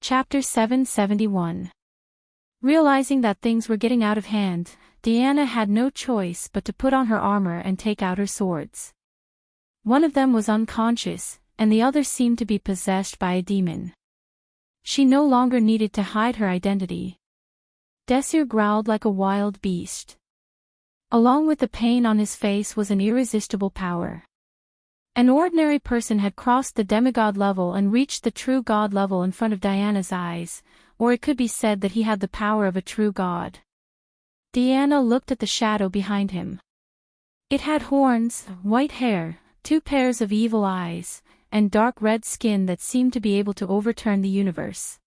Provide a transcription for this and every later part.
Chapter 771. Realizing that things were getting out of hand, Diana had no choice but to put on her armor and take out her swords. One of them was unconscious, and the other seemed to be possessed by a demon. She no longer needed to hide her identity. Desir growled like a wild beast. Along with the pain on his face was an irresistible power. An ordinary person had crossed the demigod level and reached the true god level in front of Diana's eyes, or it could be said that he had the power of a true god. Diana looked at the shadow behind him. It had horns, white hair, 2 pairs of evil eyes, and dark red skin that seemed to be able to overturn the universe.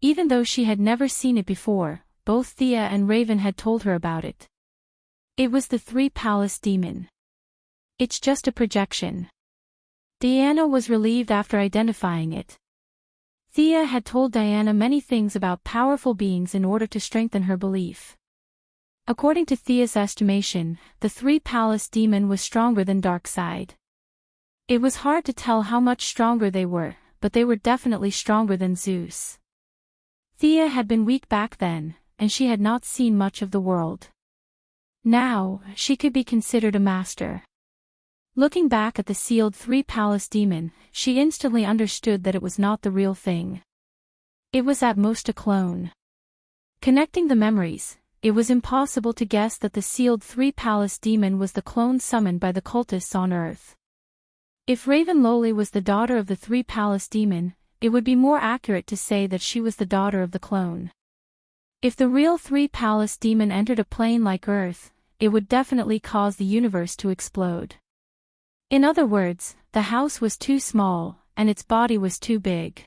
Even though she had never seen it before, both Thea and Raven had told her about it. It was the 3-palace demon. It's just a projection. Diana was relieved after identifying it. Thea had told Diana many things about powerful beings in order to strengthen her belief. According to Thea's estimation, the 3-palace demon was stronger than Darkside. It was hard to tell how much stronger they were, but they were definitely stronger than Zeus. Thea had been weak back then, and she had not seen much of the world. Now, she could be considered a master. Looking back at the sealed 3-palace demon, she instantly understood that it was not the real thing. It was at most a clone. Connecting the memories, it was impossible to guess that the sealed 3-palace demon was the clone summoned by the cultists on Earth. If Raven Lowly was the daughter of the 3-palace demon, it would be more accurate to say that she was the daughter of the clone. If the real 3-palace demon entered a plane like Earth, it would definitely cause the universe to explode. In other words, the house was too small, and its body was too big.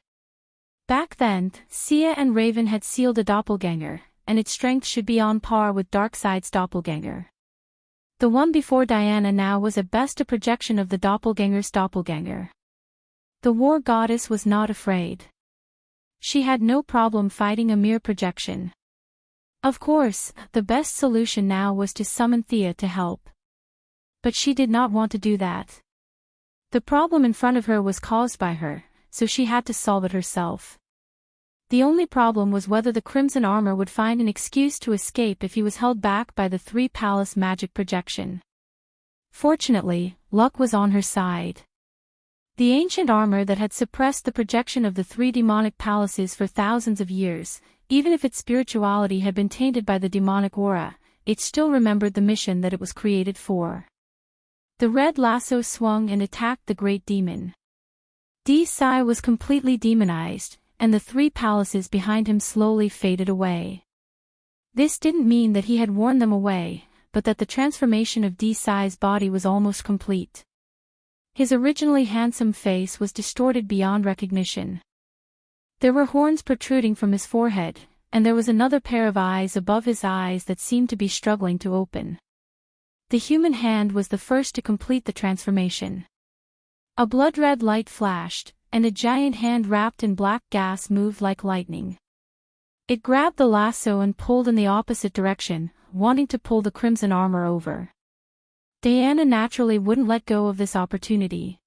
Back then, Sia and Raven had sealed a doppelganger, and its strength should be on par with Darkside's doppelganger. The one before Diana now was at best a projection of the doppelganger's doppelganger. The war goddess was not afraid. She had no problem fighting a mere projection. Of course, the best solution now was to summon Thea to help. But she did not want to do that. The problem in front of her was caused by her, so she had to solve it herself. The only problem was whether the Crimson Armor would find an excuse to escape if he was held back by the 3-palace magic projection. Fortunately, luck was on her side. The ancient armor that had suppressed the projection of the 3 demonic palaces for thousands of years, even if its spirituality had been tainted by the demonic aura, it still remembered the mission that it was created for. The red lasso swung and attacked the great demon. Sai was completely demonized, and the 3 palaces behind him slowly faded away. This didn't mean that he had worn them away, but that the transformation of Sai's body was almost complete. His originally handsome face was distorted beyond recognition. There were horns protruding from his forehead, and there was another pair of eyes above his eyes that seemed to be struggling to open. The human hand was the first to complete the transformation. A blood-red light flashed, and a giant hand wrapped in black gas moved like lightning. It grabbed the lasso and pulled in the opposite direction, wanting to pull the Crimson Armor over. Diana naturally wouldn't let go of this opportunity.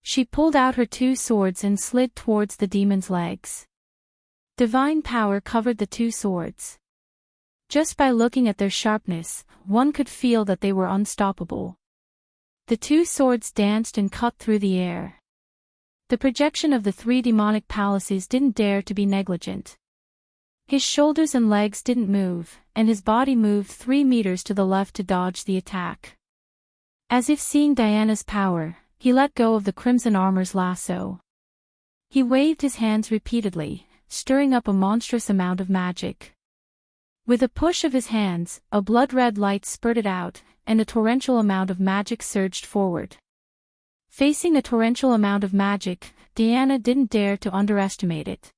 She pulled out her 2 swords and slid towards the demon's legs. Divine power covered the 2 swords. Just by looking at their sharpness, one could feel that they were unstoppable. The 2 swords danced and cut through the air. The projection of the 3 demonic palaces didn't dare to be negligent. His shoulders and legs didn't move, and his body moved 3 meters to the left to dodge the attack. As if seeing Diana's power, he let go of the Crimson Armor's lasso. He waved his hands repeatedly, stirring up a monstrous amount of magic. With a push of his hands, a blood-red light spurted out, and a torrential amount of magic surged forward. Facing a torrential amount of magic, Diana didn't dare to underestimate it.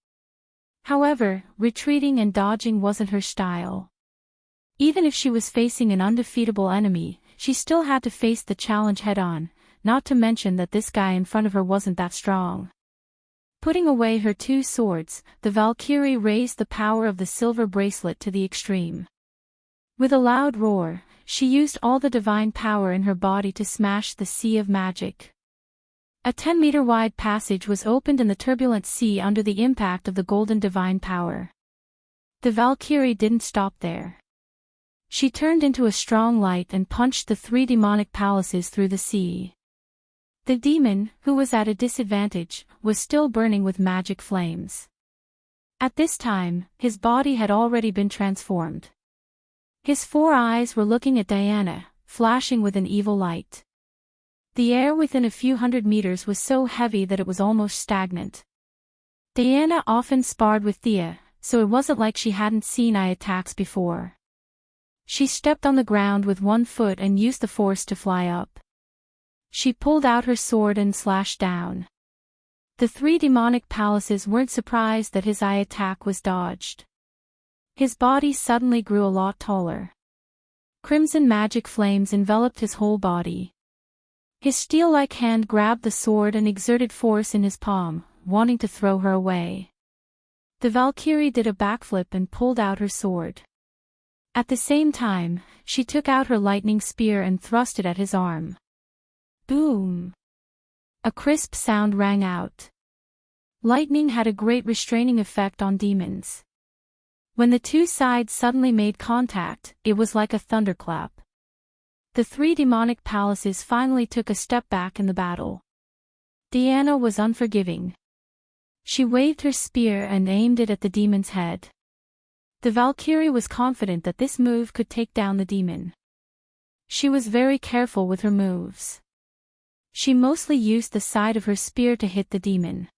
However, retreating and dodging wasn't her style. Even if she was facing an undefeatable enemy, she still had to face the challenge head-on, not to mention that this guy in front of her wasn't that strong. Putting away her 2 swords, the Valkyrie raised the power of the silver bracelet to the extreme. With a loud roar, she used all the divine power in her body to smash the sea of magic. A 10-meter-wide passage was opened in the turbulent sea under the impact of the golden divine power. The Valkyrie didn't stop there. She turned into a strong light and punched the 3 demonic palaces through the sea. The demon, who was at a disadvantage, was still burning with magic flames. At this time, his body had already been transformed. His 4 eyes were looking at Diana, flashing with an evil light. The air within a few hundred meters was so heavy that it was almost stagnant. Diana often sparred with Thea, so it wasn't like she hadn't seen eye attacks before. She stepped on the ground with 1 foot and used the force to fly up. She pulled out her sword and slashed down. The 3 demonic palaces weren't surprised that his eye attack was dodged. His body suddenly grew a lot taller. Crimson magic flames enveloped his whole body. His steel-like hand grabbed the sword and exerted force in his palm, wanting to throw her away. The Valkyrie did a backflip and pulled out her sword. At the same time, she took out her lightning spear and thrust it at his arm. Boom! A crisp sound rang out. Lightning had a great restraining effect on demons. When the 2 sides suddenly made contact, it was like a thunderclap. The 3 demonic palaces finally took a step back in the battle. Diana was unforgiving. She waved her spear and aimed it at the demon's head. The Valkyrie was confident that this move could take down the demon. She was very careful with her moves. She mostly used the side of her spear to hit the demon.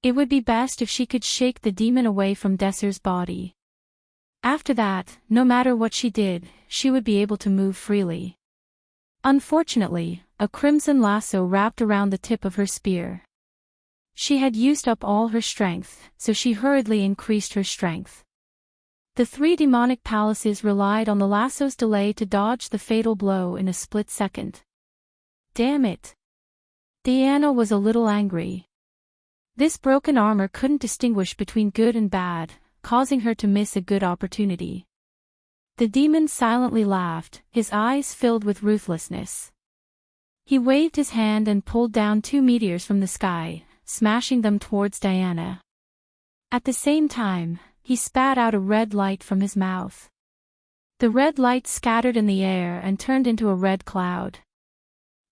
It would be best if she could shake the demon away from Desser's body. After that, no matter what she did, she would be able to move freely. Unfortunately, a crimson lasso wrapped around the tip of her spear. She had used up all her strength, so she hurriedly increased her strength. The 3 demonic palaces relied on the lasso's delay to dodge the fatal blow in a split second. Damn it! Diana was a little angry. This broken armor couldn't distinguish between good and bad, causing her to miss a good opportunity. The demon silently laughed, his eyes filled with ruthlessness. He waved his hand and pulled down 2 meteors from the sky, smashing them towards Diana. At the same time, he spat out a red light from his mouth. The red light scattered in the air and turned into a red cloud.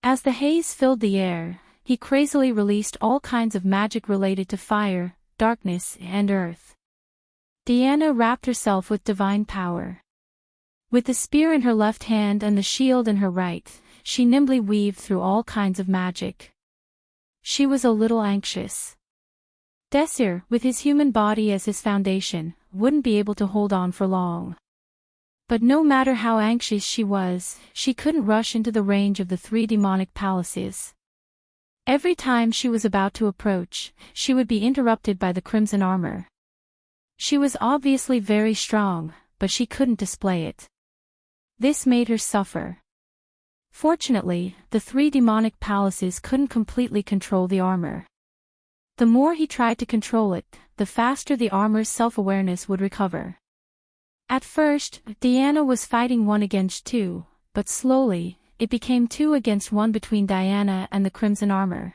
As the haze filled the air, he crazily released all kinds of magic related to fire, darkness, and earth. Diana wrapped herself with divine power. With the spear in her left hand and the shield in her right, she nimbly weaved through all kinds of magic. She was a little anxious. Desir, with his human body as his foundation, wouldn't be able to hold on for long. But no matter how anxious she was, she couldn't rush into the range of the 3 demonic palaces. Every time she was about to approach, she would be interrupted by the crimson armor. She was obviously very strong, but she couldn't display it. This made her suffer. Fortunately, the 3 demonic palaces couldn't completely control the armor. The more he tried to control it, the faster the armor's self-awareness would recover. At first, Diana was fighting 1 against 2, but slowly, it became 2 against 1 between Diana and the crimson armor.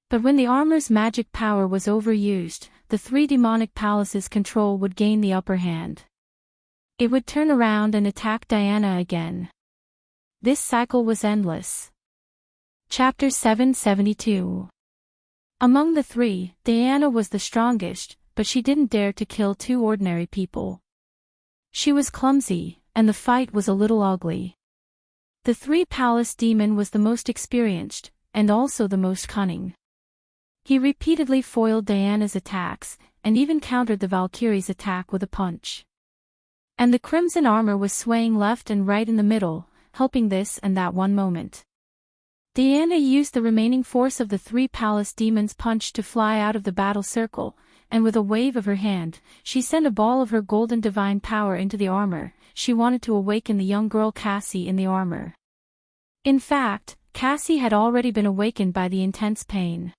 But when the armor's magic power was overused, the 3 demonic palaces' control would gain the upper hand. It would turn around and attack Diana again. This cycle was endless. Chapter 772. Among the 3, Diana was the strongest, but she didn't dare to kill 2 ordinary people. She was clumsy, and the fight was a little ugly. The 3 palace demon was the most experienced, and also the most cunning. He repeatedly foiled Diana's attacks, and even countered the Valkyrie's attack with a punch. And the crimson armor was swaying left and right in the middle, helping this and that one moment. Diana used the remaining force of the 3 palace demons' punch to fly out of the battle circle, and with a wave of her hand, she sent a ball of her golden divine power into the armor. She wanted to awaken the young girl Cassie in the armor. In fact, Cassie had already been awakened by the intense pain.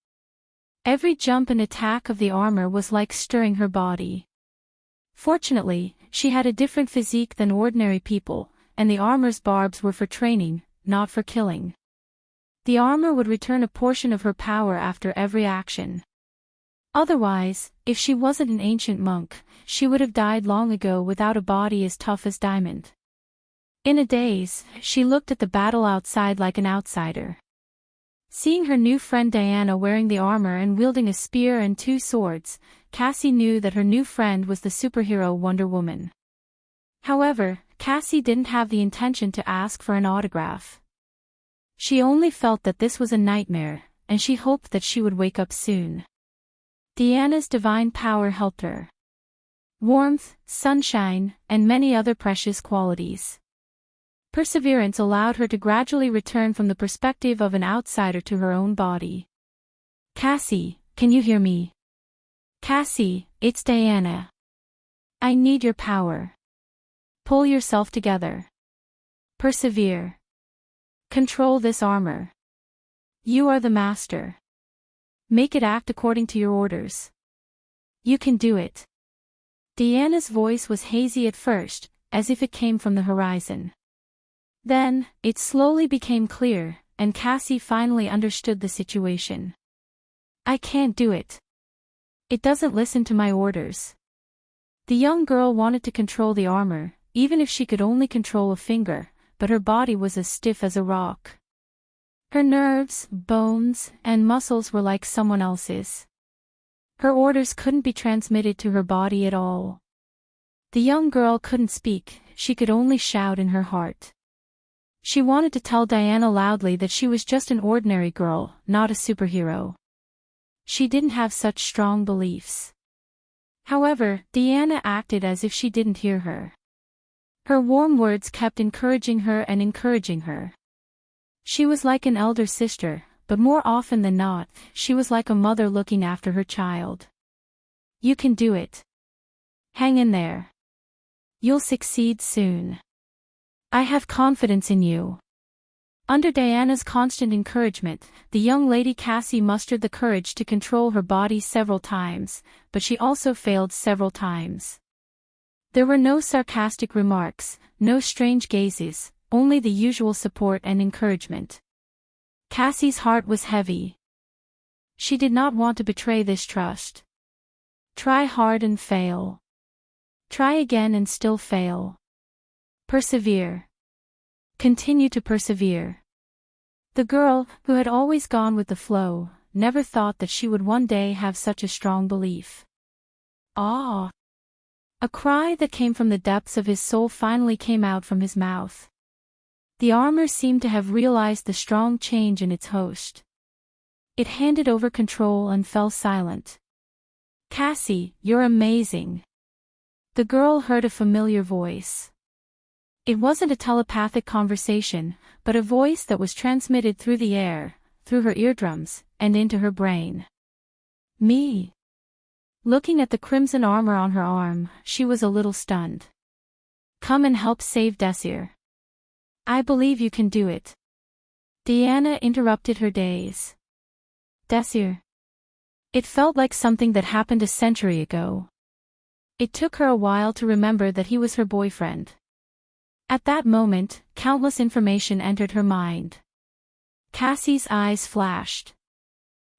Every jump and attack of the armor was like stirring her body. Fortunately, she had a different physique than ordinary people, and the armor's barbs were for training, not for killing. The armor would return a portion of her power after every action. Otherwise, if she wasn't an ancient monk, she would have died long ago without a body as tough as diamond. In a daze, she looked at the battle outside like an outsider. Seeing her new friend Diana wearing the armor and wielding a spear and 2 swords, Cassie knew that her new friend was the superhero Wonder Woman. However, Cassie didn't have the intention to ask for an autograph. She only felt that this was a nightmare, and she hoped that she would wake up soon. Diana's divine power helped her. Warmth, sunshine, and many other precious qualities. Perseverance allowed her to gradually return from the perspective of an outsider to her own body. Cassie, can you hear me? Cassie, it's Diana. I need your power. Pull yourself together. Persevere. Control this armor. You are the master. Make it act according to your orders. You can do it. Diana's voice was hazy at first, as if it came from the horizon. Then, it slowly became clear, and Cassie finally understood the situation. I can't do it. It doesn't listen to my orders. The young girl wanted to control the armor, even if she could only control a finger, but her body was as stiff as a rock. Her nerves, bones, and muscles were like someone else's. Her orders couldn't be transmitted to her body at all. The young girl couldn't speak, she could only shout in her heart. She wanted to tell Diana loudly that she was just an ordinary girl, not a superhero. She didn't have such strong beliefs. However, Diana acted as if she didn't hear her. Her warm words kept encouraging her and encouraging her. She was like an elder sister, but more often than not, she was like a mother looking after her child. You can do it. Hang in there. You'll succeed soon. I have confidence in you. Under Diana's constant encouragement, the young lady Cassie mustered the courage to control her body several times, but she also failed several times. There were no sarcastic remarks, no strange gazes, only the usual support and encouragement. Cassie's heart was heavy. She did not want to betray this trust. Try hard and fail. Try again and still fail. Persevere. Continue to persevere. The girl, who had always gone with the flow, never thought that she would one day have such a strong belief. Ah! A cry that came from the depths of his soul finally came out from his mouth. The armor seemed to have realized the strong change in its host. It handed over control and fell silent. Cassie, you're amazing. The girl heard a familiar voice. It wasn't a telepathic conversation, but a voice that was transmitted through the air, through her eardrums, and into her brain. Me. Looking at the crimson armor on her arm, she was a little stunned. Come and help save Desir. I believe you can do it. Diana interrupted her daze. Desir. It felt like something that happened a century ago. It took her a while to remember that he was her boyfriend. At that moment, countless information entered her mind. Cassie's eyes flashed.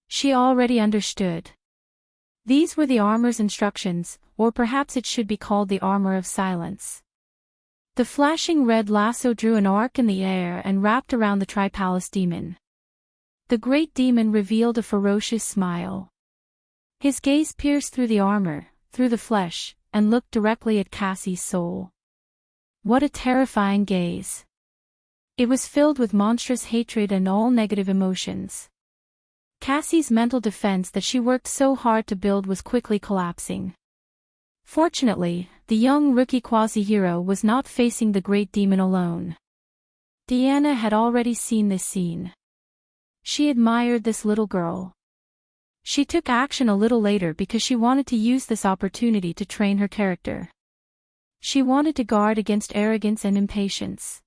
She already understood. These were the armor's instructions, or perhaps it should be called the armor of silence. The flashing red lasso drew an arc in the air and wrapped around the Tripalace demon. The great demon revealed a ferocious smile. His gaze pierced through the armor, through the flesh, and looked directly at Cassie's soul. What a terrifying gaze. It was filled with monstrous hatred and all negative emotions. Cassie's mental defense that she worked so hard to build was quickly collapsing. Fortunately, the young rookie quasi-hero was not facing the great demon alone. Diana had already seen this scene. She admired this little girl. She took action a little later because she wanted to use this opportunity to train her character. She wanted to guard against arrogance and impatience.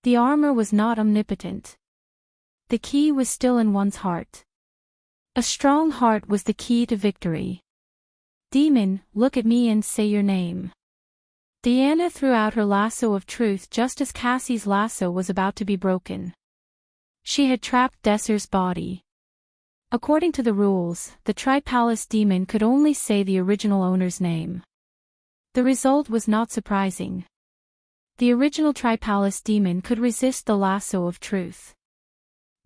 The armor was not omnipotent. The key was still in one's heart. A strong heart was the key to victory. Demon, look at me and say your name. Diana threw out her lasso of truth just as Cassie's lasso was about to be broken. She had trapped Desir's body. According to the rules, the Tri-Palace demon could only say the original owner's name. The result was not surprising. The original Tri-Palace demon could resist the lasso of truth.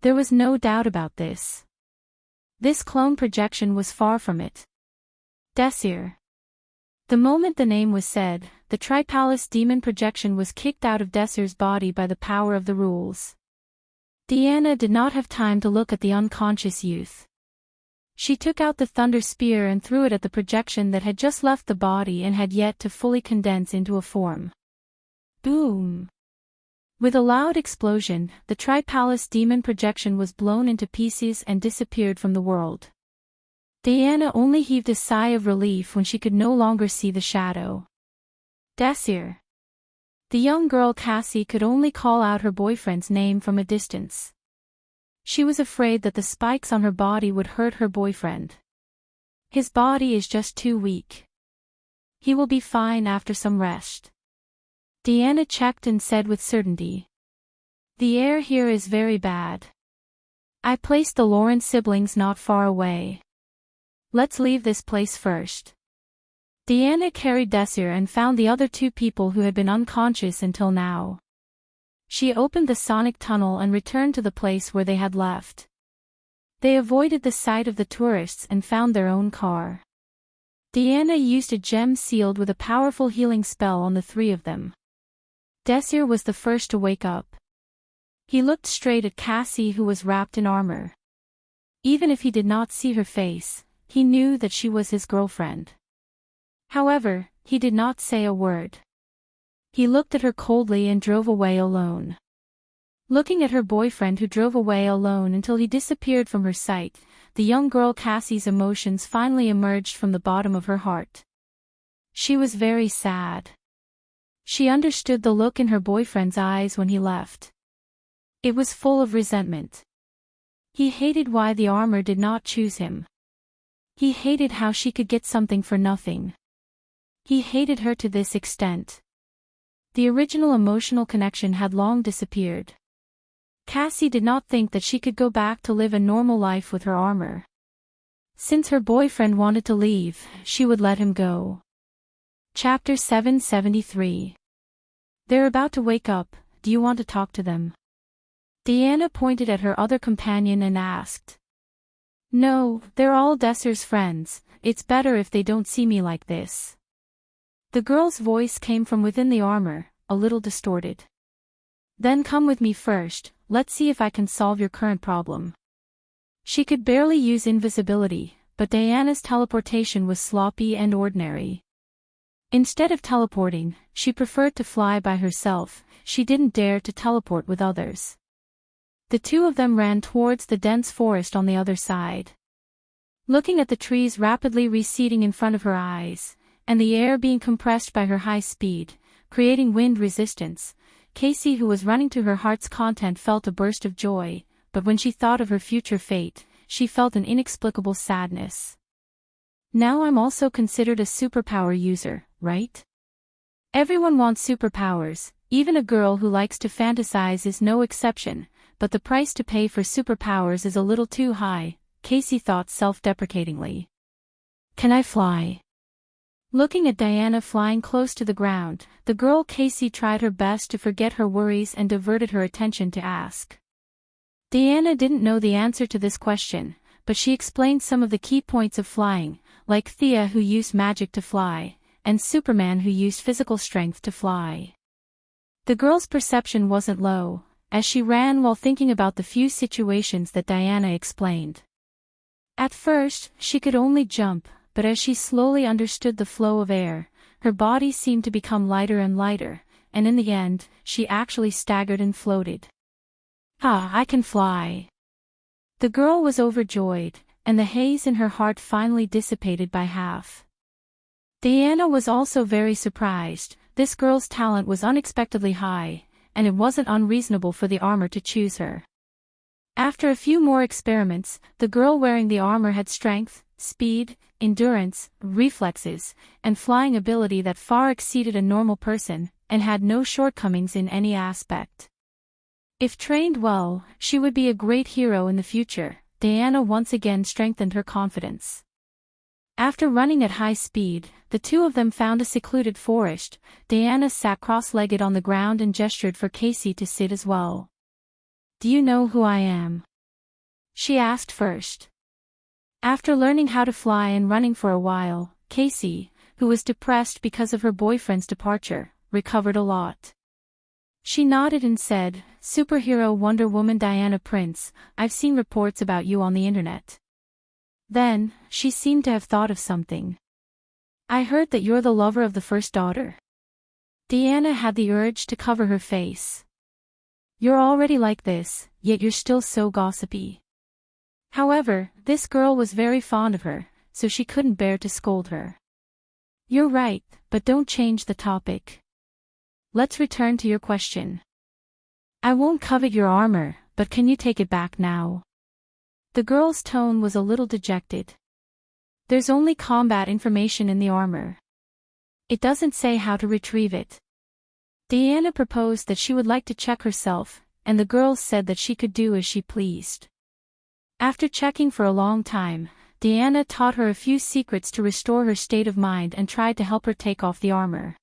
There was no doubt about this. This clone projection was far from it. Desir. The moment the name was said, the Tri-Palace demon projection was kicked out of Desir's body by the power of the rules. Diana did not have time to look at the unconscious youth. She took out the thunder spear and threw it at the projection that had just left the body and had yet to fully condense into a form. Boom! With a loud explosion, the Tri-Palace demon projection was blown into pieces and disappeared from the world. Diana only heaved a sigh of relief when she could no longer see the shadow. Desir. The young girl Cassie could only call out her boyfriend's name from a distance. She was afraid that the spikes on her body would hurt her boyfriend. His body is just too weak. He will be fine after some rest. Diana checked and said with certainty. The air here is very bad. I placed the Lawrence siblings not far away. Let's leave this place first. Diana carried Desir and found the other two people who had been unconscious until now. She opened the sonic tunnel and returned to the place where they had left. They avoided the sight of the tourists and found their own car. Diana used a gem sealed with a powerful healing spell on the three of them. Desir was the first to wake up. He looked straight at Cassie, who was wrapped in armor. Even if he did not see her face, he knew that she was his girlfriend. However, he did not say a word. He looked at her coldly and drove away alone. Looking at her boyfriend, who drove away alone until he disappeared from her sight, the young girl Cassie's emotions finally emerged from the bottom of her heart. She was very sad. She understood the look in her boyfriend's eyes when he left. It was full of resentment. He hated why the armor did not choose him. He hated how she could get something for nothing. He hated her to this extent. The original emotional connection had long disappeared. Cassie did not think that she could go back to live a normal life with her armor. Since her boyfriend wanted to leave, she would let him go. Chapter 773. They're about to wake up, do you want to talk to them? Diana pointed at her other companion and asked. No, they're all Desir's friends, it's better if they don't see me like this. The girl's voice came from within the armor, a little distorted. Then come with me first, let's see if I can solve your current problem. She could barely use invisibility, but Diana's teleportation was sloppy and ordinary. Instead of teleporting, she preferred to fly by herself, she didn't dare to teleport with others. The two of them ran towards the dense forest on the other side. Looking at the trees rapidly receding in front of her eyes, and the air being compressed by her high speed, creating wind resistance, Cassie, who was running to her heart's content, felt a burst of joy, but when she thought of her future fate, she felt an inexplicable sadness. Now I'm also considered a superpower user, right? Everyone wants superpowers, even a girl who likes to fantasize is no exception, but the price to pay for superpowers is a little too high, Cassie thought self-deprecatingly. Can I fly? Looking at Diana flying close to the ground, the girl Cassie tried her best to forget her worries and diverted her attention to ask. Diana didn't know the answer to this question, but she explained some of the key points of flying, like Thea, who used magic to fly, and Superman, who used physical strength to fly. The girl's perception wasn't low, as she ran while thinking about the few situations that Diana explained. At first, she could only jump, but as she slowly understood the flow of air, her body seemed to become lighter and lighter, and in the end, she actually staggered and floated. Ah, I can fly! The girl was overjoyed, and the haze in her heart finally dissipated by half. Diana was also very surprised. This girl's talent was unexpectedly high, and it wasn't unreasonable for the armor to choose her. After a few more experiments, the girl wearing the armor had strength, speed, endurance, reflexes, and flying ability that far exceeded a normal person, and had no shortcomings in any aspect. If trained well, she would be a great hero in the future. Diana once again strengthened her confidence. After running at high speed, the two of them found a secluded forest. Diana sat cross-legged on the ground and gestured for Casey to sit as well. "Do you know who I am?" she asked first. After learning how to fly and running for a while, Casey, who was depressed because of her boyfriend's departure, recovered a lot. She nodded and said, "Superhero Wonder Woman Diana Prince, I've seen reports about you on the internet." Then, she seemed to have thought of something. "I heard that you're the lover of the first daughter." Diana had the urge to cover her face. "You're already like this, yet you're still so gossipy." However, this girl was very fond of her, so she couldn't bear to scold her. "You're right, but don't change the topic. Let's return to your question. I won't covet your armor, but can you take it back now?" The girl's tone was a little dejected. "There's only combat information in the armor. It doesn't say how to retrieve it." Diana proposed that she would like to check herself, and the girl said that she could do as she pleased. After checking for a long time, Diana taught her a few secrets to restore her state of mind and tried to help her take off the armor.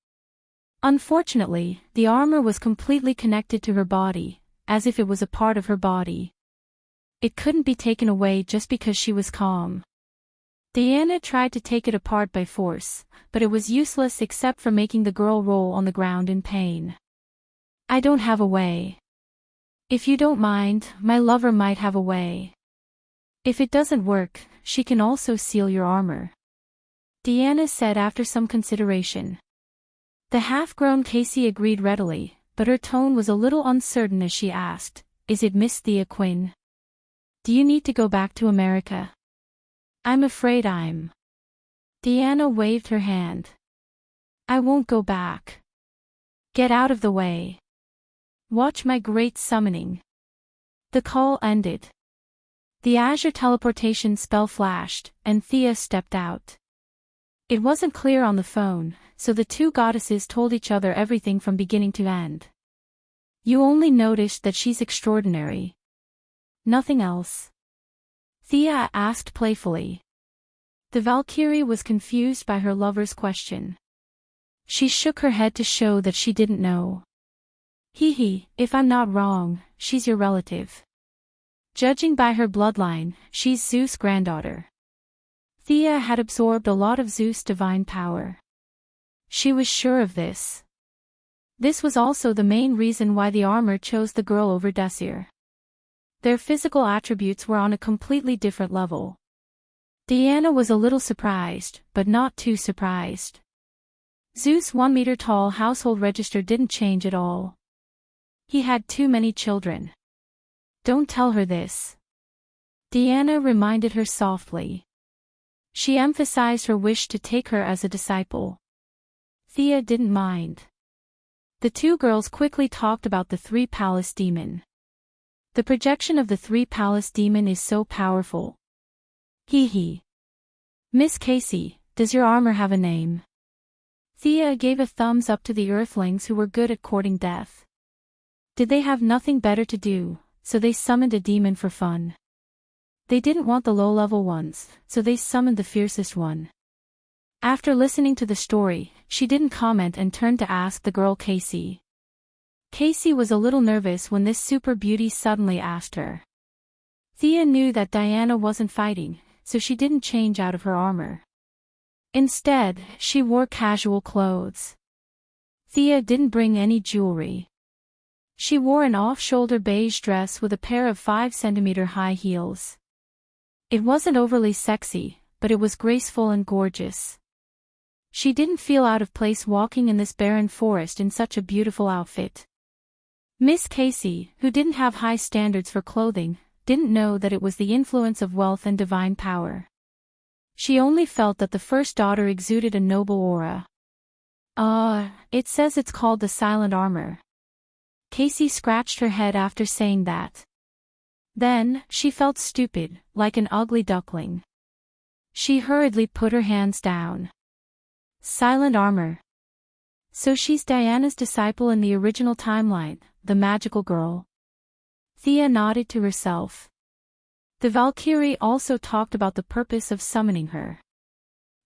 Unfortunately, the armor was completely connected to her body, as if it was a part of her body. It couldn't be taken away just because she was calm. Diana tried to take it apart by force, but it was useless except for making the girl roll on the ground in pain. "I don't have a way. If you don't mind, my lover might have a way. If it doesn't work, she can also seal your armor," Diana said after some consideration. The half-grown Casey agreed readily, but her tone was a little uncertain as she asked, "Is it Miss Thea Quinn? Do you need to go back to America?" "I'm afraid I'm." Diana waved her hand. "I won't go back. Get out of the way. Watch my great summoning." The call ended. The Azure teleportation spell flashed, and Thea stepped out. It wasn't clear on the phone, so the two goddesses told each other everything from beginning to end. "You only noticed that she's extraordinary. Nothing else?" Thea asked playfully. The Valkyrie was confused by her lover's question. She shook her head to show that she didn't know. "Hee, if I'm not wrong, she's your relative. Judging by her bloodline, she's Zeus' granddaughter." Thea had absorbed a lot of Zeus' divine power. She was sure of this. This was also the main reason why the armor chose the girl over Desir. Their physical attributes were on a completely different level. Diana was a little surprised, but not too surprised. Zeus' 1-meter-tall household register didn't change at all. He had too many children. "Don't tell her this," Diana reminded her softly. She emphasized her wish to take her as a disciple. Thea didn't mind. The two girls quickly talked about the three-palace demon. "The projection of the three-palace demon is so powerful. Hee. Miss Casey, does your armor have a name?" Thea gave a thumbs up to the Earthlings who were good at courting death. Did they have nothing better to do, so they summoned a demon for fun? They didn't want the low-level ones, so they summoned the fiercest one. After listening to the story, she didn't comment and turned to ask the girl Casey. Casey was a little nervous when this super beauty suddenly asked her. Thea knew that Diana wasn't fighting, so she didn't change out of her armor. Instead, she wore casual clothes. Thea didn't bring any jewelry. She wore an off-shoulder beige dress with a pair of 5-centimeter high heels. It wasn't overly sexy, but it was graceful and gorgeous. She didn't feel out of place walking in this barren forest in such a beautiful outfit. Miss Casey, who didn't have high standards for clothing, didn't know that it was the influence of wealth and divine power. She only felt that the first daughter exuded a noble aura. It says it's called the silent armor." Casey scratched her head after saying that. Then, she felt stupid, like an ugly duckling. She hurriedly put her hands down. Silent armor. So she's Diana's disciple in the original timeline, the magical girl. Thea nodded to herself. The Valkyrie also talked about the purpose of summoning her.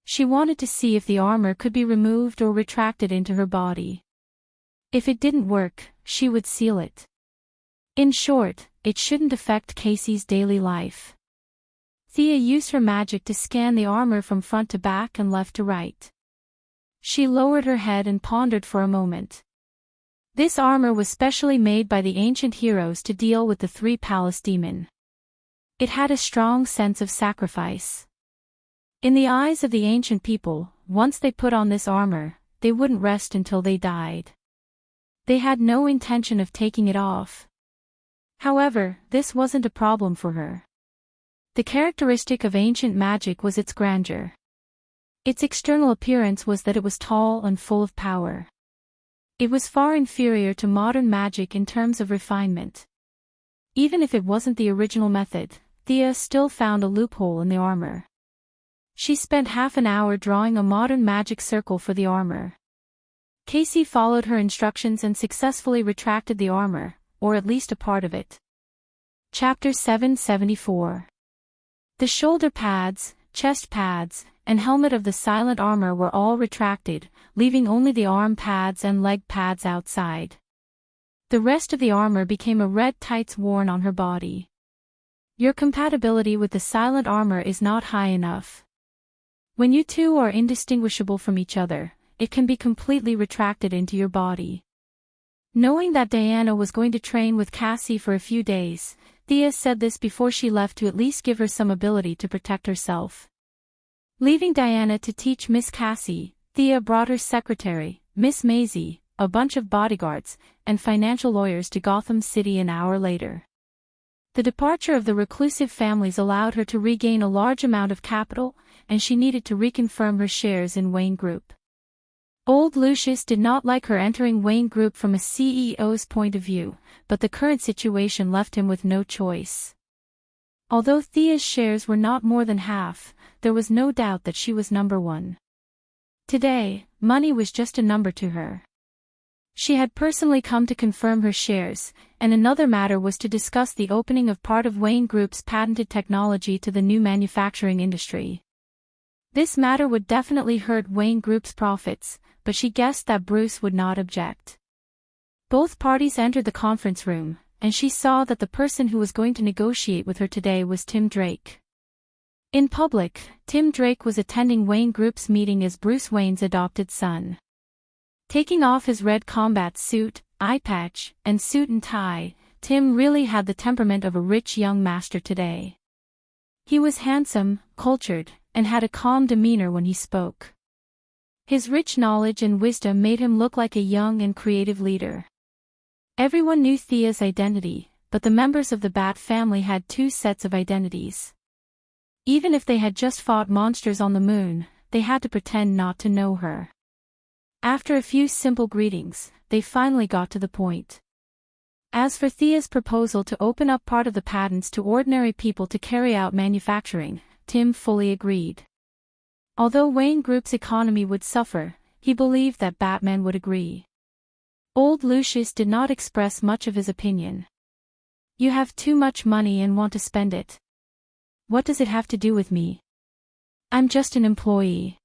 She wanted to see if the armor could be removed or retracted into her body. If it didn't work, she would seal it. In short, it shouldn't affect Casey's daily life. Thea used her magic to scan the armor from front to back and left to right. She lowered her head and pondered for a moment. This armor was specially made by the ancient heroes to deal with the 3 palace demon. It had a strong sense of sacrifice. In the eyes of the ancient people, once they put on this armor, they wouldn't rest until they died. They had no intention of taking it off. However, this wasn't a problem for her. The characteristic of ancient magic was its grandeur. Its external appearance was that it was tall and full of power. It was far inferior to modern magic in terms of refinement. Even if it wasn't the original method, Thea still found a loophole in the armor. She spent half an hour drawing a modern magic circle for the armor. Casey followed her instructions and successfully retracted the armor, or at least a part of it. Chapter 774. The shoulder pads, chest pads, and helmet of the silent armor were all retracted, leaving only the arm pads and leg pads outside. The rest of the armor became a red tights worn on her body. Your compatibility with the silent armor is not high enough. When you two are indistinguishable from each other, it can be completely retracted into your body. Knowing that Diana was going to train with Cassie for a few days, Thea said this before she left to at least give her some ability to protect herself. Leaving Diana to teach Miss Cassie, Thea brought her secretary, Miss Maisie, a bunch of bodyguards, and financial lawyers to Gotham City an hour later. The departure of the reclusive families allowed her to regain a large amount of capital, and she needed to reconfirm her shares in Wayne Group. Old Lucius did not like her entering Wayne Group from a CEO's point of view, but the current situation left him with no choice. Although Thea's shares were not more than half, there was no doubt that she was number one. Today, money was just a number to her. She had personally come to confirm her shares, and another matter was to discuss the opening of part of Wayne Group's patented technology to the new manufacturing industry. This matter would definitely hurt Wayne Group's profits, but she guessed that Bruce would not object. Both parties entered the conference room, and she saw that the person who was going to negotiate with her today was Tim Drake. In public, Tim Drake was attending Wayne Group's meeting as Bruce Wayne's adopted son. Taking off his red combat suit, eye patch, and suit and tie, Tim really had the temperament of a rich young master today. He was handsome, cultured, and had a calm demeanor when he spoke. His rich knowledge and wisdom made him look like a young and creative leader. Everyone knew Thea's identity, but the members of the Bat family had 2 sets of identities. Even if they had just fought monsters on the moon, they had to pretend not to know her. After a few simple greetings, they finally got to the point. As for Thea's proposal to open up part of the patents to ordinary people to carry out manufacturing, Tim fully agreed. Although Wayne Group's economy would suffer, he believed that Batman would agree. Old Lucius did not express much of his opinion. You have too much money and want to spend it. What does it have to do with me? I'm just an employee.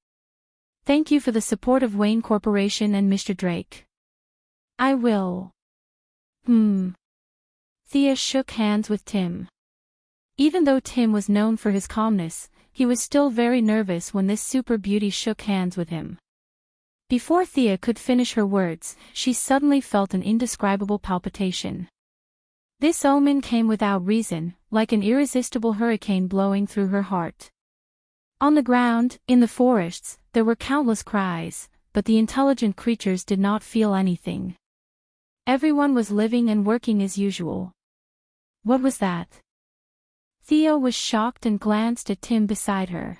Thank you for the support of Wayne Corporation and Mr. Drake. I will. Thea shook hands with Tim. Even though Tim was known for his calmness, he was still very nervous when this super beauty shook hands with him. Before Thea could finish her words, she suddenly felt an indescribable palpitation. This omen came without reason, like an irresistible hurricane blowing through her heart. On the ground, in the forests, there were countless cries, but the intelligent creatures did not feel anything. Everyone was living and working as usual. What was that? Thea was shocked and glanced at Tim beside her.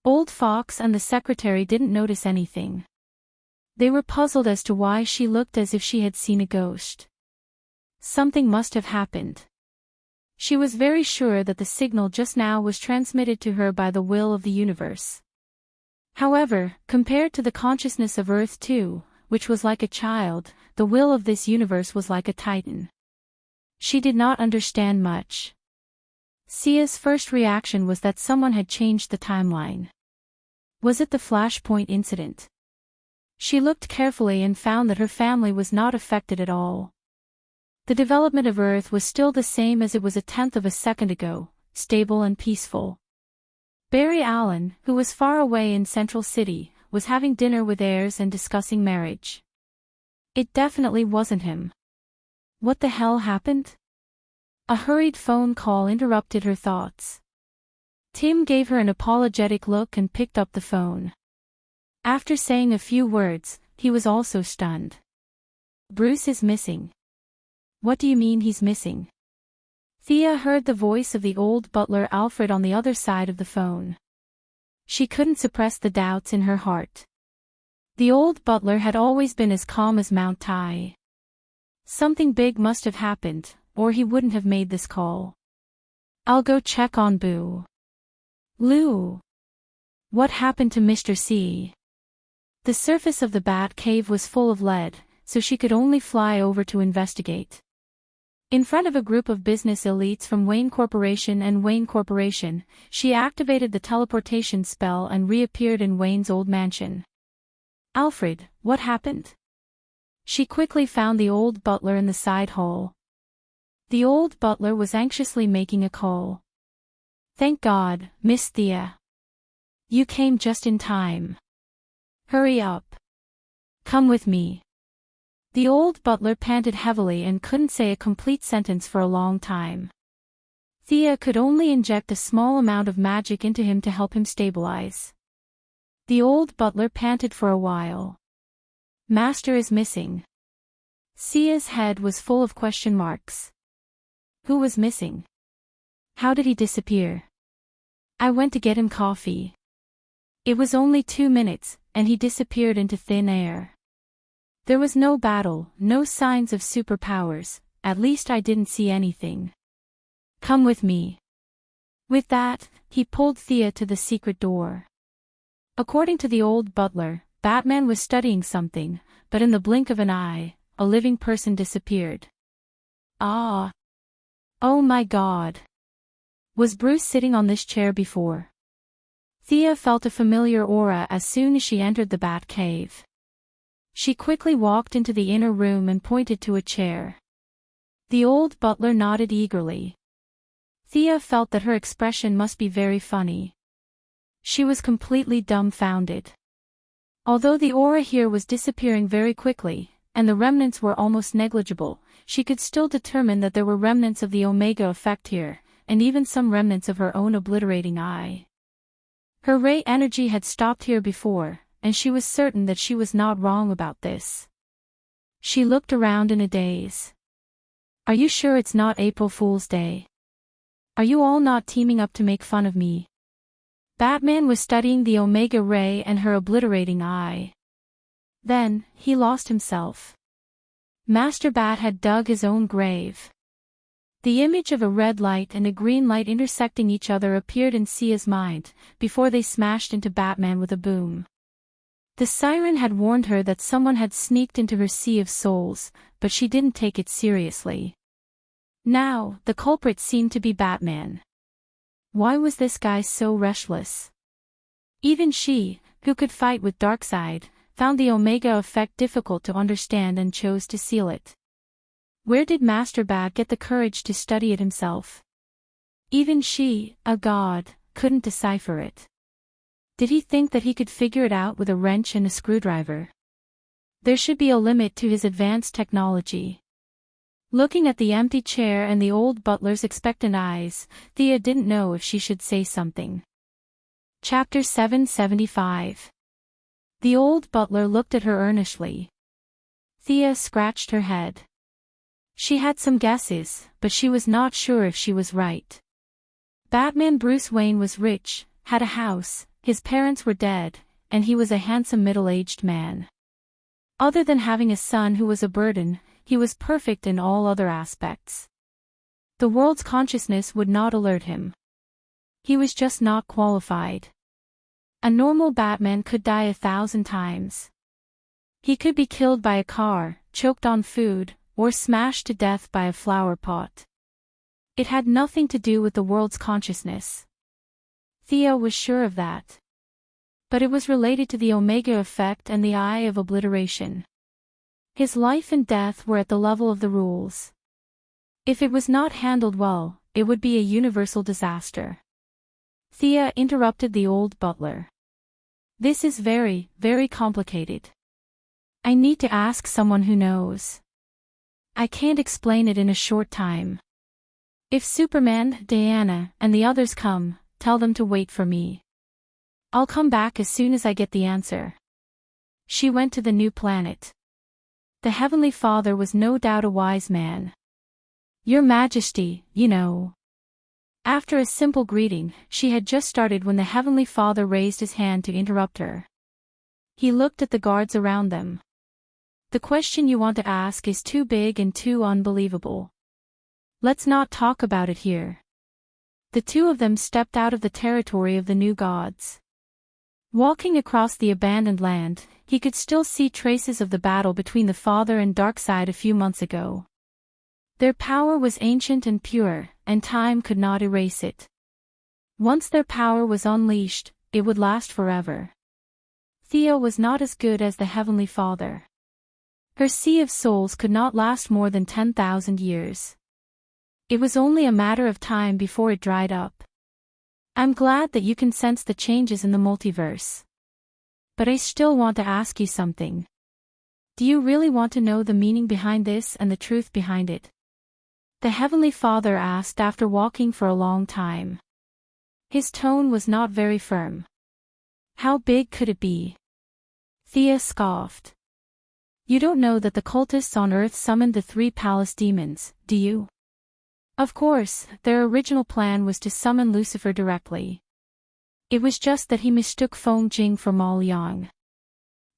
Old Fox and the secretary didn't notice anything. They were puzzled as to why she looked as if she had seen a ghost. Something must have happened. She was very sure that the signal just now was transmitted to her by the will of the universe. However, compared to the consciousness of Earth 2, which was like a child, the will of this universe was like a titan. She did not understand much. Xia's first reaction was that someone had changed the timeline. Was it the Flashpoint incident? She looked carefully and found that her family was not affected at all. The development of Earth was still the same as it was a tenth of a second ago, stable and peaceful. Barry Allen, who was far away in Central City, was having dinner with heirs and discussing marriage. It definitely wasn't him. What the hell happened? A hurried phone call interrupted her thoughts. Tim gave her an apologetic look and picked up the phone. After saying a few words, he was also stunned. Bruce is missing. What do you mean he's missing? Thea heard the voice of the old butler Alfred on the other side of the phone. She couldn't suppress the doubts in her heart. The old butler had always been as calm as Mount Tai. Something big must have happened, or he wouldn't have made this call. I'll go check on Boo. Lou. What happened to Mr. C? The surface of the bat cave was full of lead, so she could only fly over to investigate. In front of a group of business elites from Wayne Corporation and Wayne Corporation, she activated the teleportation spell and reappeared in Wayne's old mansion. Alfred, what happened? She quickly found the old butler in the side hall. The old butler was anxiously making a call. Thank God, Miss Thea. You came just in time. Hurry up. Come with me. The old butler panted heavily and couldn't say a complete sentence for a long time. Thea could only inject a small amount of magic into him to help him stabilize. The old butler panted for a while. Master is missing. Sia's head was full of question marks. Who was missing? How did he disappear? I went to get him coffee. It was only 2 minutes, and he disappeared into thin air. There was no battle, no signs of superpowers, at least I didn't see anything. Come with me. With that, he pulled Thea to the secret door. According to the old butler, Batman was studying something, but in the blink of an eye, a living person disappeared. Ah! Oh my God! Was Bruce sitting on this chair before? Thea felt a familiar aura as soon as she entered the bat cave. She quickly walked into the inner room and pointed to a chair. The old butler nodded eagerly. Thea felt that her expression must be very funny. She was completely dumbfounded. Although the aura here was disappearing very quickly, and the remnants were almost negligible, she could still determine that there were remnants of the Omega effect here, and even some remnants of her own obliterating eye. Her ray energy had stopped here before, and she was certain that she was not wrong about this. She looked around in a daze. Are you sure it's not April Fool's Day? Are you all not teaming up to make fun of me? Batman was studying the Omega ray and her obliterating eye. Then, he lost himself. Master Bat had dug his own grave. The image of a red light and a green light intersecting each other appeared in Sia's mind, before they smashed into Batman with a boom. The siren had warned her that someone had sneaked into her sea of souls, but she didn't take it seriously. Now, the culprit seemed to be Batman. Why was this guy so restless? Even she, who could fight with Darkseid, found the Omega effect difficult to understand and chose to seal it. Where did Master Bat get the courage to study it himself? Even she, a god, couldn't decipher it. Did he think that he could figure it out with a wrench and a screwdriver? There should be a limit to his advanced technology. Looking at the empty chair and the old butler's expectant eyes, Thea didn't know if she should say something. Chapter 775. The old butler looked at her earnestly. Thea scratched her head. She had some guesses, but she was not sure if she was right. Batman Bruce Wayne was rich, had a house, his parents were dead, and he was a handsome middle-aged man. Other than having a son who was a burden, he was perfect in all other aspects. The world's consciousness would not alert him. He was just not qualified. A normal Batman could die 1,000 times. He could be killed by a car, choked on food, or smashed to death by a flower pot. It had nothing to do with the world's consciousness. Thea was sure of that. But it was related to the Omega effect and the Eye of Obliteration. His life and death were at the level of the rules. If it was not handled well, it would be a universal disaster. Thea interrupted the old butler. This is very, very complicated. I need to ask someone who knows. I can't explain it in a short time. If Superman, Diana, and the others come, tell them to wait for me. I'll come back as soon as I get the answer. She went to the new planet. The Heavenly Father was no doubt a wise man. Your Majesty, you know. After a simple greeting, she had just started when the Heavenly Father raised his hand to interrupt her. He looked at the guards around them. The question you want to ask is too big and too unbelievable. Let's not talk about it here. The two of them stepped out of the territory of the new gods. Walking across the abandoned land, he could still see traces of the battle between the Father and Darkseid a few months ago. Their power was ancient and pure, and time could not erase it. Once their power was unleashed, it would last forever. Thea was not as good as the Heavenly Father. Her sea of souls could not last more than 10,000 years. It was only a matter of time before it dried up. I'm glad that you can sense the changes in the multiverse. But I still want to ask you something. Do you really want to know the meaning behind this and the truth behind it? The Heavenly Father asked after walking for a long time. His tone was not very firm. How big could it be? Thea scoffed. You don't know that the cultists on Earth summoned the 3 palace demons, do you? Of course, their original plan was to summon Lucifer directly. It was just that he mistook Feng Jing for Mo Liang.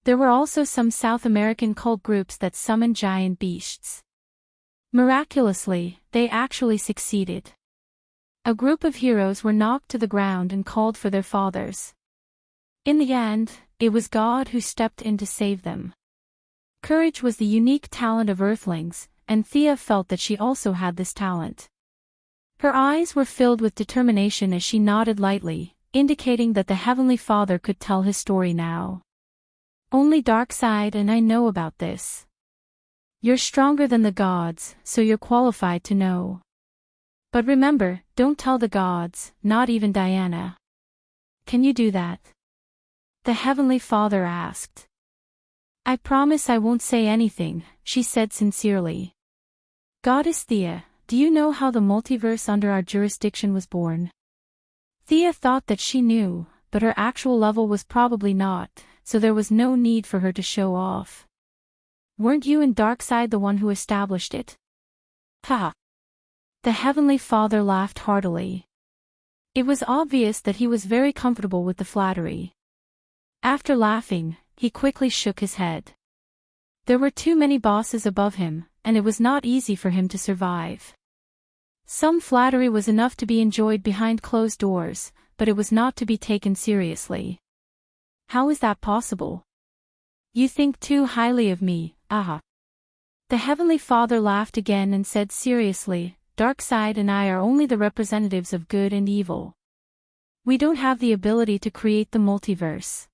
There were also some South American cult groups that summoned giant beasts. Miraculously, they actually succeeded. A group of heroes were knocked to the ground and called for their fathers. In the end, it was God who stepped in to save them. Courage was the unique talent of Earthlings, and Thea felt that she also had this talent. Her eyes were filled with determination as she nodded lightly, indicating that the Heavenly Father could tell his story now. Only Darkseid and I know about this. You're stronger than the gods, so you're qualified to know. But remember, don't tell the gods, not even Diana. Can you do that? The Heavenly Father asked. I promise I won't say anything, she said sincerely. Goddess Thea, do you know how the multiverse under our jurisdiction was born? Thea thought that she knew, but her actual level was probably not, so there was no need for her to show off. Weren't you and Darkseid the one who established it? Ha! The Heavenly Father laughed heartily. It was obvious that he was very comfortable with the flattery. After laughing, he quickly shook his head. There were too many bosses above him, and it was not easy for him to survive. Some flattery was enough to be enjoyed behind closed doors, but it was not to be taken seriously. How is that possible? You think too highly of me, aha. The Heavenly Father laughed again and said seriously, Darkseid and I are only the representatives of good and evil. We don't have the ability to create the multiverse.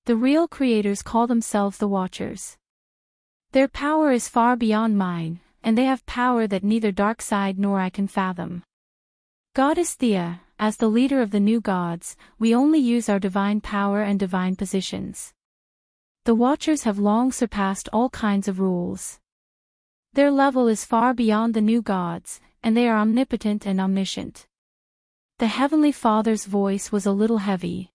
The real creators call themselves the Watchers. Their power is far beyond mine, and they have power that neither Darkseid nor I can fathom. Goddess Thea, as the leader of the new gods, we only use our divine power and divine positions. The Watchers have long surpassed all kinds of rules. Their level is far beyond the new gods, and they are omnipotent and omniscient. The Heavenly Father's voice was a little heavy.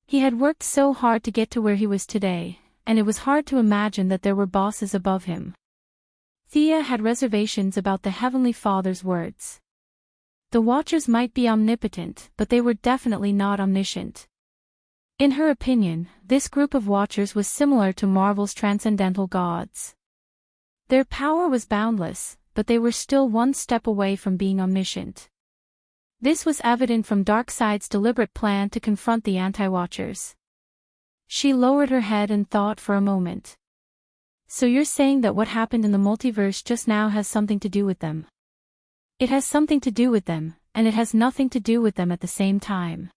He had worked so hard to get to where he was today, and it was hard to imagine that there were bosses above him. Thea had reservations about the Heavenly Father's words. The Watchers might be omnipotent, but they were definitely not omniscient. In her opinion, this group of Watchers was similar to Marvel's transcendental gods. Their power was boundless, but they were still one step away from being omniscient. This was evident from Darkseid's deliberate plan to confront the anti-Watchers. She lowered her head and thought for a moment. So you're saying that what happened in the multiverse just now has something to do with them? It has something to do with them, and it has nothing to do with them at the same time.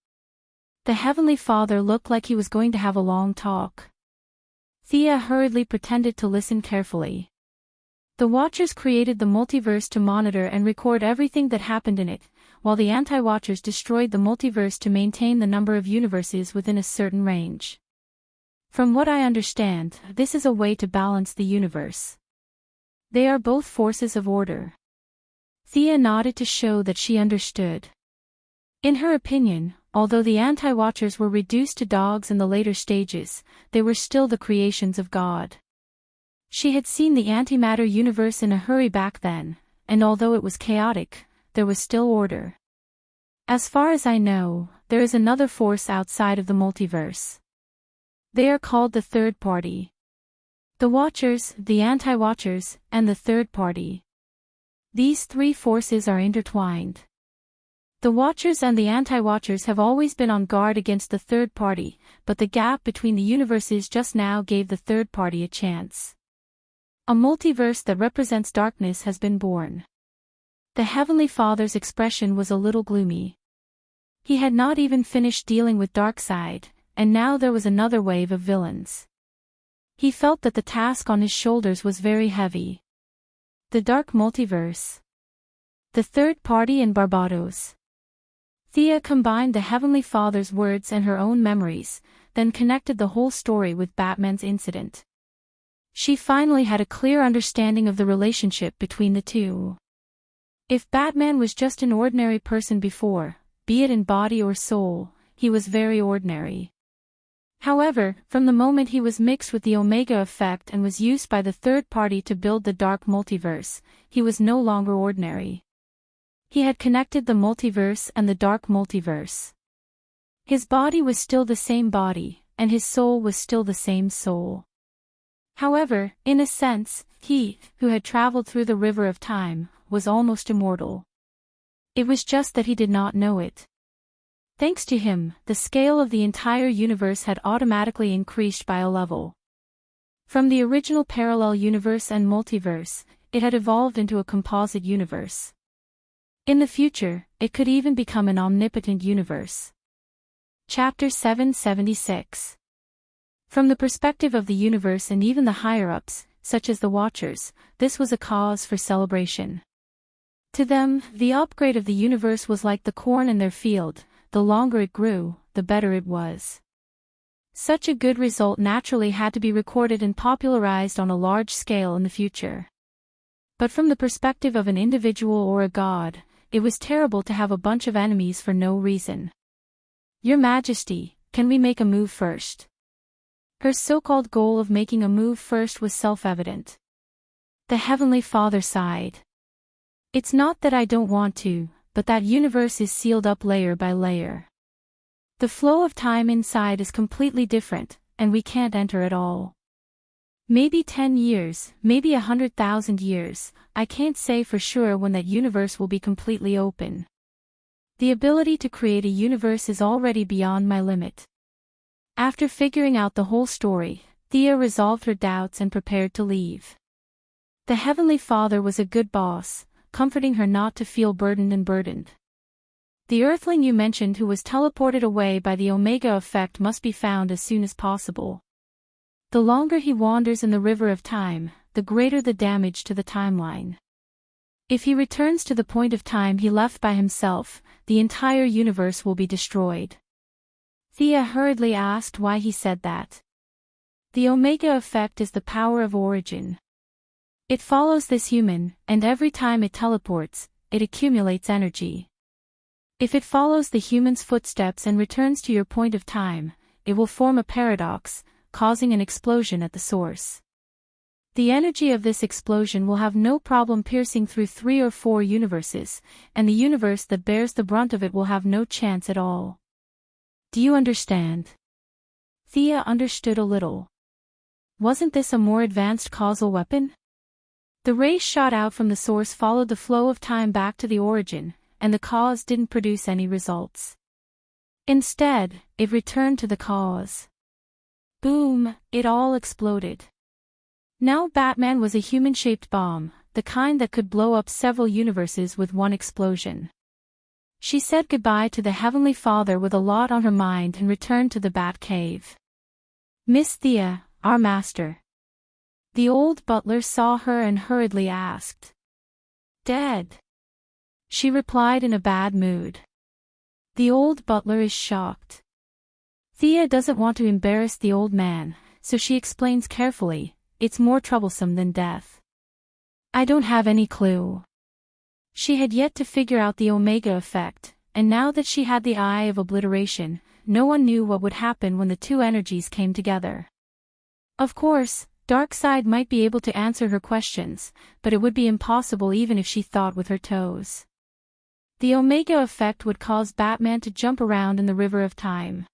The Heavenly Father looked like he was going to have a long talk. Thea hurriedly pretended to listen carefully. The Watchers created the multiverse to monitor and record everything that happened in it, while the Anti-Watchers destroyed the multiverse to maintain the number of universes within a certain range. From what I understand, this is a way to balance the universe. They are both forces of order. Thea nodded to show that she understood. In her opinion, although the Anti-Watchers were reduced to dogs in the later stages, they were still the creations of God. She had seen the antimatter universe in a hurry back then, and although it was chaotic, there was still order. As far as I know, there is another force outside of the multiverse. They are called the third party. The Watchers, the Anti-Watchers, and the third party. These three forces are intertwined. The Watchers and the Anti-Watchers have always been on guard against the third party, but the gap between the universes just now gave the third party a chance. A multiverse that represents darkness has been born. The Heavenly Father's expression was a little gloomy. He had not even finished dealing with Darkseid, and now there was another wave of villains. He felt that the task on his shoulders was very heavy. The Dark Multiverse. The Third Party in Barbados. Thea combined the Heavenly Father's words and her own memories, then connected the whole story with Batman's incident. She finally had a clear understanding of the relationship between the two. If Batman was just an ordinary person before, be it in body or soul, he was very ordinary. However, from the moment he was mixed with the Omega effect and was used by the third party to build the Dark Multiverse, he was no longer ordinary. He had connected the multiverse and the Dark Multiverse. His body was still the same body, and his soul was still the same soul. However, in a sense, he, who had traveled through the river of time, was almost immortal. It was just that he did not know it. Thanks to him, the scale of the entire universe had automatically increased by a level. From the original parallel universe and multiverse, it had evolved into a composite universe. In the future, it could even become an omnipotent universe. Chapter 776. From the perspective of the universe and even the higher-ups, such as the Watchers, this was a cause for celebration. To them, the upgrade of the universe was like the corn in their field. The longer it grew, the better it was. Such a good result naturally had to be recorded and popularized on a large scale in the future. But from the perspective of an individual or a god, it was terrible to have a bunch of enemies for no reason. Your Majesty, can we make a move first? Her so-called goal of making a move first was self-evident. The Heavenly Father sighed. It's not that I don't want to, but that universe is sealed up layer by layer. The flow of time inside is completely different, and we can't enter at all. Maybe 10 years, maybe 100,000 years, I can't say for sure when that universe will be completely open. The ability to create a universe is already beyond my limit. After figuring out the whole story, Thea resolved her doubts and prepared to leave. The Heavenly Father was a good boss, comforting her not to feel burdened. The Earthling you mentioned who was teleported away by the Omega effect must be found as soon as possible. The longer he wanders in the river of time, the greater the damage to the timeline. If he returns to the point of time he left by himself, the entire universe will be destroyed. Thea hurriedly asked why he said that. The Omega effect is the power of origin. It follows this human, and every time it teleports, it accumulates energy. If it follows the human's footsteps and returns to your point of time, it will form a paradox, causing an explosion at the source. The energy of this explosion will have no problem piercing through 3 or 4 universes, and the universe that bears the brunt of it will have no chance at all. Do you understand? Thea understood a little. Wasn't this a more advanced causal weapon? The rays shot out from the source followed the flow of time back to the origin, and the cause didn't produce any results. Instead, it returned to the cause. Boom, it all exploded. Now Batman was a human-shaped bomb, the kind that could blow up several universes with one explosion. She said goodbye to the Heavenly Father with a lot on her mind and returned to the Bat Cave. "Miss Thea, our master." The old butler saw her and hurriedly asked. "Dead?" She replied in a bad mood. The old butler is shocked. Thea doesn't want to embarrass the old man, so she explains carefully, "It's more troublesome than death." "I don't have any clue." She had yet to figure out the Omega effect, and now that she had the Eye of Obliteration, no one knew what would happen when the two energies came together. Of course, Darkseid might be able to answer her questions, but it would be impossible even if she thought with her toes. The Omega effect would cause Batman to jump around in the river of time.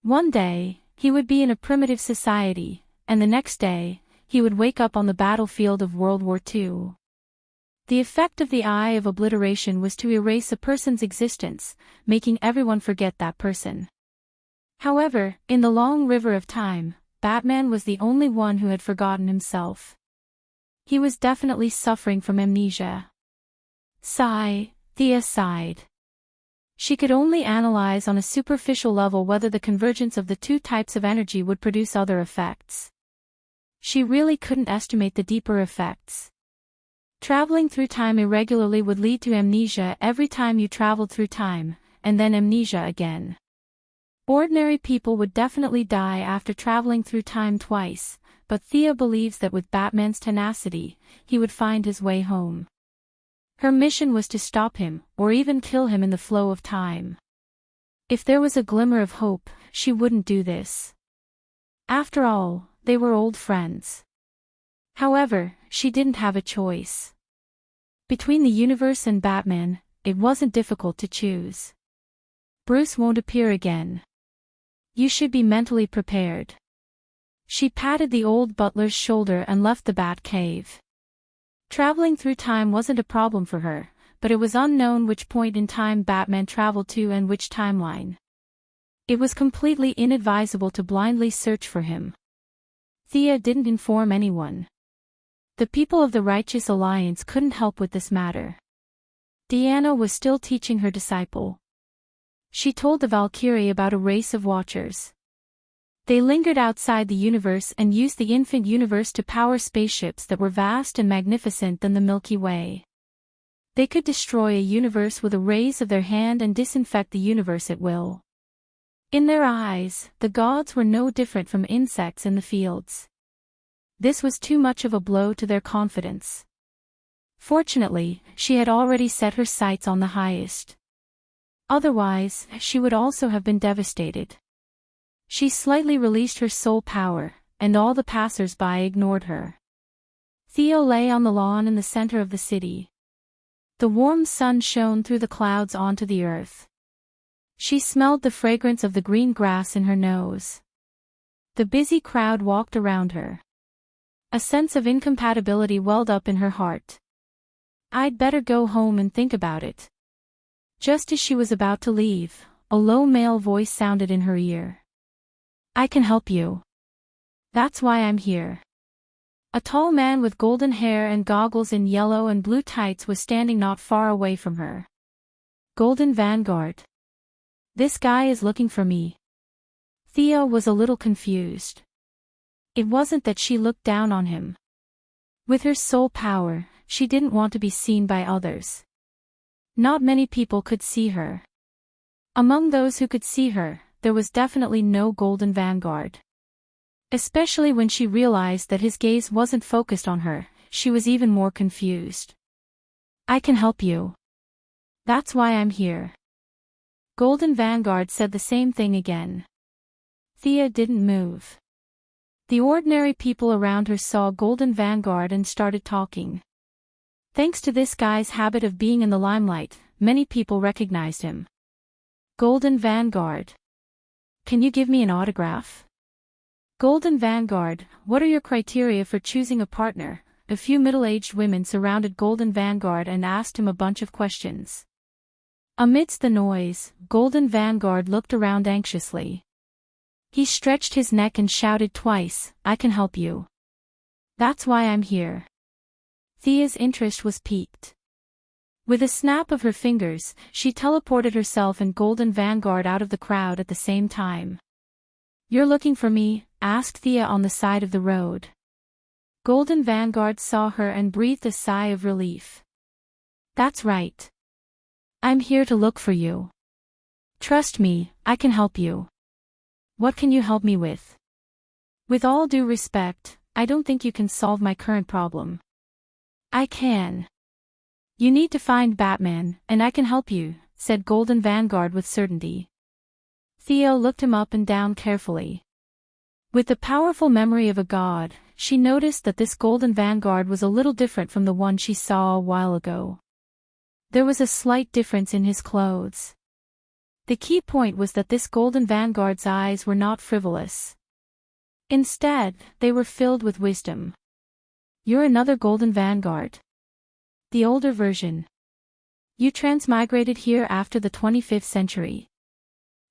One day, he would be in a primitive society, and the next day, he would wake up on the battlefield of World War II. The effect of the Eye of Obliteration was to erase a person's existence, making everyone forget that person. However, in the long river of time, Batman was the only one who had forgotten himself. He was definitely suffering from amnesia. Sigh, Thea sighed. She could only analyze on a superficial level whether the convergence of the two types of energy would produce other effects. She really couldn't estimate the deeper effects. Traveling through time irregularly would lead to amnesia every time you traveled through time, and then amnesia again. Ordinary people would definitely die after traveling through time twice, but Thea believes that with Batman's tenacity, he would find his way home. Her mission was to stop him, or even kill him in the flow of time. If there was a glimmer of hope, she wouldn't do this. After all, they were old friends. However, she didn't have a choice. Between the universe and Batman, it wasn't difficult to choose. Bruce won't appear again. You should be mentally prepared. She patted the old butler's shoulder and left the Bat Cave. Traveling through time wasn't a problem for her, but it was unknown which point in time Batman traveled to and which timeline. It was completely inadvisable to blindly search for him. Thea didn't inform anyone. The people of the Righteous Alliance couldn't help with this matter. Diana was still teaching her disciple. She told the Valkyrie about a race of watchers. They lingered outside the universe and used the infant universe to power spaceships that were vast and magnificent than the Milky Way. They could destroy a universe with a raise of their hand and disinfect the universe at will. In their eyes, the gods were no different from insects in the fields. This was too much of a blow to their confidence. Fortunately, she had already set her sights on the highest. Otherwise, she would also have been devastated. She slightly released her soul power, and all the passers-by ignored her. Theo lay on the lawn in the center of the city. The warm sun shone through the clouds onto the earth. She smelled the fragrance of the green grass in her nose. The busy crowd walked around her. A sense of incompatibility welled up in her heart. I'd better go home and think about it. Just as she was about to leave, a low male voice sounded in her ear. I can help you. That's why I'm here. A tall man with golden hair and goggles in yellow and blue tights was standing not far away from her. Golden Vanguard. This guy is looking for me. Thea was a little confused. It wasn't that she looked down on him. With her soul power, she didn't want to be seen by others. Not many people could see her. Among those who could see her, there was definitely no Golden Vanguard. Especially when she realized that his gaze wasn't focused on her, she was even more confused. I can help you. That's why I'm here. Golden Vanguard said the same thing again. Thea didn't move. The ordinary people around her saw Golden Vanguard and started talking. Thanks to this guy's habit of being in the limelight, many people recognized him. Golden Vanguard. Can you give me an autograph? Golden Vanguard, what are your criteria for choosing a partner? A few middle-aged women surrounded Golden Vanguard and asked him a bunch of questions. Amidst the noise, Golden Vanguard looked around anxiously. He stretched his neck and shouted twice, I can help you. That's why I'm here. Thea's interest was piqued. With a snap of her fingers, she teleported herself and Golden Vanguard out of the crowd at the same time. "You're looking for me?" asked Thea on the side of the road. Golden Vanguard saw her and breathed a sigh of relief. "That's right. I'm here to look for you. Trust me, I can help you." "What can you help me with?" "With all due respect, I don't think you can solve my current problem." "I can. You need to find Batman, and I can help you," said Golden Vanguard with certainty. Theo looked him up and down carefully. With the powerful memory of a god, she noticed that this Golden Vanguard was a little different from the one she saw a while ago. There was a slight difference in his clothes. The key point was that this Golden Vanguard's eyes were not frivolous. Instead, they were filled with wisdom. "You're another Golden Vanguard. The older version. You transmigrated here after the 25th century."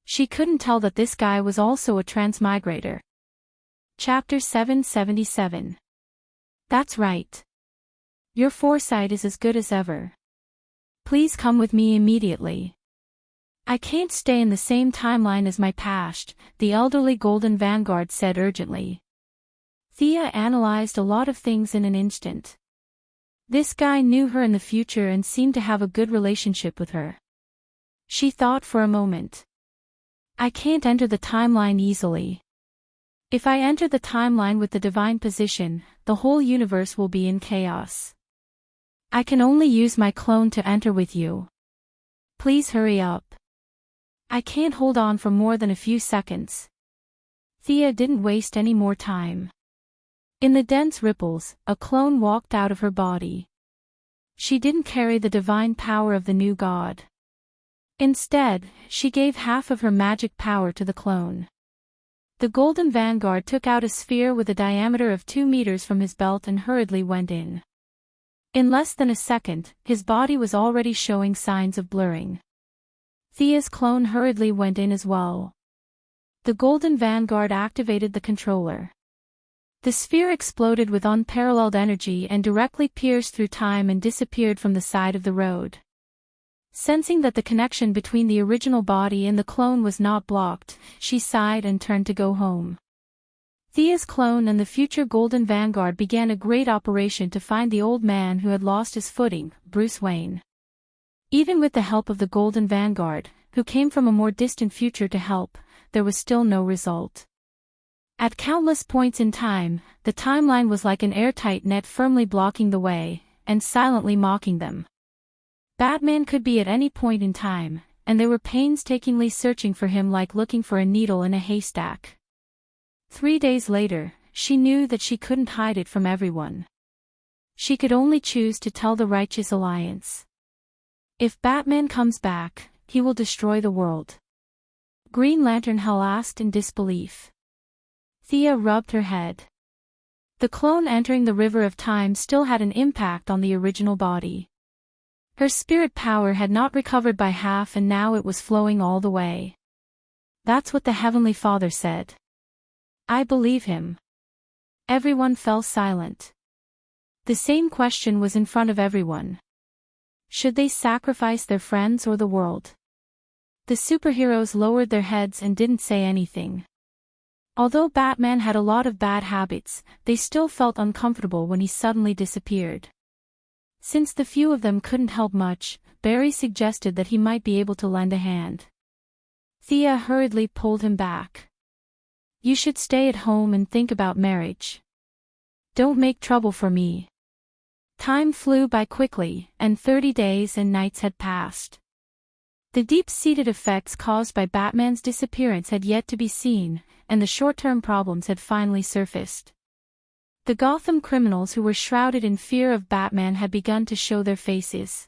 She couldn't tell that this guy was also a transmigrator. Chapter 777. "That's right. Your foresight is as good as ever. Please come with me immediately." "I can't stay in the same timeline as my past," the elderly Golden Vanguard said urgently. Thea analyzed a lot of things in an instant. This guy knew her in the future and seemed to have a good relationship with her. She thought for a moment. "I can't enter the timeline easily. If I enter the timeline with the divine position, the whole universe will be in chaos. I can only use my clone to enter with you. Please hurry up. I can't hold on for more than a few seconds." Thea didn't waste any more time. In the dense ripples, a clone walked out of her body. She didn't carry the divine power of the new god. Instead, she gave half of her magic power to the clone. The Golden Vanguard took out a sphere with a diameter of 2 meters from his belt and hurriedly went in. In less than a second, his body was already showing signs of blurring. Thea's clone hurriedly went in as well. The Golden Vanguard activated the controller. The sphere exploded with unparalleled energy and directly pierced through time and disappeared from the side of the road. Sensing that the connection between the original body and the clone was not blocked, she sighed and turned to go home. Thea's clone and the future Golden Vanguard began a great operation to find the old man who had lost his footing, Bruce Wayne. Even with the help of the Golden Vanguard, who came from a more distant future to help, there was still no result. At countless points in time, the timeline was like an airtight net firmly blocking the way, and silently mocking them. Batman could be at any point in time, and they were painstakingly searching for him like looking for a needle in a haystack. 3 days later, she knew that she couldn't hide it from everyone. She could only choose to tell the Righteous Alliance. If Batman comes back, he will destroy the world. Green Lantern Hell asked in disbelief. Thea rubbed her head. The clone entering the river of time still had an impact on the original body. Her spirit power had not recovered by half and now it was flowing all the way. That's what the Heavenly Father said. I believe him. Everyone fell silent. The same question was in front of everyone. Should they sacrifice their friends or the world? The superheroes lowered their heads and didn't say anything. Although Batman had a lot of bad habits, they still felt uncomfortable when he suddenly disappeared. Since the few of them couldn't help much, Barry suggested that he might be able to lend a hand. Thea hurriedly pulled him back. You should stay at home and think about marriage. Don't make trouble for me. Time flew by quickly, and 30 days and nights had passed. The deep-seated effects caused by Batman's disappearance had yet to be seen, and the short-term problems had finally surfaced. The Gotham criminals who were shrouded in fear of Batman had begun to show their faces.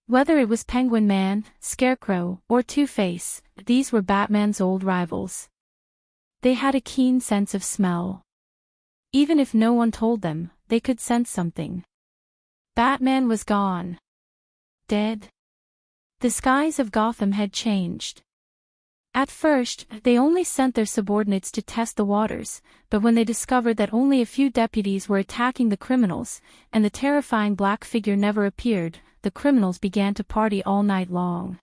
Whether it was Penguin Man, Scarecrow, or Two-Face, these were Batman's old rivals. They had a keen sense of smell. Even if no one told them, they could sense something. Batman was gone. Dead. The skies of Gotham had changed. At first, they only sent their subordinates to test the waters, but when they discovered that only a few deputies were attacking the criminals, and the terrifying black figure never appeared, the criminals began to party all night long.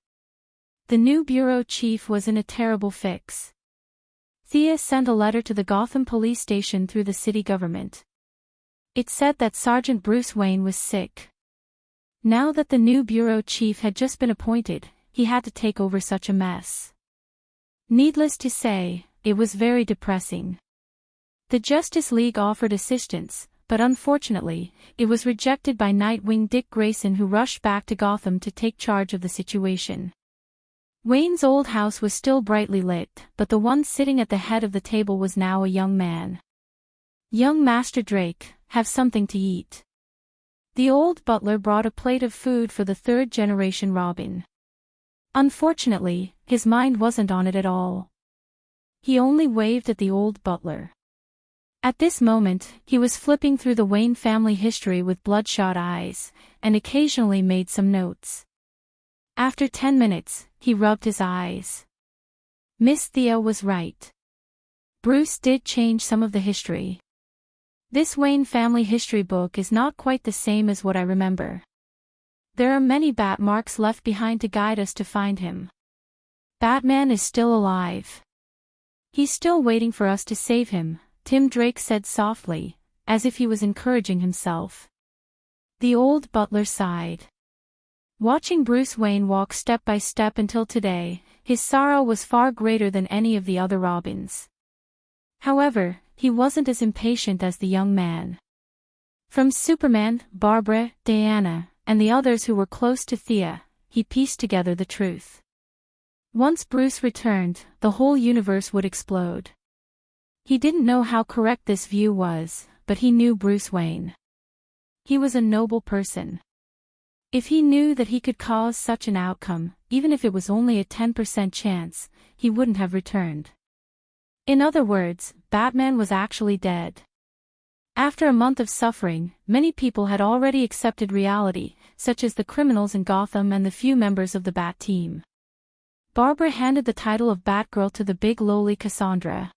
The new bureau chief was in a terrible fix. Thea sent a letter to the Gotham police station through the city government. It said that Sergeant Bruce Wayne was sick. Now that the new bureau chief had just been appointed, he had to take over such a mess. Needless to say, it was very depressing. The Justice League offered assistance, but unfortunately, it was rejected by Nightwing Dick Grayson, who rushed back to Gotham to take charge of the situation. Wayne's old house was still brightly lit, but the one sitting at the head of the table was now a young man. "Young Master Drake, have something to eat." The old butler brought a plate of food for the third-generation Robin. Unfortunately, his mind wasn't on it at all. He only waved at the old butler. At this moment, he was flipping through the Wayne family history with bloodshot eyes, and occasionally made some notes. After 10 minutes, he rubbed his eyes. Miss Thea was right. Bruce did change some of the history. This Wayne family history book is not quite the same as what I remember. There are many bat marks left behind to guide us to find him. Batman is still alive. He's still waiting for us to save him, Tim Drake said softly, as if he was encouraging himself. The old butler sighed. Watching Bruce Wayne walk step by step until today, his sorrow was far greater than any of the other Robins. However, he wasn't as impatient as the young man. From Superman, Barbara, Diana, and the others who were close to Thea, he pieced together the truth. Once Bruce returned, the whole universe would explode. He didn't know how correct this view was, but he knew Bruce Wayne. He was a noble person. If he knew that he could cause such an outcome, even if it was only a 10% chance, he wouldn't have returned. In other words, Batman was actually dead. After a month of suffering, many people had already accepted reality, such as the criminals in Gotham and the few members of the Bat team. Barbara handed the title of Batgirl to the big lowly Cassandra.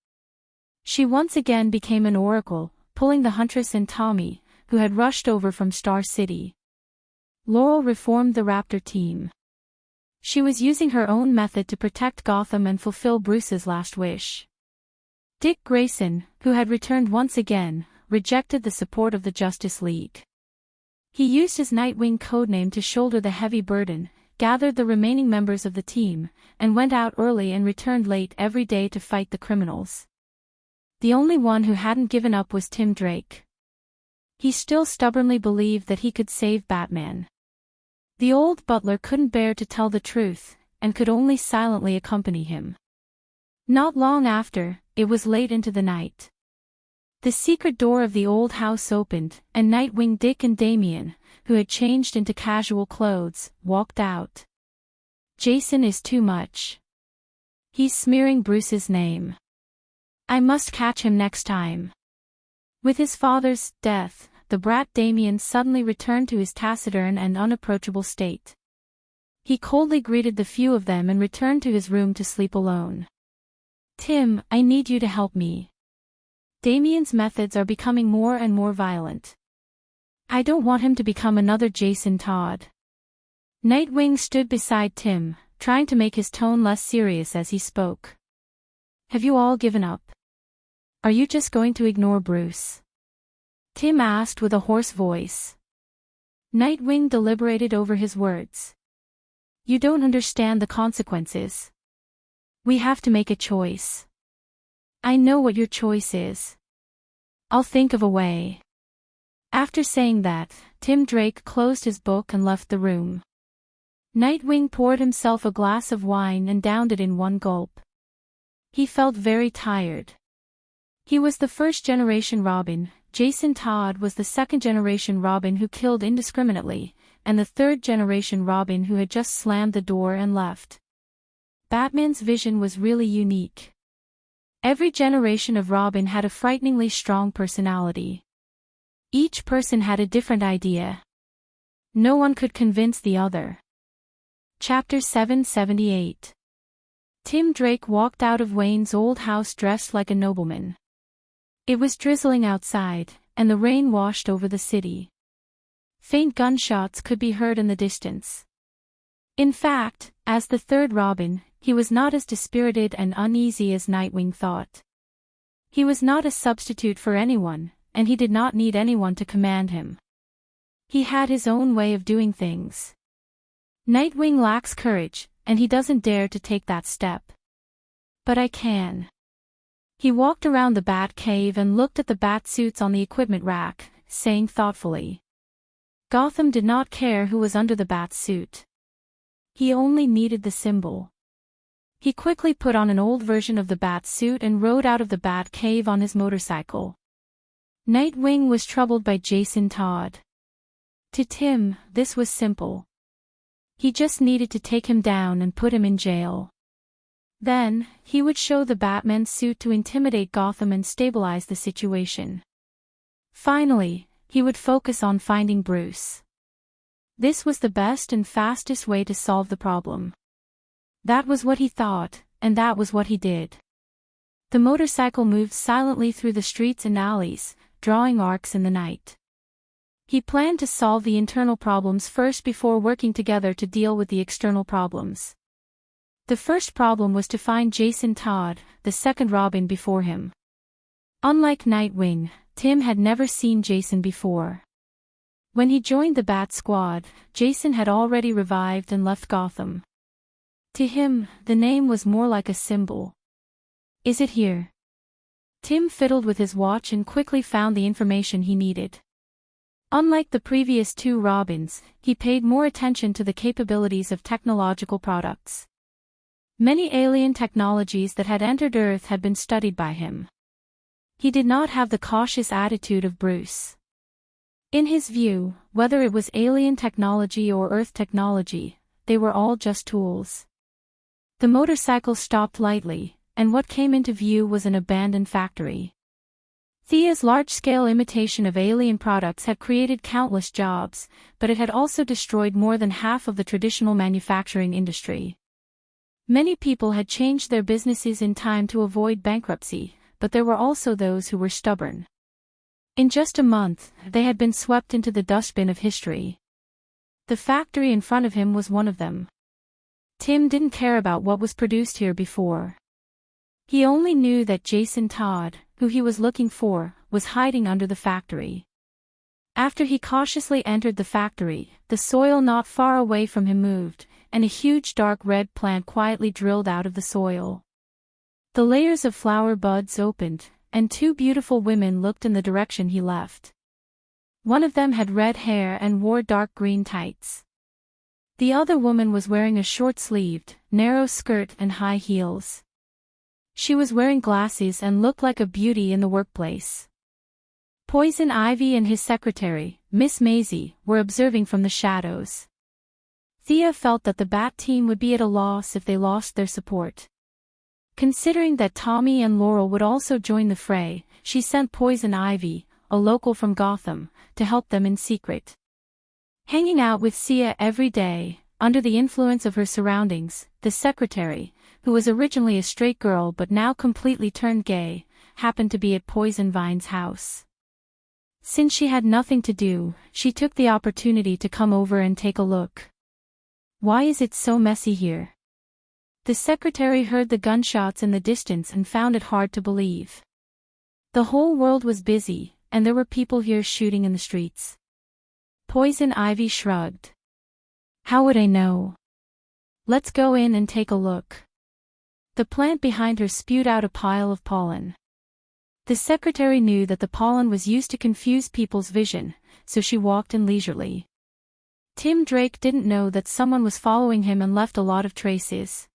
She once again became an oracle, pulling the Huntress and Tommy, who had rushed over from Star City. Laurel reformed the Raptor team. She was using her own method to protect Gotham and fulfill Bruce's last wish. Dick Grayson, who had returned once again, rejected the support of the Justice League. He used his Nightwing codename to shoulder the heavy burden, gathered the remaining members of the team, and went out early and returned late every day to fight the criminals. The only one who hadn't given up was Tim Drake. He still stubbornly believed that he could save Batman. The old butler couldn't bear to tell the truth, and could only silently accompany him. Not long after, it was late into the night. The secret door of the old house opened, and Nightwing Dick and Damian, who had changed into casual clothes, walked out. Jason is too much. He's smearing Bruce's name. I must catch him next time. With his father's death, the brat Damian suddenly returned to his taciturn and unapproachable state. He coldly greeted the few of them and returned to his room to sleep alone. Tim, I need you to help me. Damian's methods are becoming more and more violent. I don't want him to become another Jason Todd. Nightwing stood beside Tim, trying to make his tone less serious as he spoke. Have you all given up? Are you just going to ignore Bruce? Tim asked with a hoarse voice. Nightwing deliberated over his words. You don't understand the consequences. We have to make a choice. I know what your choice is. I'll think of a way. After saying that, Tim Drake closed his book and left the room. Nightwing poured himself a glass of wine and downed it in one gulp. He felt very tired. He was the first-generation Robin, Jason Todd was the second-generation Robin who killed indiscriminately, and the third-generation Robin who had just slammed the door and left. Batman's vision was really unique. Every generation of Robin had a frighteningly strong personality. Each person had a different idea. No one could convince the other. Chapter 778. Tim Drake walked out of Wayne's old house dressed like a nobleman. It was drizzling outside, and the rain washed over the city. Faint gunshots could be heard in the distance. In fact, as the third Robin, he was not as dispirited and uneasy as Nightwing thought. He was not a substitute for anyone, and he did not need anyone to command him. He had his own way of doing things. Nightwing lacks courage, and he doesn't dare to take that step. But I can. He walked around the Bat Cave and looked at the bat suits on the equipment rack, saying thoughtfully. Gotham did not care who was under the bat suit. He only needed the symbol. He quickly put on an old version of the bat suit and rode out of the Bat Cave on his motorcycle. Nightwing was troubled by Jason Todd. To Tim, this was simple. He just needed to take him down and put him in jail. Then, he would show the Batman suit to intimidate Gotham and stabilize the situation. Finally, he would focus on finding Bruce. This was the best and fastest way to solve the problem. That was what he thought, and that was what he did. The motorcycle moved silently through the streets and alleys, drawing arcs in the night. He planned to solve the internal problems first before working together to deal with the external problems. The first problem was to find Jason Todd, the second Robin before him. Unlike Nightwing, Tim had never seen Jason before. When he joined the Bat Squad, Jason had already revived and left Gotham. To him, the name was more like a symbol. Is it here? Tim fiddled with his watch and quickly found the information he needed. Unlike the previous two Robins, he paid more attention to the capabilities of technological products. Many alien technologies that had entered Earth had been studied by him. He did not have the cautious attitude of Bruce. In his view, whether it was alien technology or Earth technology, they were all just tools. The motorcycle stopped lightly, and what came into view was an abandoned factory. Thea's large-scale imitation of alien products had created countless jobs, but it had also destroyed more than half of the traditional manufacturing industry. Many people had changed their businesses in time to avoid bankruptcy, but there were also those who were stubborn. In just a month, they had been swept into the dustbin of history. The factory in front of him was one of them. Tim didn't care about what was produced here before. He only knew that Jason Todd, who he was looking for, was hiding under the factory. After he cautiously entered the factory, the soil not far away from him moved, and a huge dark red plant quietly drilled out of the soil. The layers of flower buds opened, and two beautiful women looked in the direction he left. One of them had red hair and wore dark green tights. The other woman was wearing a short-sleeved, narrow skirt and high heels. She was wearing glasses and looked like a beauty in the workplace. Poison Ivy and his secretary, Miss Maisie, were observing from the shadows. Thea felt that the Bat team would be at a loss if they lost their support. Considering that Tommy and Laurel would also join the fray, she sent Poison Ivy, a local from Gotham, to help them in secret. Hanging out with Sia every day, under the influence of her surroundings, the secretary, who was originally a straight girl but now completely turned gay, happened to be at Poison Vine's house. Since she had nothing to do, she took the opportunity to come over and take a look. Why is it so messy here? The secretary heard the gunshots in the distance and found it hard to believe. The whole world was busy, and there were people here shooting in the streets. Poison Ivy shrugged. How would I know? Let's go in and take a look. The plant behind her spewed out a pile of pollen. The secretary knew that the pollen was used to confuse people's vision, so she walked in leisurely. Tim Drake didn't know that someone was following him and left a lot of traces.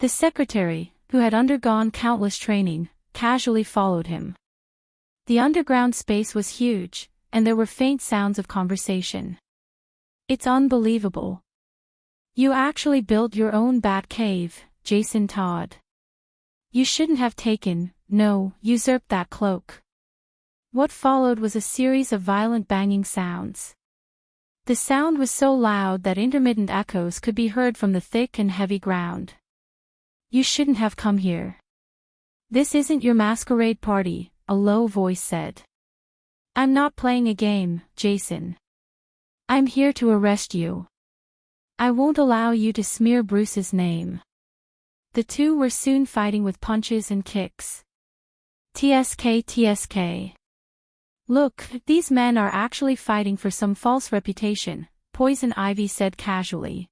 The secretary, who had undergone countless training, casually followed him. The underground space was huge, and there were faint sounds of conversation. It's unbelievable. You actually built your own bat cave, Jason Todd. You shouldn't have usurped that cloak. What followed was a series of violent banging sounds. The sound was so loud that intermittent echoes could be heard from the thick and heavy ground. You shouldn't have come here. This isn't your masquerade party, a low voice said. I'm not playing a game, Jason. I'm here to arrest you. I won't allow you to smear Bruce's name. The two were soon fighting with punches and kicks. TSK. Look, these men are actually fighting for some false reputation, Poison Ivy said casually.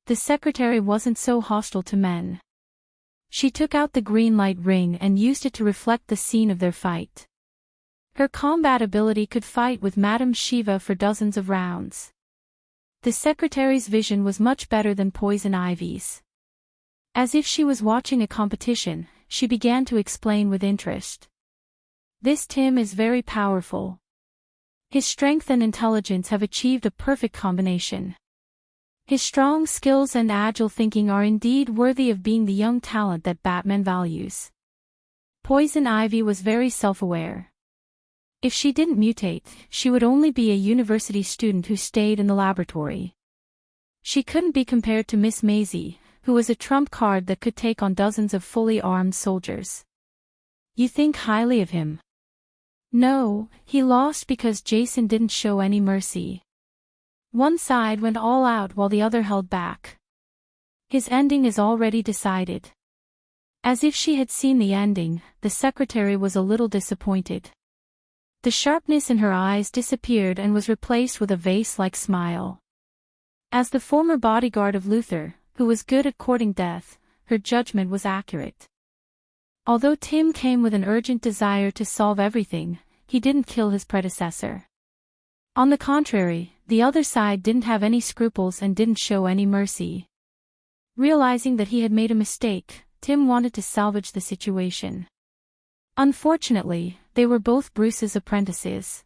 The secretary wasn't so hostile to men. She took out the green light ring and used it to reflect the scene of their fight. Her combat ability could fight with Madame Shiva for dozens of rounds. The secretary's vision was much better than Poison Ivy's. As if she was watching a competition, she began to explain with interest. This Tim is very powerful. His strength and intelligence have achieved a perfect combination. His strong skills and agile thinking are indeed worthy of being the young talent that Batman values. Poison Ivy was very self-aware. If she didn't mutate, she would only be a university student who stayed in the laboratory. She couldn't be compared to Miss Maisie, who was a trump card that could take on dozens of fully armed soldiers. You think highly of him? No, he lost because Jason didn't show any mercy. One side went all out while the other held back. His ending is already decided. As if she had seen the ending, the secretary was a little disappointed. The sharpness in her eyes disappeared and was replaced with a vase-like smile. As the former bodyguard of Luther, who was good at courting death, her judgment was accurate. Although Tim came with an urgent desire to solve everything, he didn't kill his predecessor. On the contrary, the other side didn't have any scruples and didn't show any mercy. Realizing that he had made a mistake, Tim wanted to salvage the situation. Unfortunately, they were both Bruce's apprentices.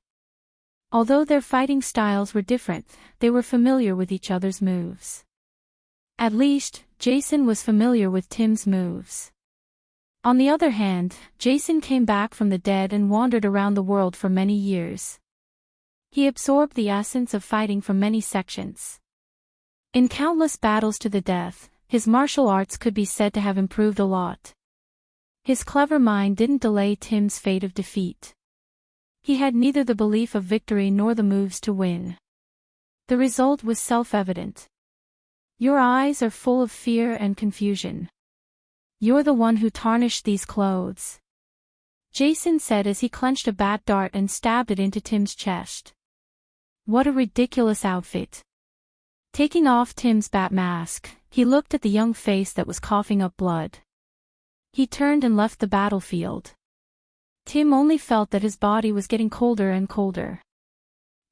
Although their fighting styles were different, they were familiar with each other's moves. At least, Jason was familiar with Tim's moves. On the other hand, Jason came back from the dead and wandered around the world for many years. He absorbed the essence of fighting from many sections. In countless battles to the death, his martial arts could be said to have improved a lot. His clever mind didn't delay Tim's fate of defeat. He had neither the belief of victory nor the moves to win. The result was self-evident. Your eyes are full of fear and confusion. You're the one who tarnished these clothes, Jason said as he clenched a bat dart and stabbed it into Tim's chest. What a ridiculous outfit. Taking off Tim's bat mask, he looked at the young face that was coughing up blood. He turned and left the battlefield. Tim only felt that his body was getting colder and colder.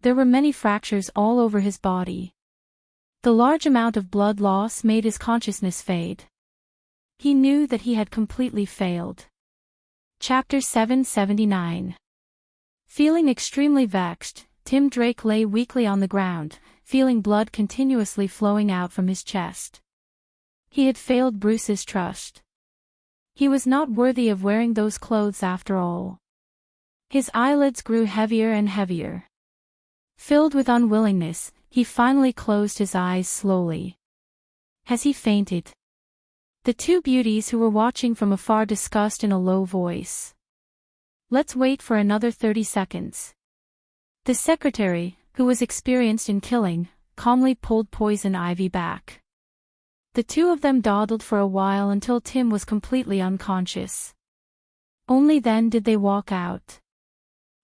There were many fractures all over his body. The large amount of blood loss made his consciousness fade. He knew that he had completely failed. Chapter 779. Feeling extremely vexed, Tim Drake lay weakly on the ground, feeling blood continuously flowing out from his chest. He had failed Bruce's trust. He was not worthy of wearing those clothes after all. His eyelids grew heavier and heavier. Filled with unwillingness, he finally closed his eyes slowly. Has he fainted? The two beauties who were watching from afar discussed in a low voice. Let's wait for another 30 seconds. The secretary, who was experienced in killing, calmly pulled Poison Ivy back. The two of them dawdled for a while until Tim was completely unconscious. Only then did they walk out.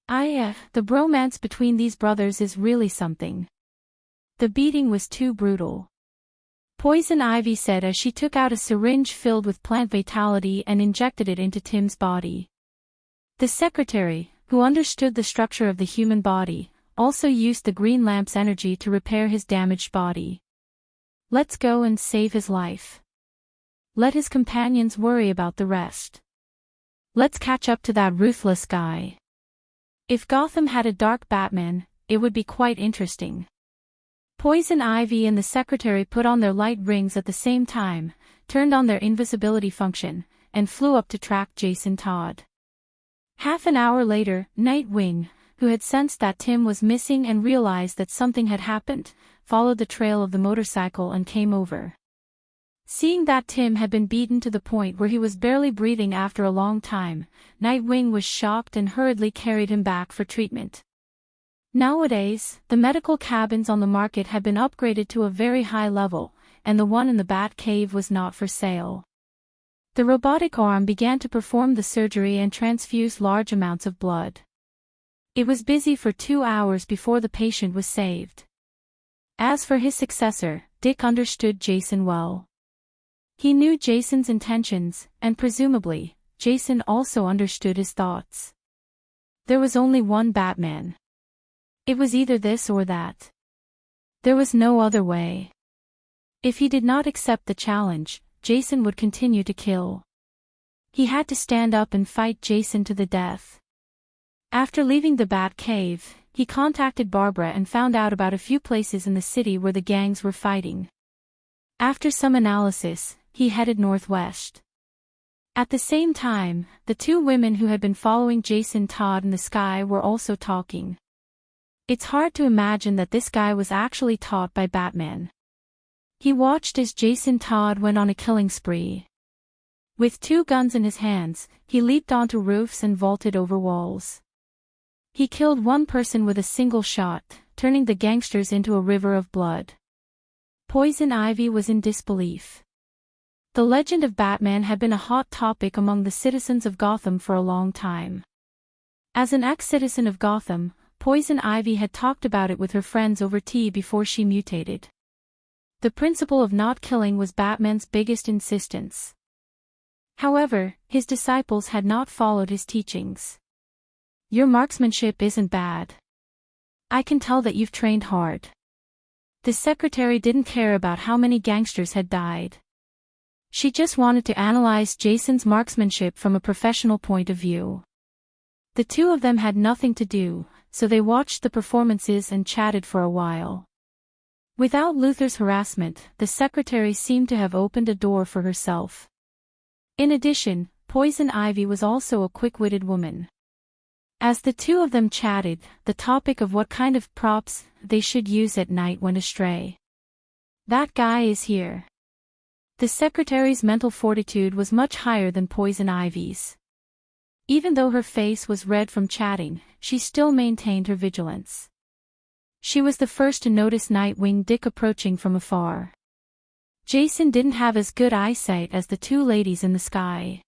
The bromance between these brothers is really something. The beating was too brutal. Poison Ivy said as she took out a syringe filled with plant vitality and injected it into Tim's body. The secretary, who understood the structure of the human body, also used the green lamp's energy to repair his damaged body. Let's go and save his life. Let his companions worry about the rest. Let's catch up to that ruthless guy. If Gotham had a dark Batman, it would be quite interesting. Poison Ivy and the secretary put on their light rings at the same time, turned on their invisibility function, and flew up to track Jason Todd. Half an hour later, Nightwing, who had sensed that Tim was missing and realized that something had happened, followed the trail of the motorcycle and came over. Seeing that Tim had been beaten to the point where he was barely breathing after a long time, Nightwing was shocked and hurriedly carried him back for treatment. Nowadays, the medical cabins on the market had been upgraded to a very high level, and the one in the Bat Cave was not for sale. The robotic arm began to perform the surgery and transfuse large amounts of blood. It was busy for 2 hours before the patient was saved. As for his successor, Dick understood Jason well. He knew Jason's intentions, and presumably, Jason also understood his thoughts. There was only one Batman. It was either this or that. There was no other way. If he did not accept the challenge, Jason would continue to kill. He had to stand up and fight Jason to the death. After leaving the Bat Cave, he contacted Barbara and found out about a few places in the city where the gangs were fighting. After some analysis, he headed northwest. At the same time, the two women who had been following Jason Todd in the sky were also talking. It's hard to imagine that this guy was actually taught by Batman. He watched as Jason Todd went on a killing spree. With 2 guns in his hands, he leaped onto roofs and vaulted over walls. He killed one person with a single shot, turning the gangsters into a river of blood. Poison Ivy was in disbelief. The legend of Batman had been a hot topic among the citizens of Gotham for a long time. As an ex-citizen of Gotham, Poison Ivy had talked about it with her friends over tea before she mutated. The principle of not killing was Batman's biggest insistence. However, his disciples had not followed his teachings. Your marksmanship isn't bad. I can tell that you've trained hard. The secretary didn't care about how many gangsters had died. She just wanted to analyze Jason's marksmanship from a professional point of view. The two of them had nothing to do, so they watched the performances and chatted for a while. Without Luther's harassment, the secretary seemed to have opened a door for herself. In addition, Poison Ivy was also a quick-witted woman. As the two of them chatted, the topic of what kind of props they should use at night went astray. That guy is here. The secretary's mental fortitude was much higher than Poison Ivy's. Even though her face was red from chatting, she still maintained her vigilance. She was the first to notice Nightwing Dick approaching from afar. Jason didn't have as good eyesight as the two ladies in the sky.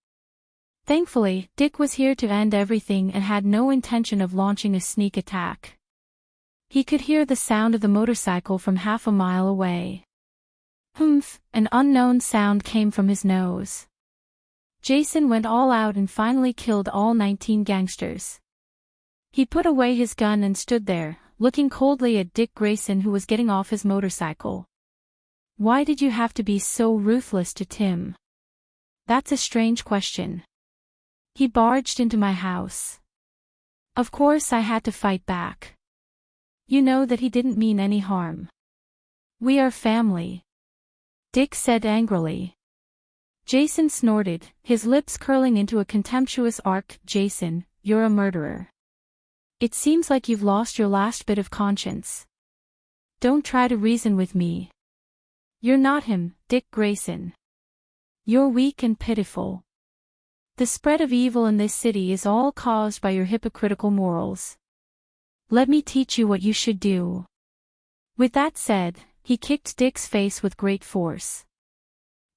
Thankfully, Dick was here to end everything and had no intention of launching a sneak attack. He could hear the sound of the motorcycle from half a mile away. Humph, an unknown sound came from his nose. Jason went all out and finally killed all 19 gangsters. He put away his gun and stood there, looking coldly at Dick Grayson, who was getting off his motorcycle. Why did you have to be so ruthless to Tim? That's a strange question. He barged into my house. Of course I had to fight back. You know that he didn't mean any harm. We are family. Dick said angrily. Jason snorted, his lips curling into a contemptuous arc. Jason, you're a murderer. It seems like you've lost your last bit of conscience. Don't try to reason with me. You're not him, Dick Grayson. You're weak and pitiful. The spread of evil in this city is all caused by your hypocritical morals. Let me teach you what you should do. With that said, he kicked Dick's face with great force.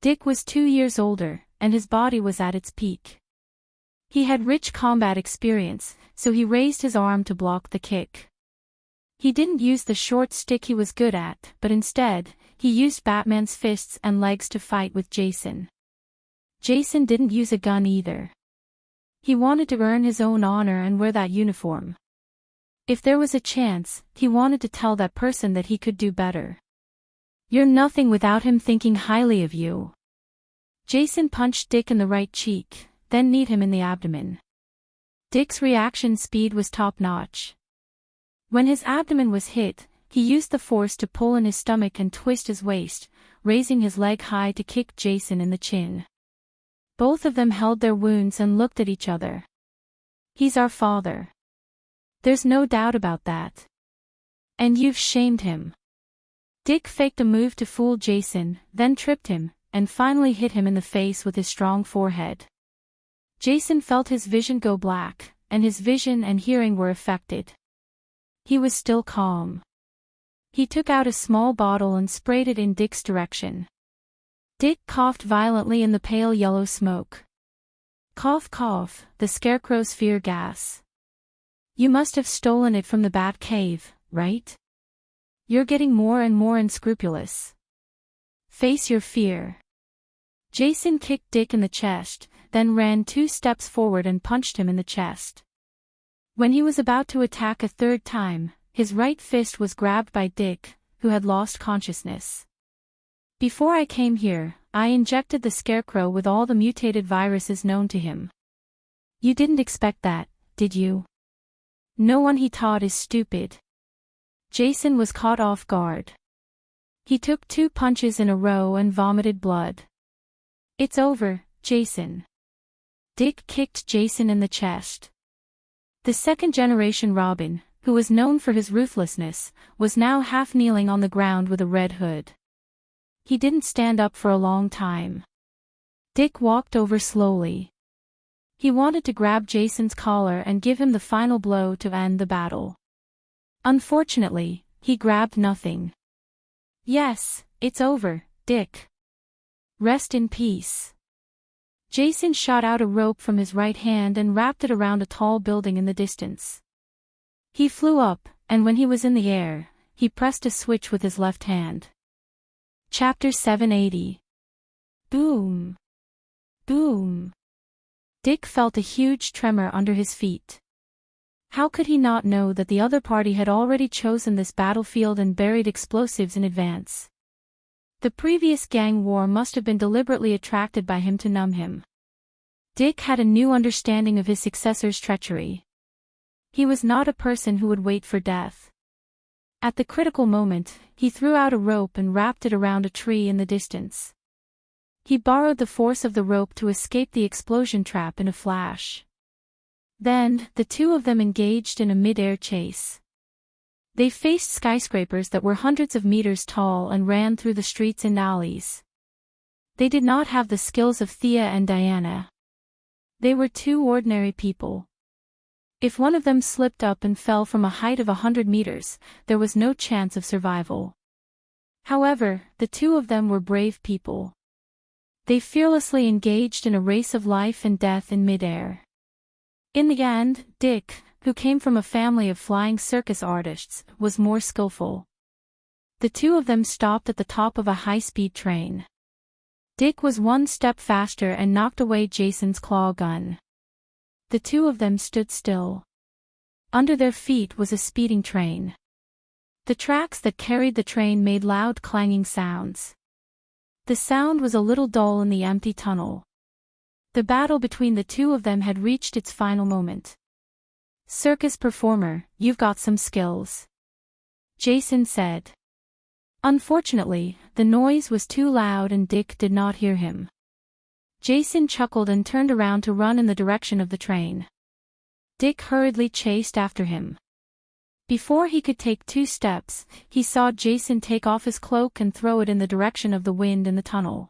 Dick was 2 years older, and his body was at its peak. He had rich combat experience, so he raised his arm to block the kick. He didn't use the short stick he was good at, but instead, he used Batman's fists and legs to fight with Jason. Jason didn't use a gun either. He wanted to earn his own honor and wear that uniform. If there was a chance, he wanted to tell that person that he could do better. You're nothing without him thinking highly of you. Jason punched Dick in the right cheek, then kneed him in the abdomen. Dick's reaction speed was top-notch. When his abdomen was hit, he used the force to pull in his stomach and twist his waist, raising his leg high to kick Jason in the chin. Both of them held their wounds and looked at each other. He's our father. There's no doubt about that. And you've shamed him. Dick faked a move to fool Jason, then tripped him, and finally hit him in the face with his strong forehead. Jason felt his vision go black, and his vision and hearing were affected. He was still calm. He took out a small bottle and sprayed it in Dick's direction. Dick coughed violently in the pale yellow smoke. Cough, cough, the scarecrow's fear gas. You must have stolen it from the Bat Cave, right? You're getting more and more unscrupulous. Face your fear. Jason kicked Dick in the chest, then ran 2 steps forward and punched him in the chest. When he was about to attack a third time, his right fist was grabbed by Dick, who had lost consciousness. Before I came here, I injected the scarecrow with all the mutated viruses known to him. You didn't expect that, did you? No one he taught is stupid. Jason was caught off guard. He took 2 punches in a row and vomited blood. It's over, Jason. Dick kicked Jason in the chest. The second-generation Robin, who was known for his ruthlessness, was now half kneeling on the ground with a red hood. He didn't stand up for a long time. Dick walked over slowly. He wanted to grab Jason's collar and give him the final blow to end the battle. Unfortunately, he grabbed nothing. Yes, it's over, Dick. Rest in peace. Jason shot out a rope from his right hand and wrapped it around a tall building in the distance. He flew up, and when he was in the air, he pressed a switch with his left hand. Chapter 780. Boom. Boom. Dick felt a huge tremor under his feet. How could he not know that the other party had already chosen this battlefield and buried explosives in advance? The previous gang war must have been deliberately attracted by him to numb him. Dick had a new understanding of his successor's treachery. He was not a person who would wait for death. At the critical moment, he threw out a rope and wrapped it around a tree in the distance. He borrowed the force of the rope to escape the explosion trap in a flash. Then, the 2 of them engaged in a mid-air chase. They faced skyscrapers that were hundreds of meters tall and ran through the streets and alleys. They did not have the skills of Thea and Diana. They were 2 ordinary people. If one of them slipped up and fell from a height of 100 meters, there was no chance of survival. However, the 2 of them were brave people. They fearlessly engaged in a race of life and death in midair. In the end, Dick, who came from a family of flying circus artists, was more skillful. The 2 of them stopped at the top of a high-speed train. Dick was 1 step faster and knocked away Jason's claw gun. The 2 of them stood still. Under their feet was a speeding train. The tracks that carried the train made loud clanging sounds. The sound was a little dull in the empty tunnel. The battle between the 2 of them had reached its final moment. Circus performer, you've got some skills, Jason said. Unfortunately, the noise was too loud and Dick did not hear him. Jason chuckled and turned around to run in the direction of the train. Dick hurriedly chased after him. Before he could take 2 steps, he saw Jason take off his cloak and throw it in the direction of the wind in the tunnel.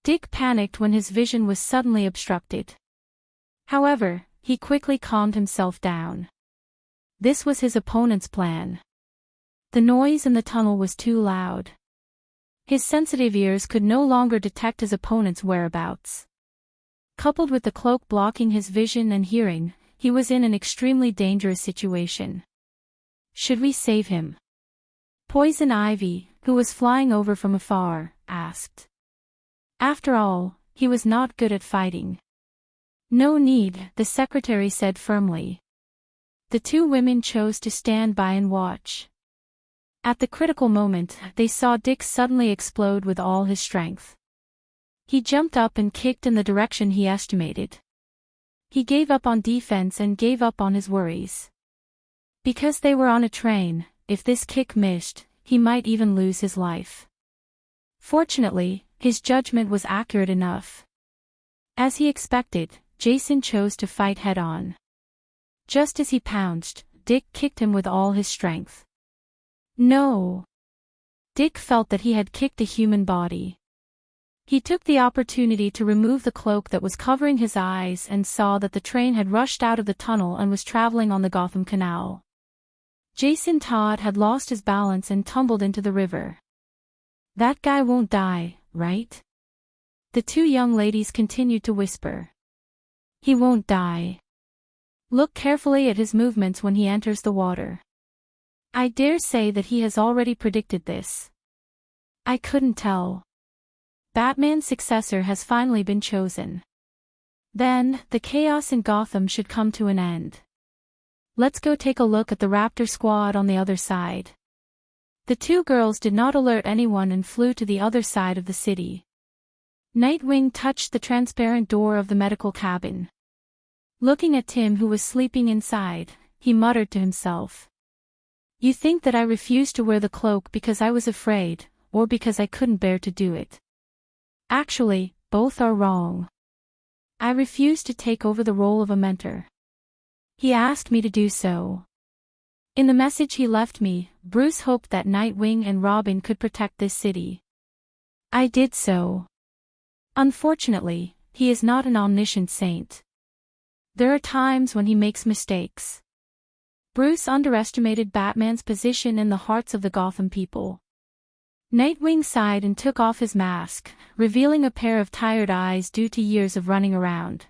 Dick panicked when his vision was suddenly obstructed. However, he quickly calmed himself down. This was his opponent's plan. The noise in the tunnel was too loud. His sensitive ears could no longer detect his opponent's whereabouts. Coupled with the cloak blocking his vision and hearing, he was in an extremely dangerous situation. Should we save him? Poison Ivy, who was flying over from afar, asked. After all, he was not good at fighting. No need, the secretary said firmly. The 2 women chose to stand by and watch. At the critical moment, they saw Dick suddenly explode with all his strength. He jumped up and kicked in the direction he estimated. He gave up on defense and gave up on his worries. Because they were on a train, if this kick missed, he might even lose his life. Fortunately, his judgment was accurate enough. As he expected, Jason chose to fight head-on. Just as he pounced, Dick kicked him with all his strength. No! Dick felt that he had kicked a human body. He took the opportunity to remove the cloak that was covering his eyes and saw that the train had rushed out of the tunnel and was traveling on the Gotham Canal. Jason Todd had lost his balance and tumbled into the river. "That guy won't die, right?" The two young ladies continued to whisper. "He won't die. Look carefully at his movements when he enters the water. I dare say that he has already predicted this." "I couldn't tell. Batman's successor has finally been chosen. Then, the chaos in Gotham should come to an end. Let's go take a look at the Raptor squad on the other side." The two girls did not alert anyone and flew to the other side of the city. Nightwing touched the transparent door of the medical cabin. Looking at Tim, who was sleeping inside, he muttered to himself. "You think that I refused to wear the cloak because I was afraid, or because I couldn't bear to do it? Actually, both are wrong. I refused to take over the role of a mentor. He asked me to do so. In the message he left me, Bruce hoped that Nightwing and Robin could protect this city. I did so. Unfortunately, he is not an omniscient saint. There are times when he makes mistakes." Bruce underestimated Batman's position in the hearts of the Gotham people. Nightwing sighed and took off his mask, revealing a pair of tired eyes due to years of running around.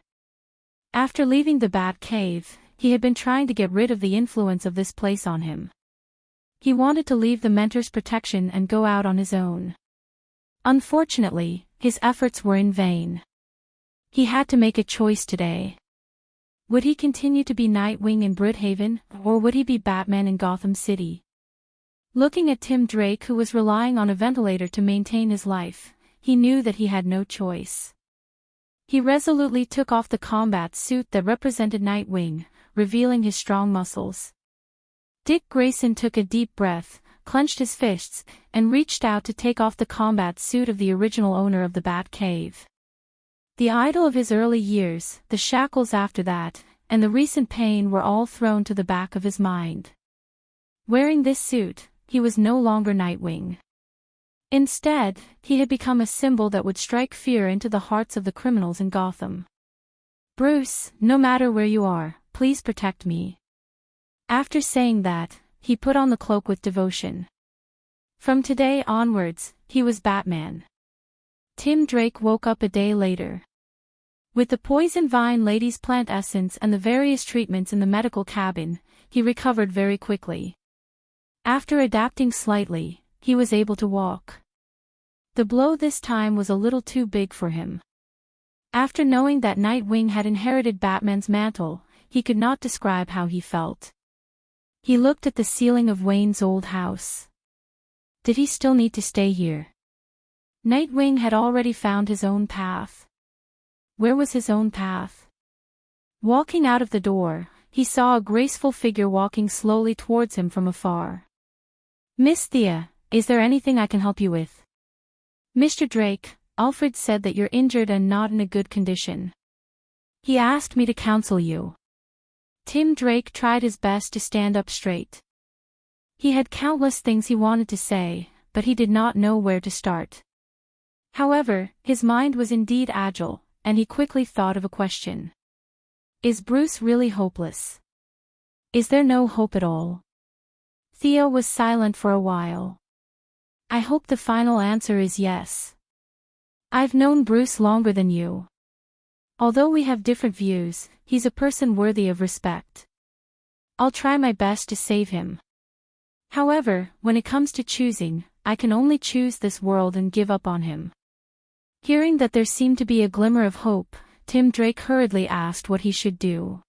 After leaving the Bat Cave, he had been trying to get rid of the influence of this place on him. He wanted to leave the mentor's protection and go out on his own. Unfortunately, his efforts were in vain. He had to make a choice today. Would he continue to be Nightwing in Bridhaven, or would he be Batman in Gotham City? Looking at Tim Drake, who was relying on a ventilator to maintain his life, he knew that he had no choice. He resolutely took off the combat suit that represented Nightwing, revealing his strong muscles. Dick Grayson took a deep breath, clenched his fists, and reached out to take off the combat suit of the original owner of the Bat Cave. The idol of his early years, the shackles after that, and the recent pain were all thrown to the back of his mind. Wearing this suit, he was no longer Nightwing. Instead, he had become a symbol that would strike fear into the hearts of the criminals in Gotham. "Bruce, no matter where you are, please protect me." After saying that, he put on the cloak with devotion. From today onwards, he was Batman. Tim Drake woke up a day later. With the poison vine lady's plant essence and the various treatments in the medical cabin, he recovered very quickly. After adapting slightly, he was able to walk. The blow this time was a little too big for him. After knowing that Nightwing had inherited Batman's mantle, he could not describe how he felt. He looked at the ceiling of Wayne's old house. Did he still need to stay here? Nightwing had already found his own path. Where was his own path? Walking out of the door, he saw a graceful figure walking slowly towards him from afar. "Miss Thea, is there anything I can help you with?" "Mr. Drake, Alfred said that you're injured and not in a good condition. He asked me to counsel you." Tim Drake tried his best to stand up straight. He had countless things he wanted to say, but he did not know where to start. However, his mind was indeed agile, and he quickly thought of a question. Is Bruce really hopeless? Is there no hope at all? Thea was silent for a while. "I hope the final answer is yes. I've known Bruce longer than you. Although we have different views, he's a person worthy of respect. I'll try my best to save him. However, when it comes to choosing, I can only choose this world and give up on him." Hearing that there seemed to be a glimmer of hope, Tim Drake hurriedly asked what he should do.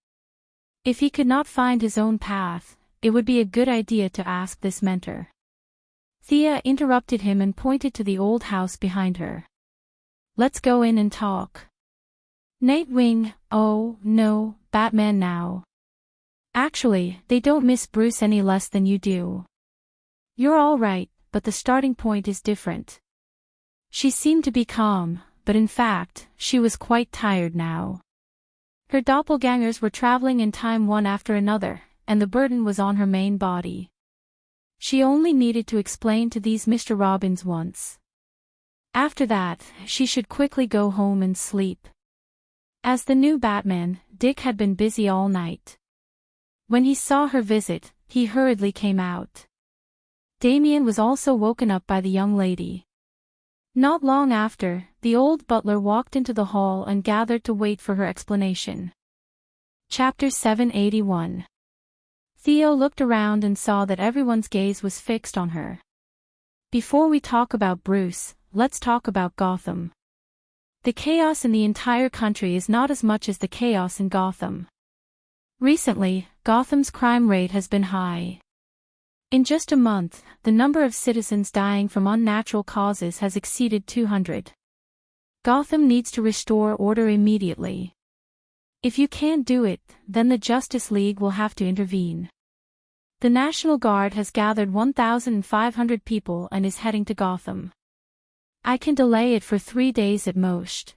If he could not find his own path, it would be a good idea to ask this mentor. Thea interrupted him and pointed to the old house behind her. "Let's go in and talk." Nightwing, "Oh, no, Batman now. Actually, they don't miss Bruce any less than you do. You're all right, but the starting point is different." She seemed to be calm, but in fact, she was quite tired now. Her doppelgangers were traveling in time one after another, and the burden was on her main body. She only needed to explain to these Mr. Robins once. After that, she should quickly go home and sleep. As the new Batman, Dick had been busy all night. When he saw her visit, he hurriedly came out. Damien was also woken up by the young lady. Not long after, the old butler walked into the hall and gathered to wait for her explanation. Chapter 781. Theo looked around and saw that everyone's gaze was fixed on her. Before we talk about Bruce, let's talk about Gotham. The chaos in the entire country is not as much as the chaos in Gotham. Recently, Gotham's crime rate has been high. In just a month, the number of citizens dying from unnatural causes has exceeded 200. Gotham needs to restore order immediately. If you can't do it, then the Justice League will have to intervene. The National Guard has gathered 1,500 people and is heading to Gotham. I can delay it for 3 days at most.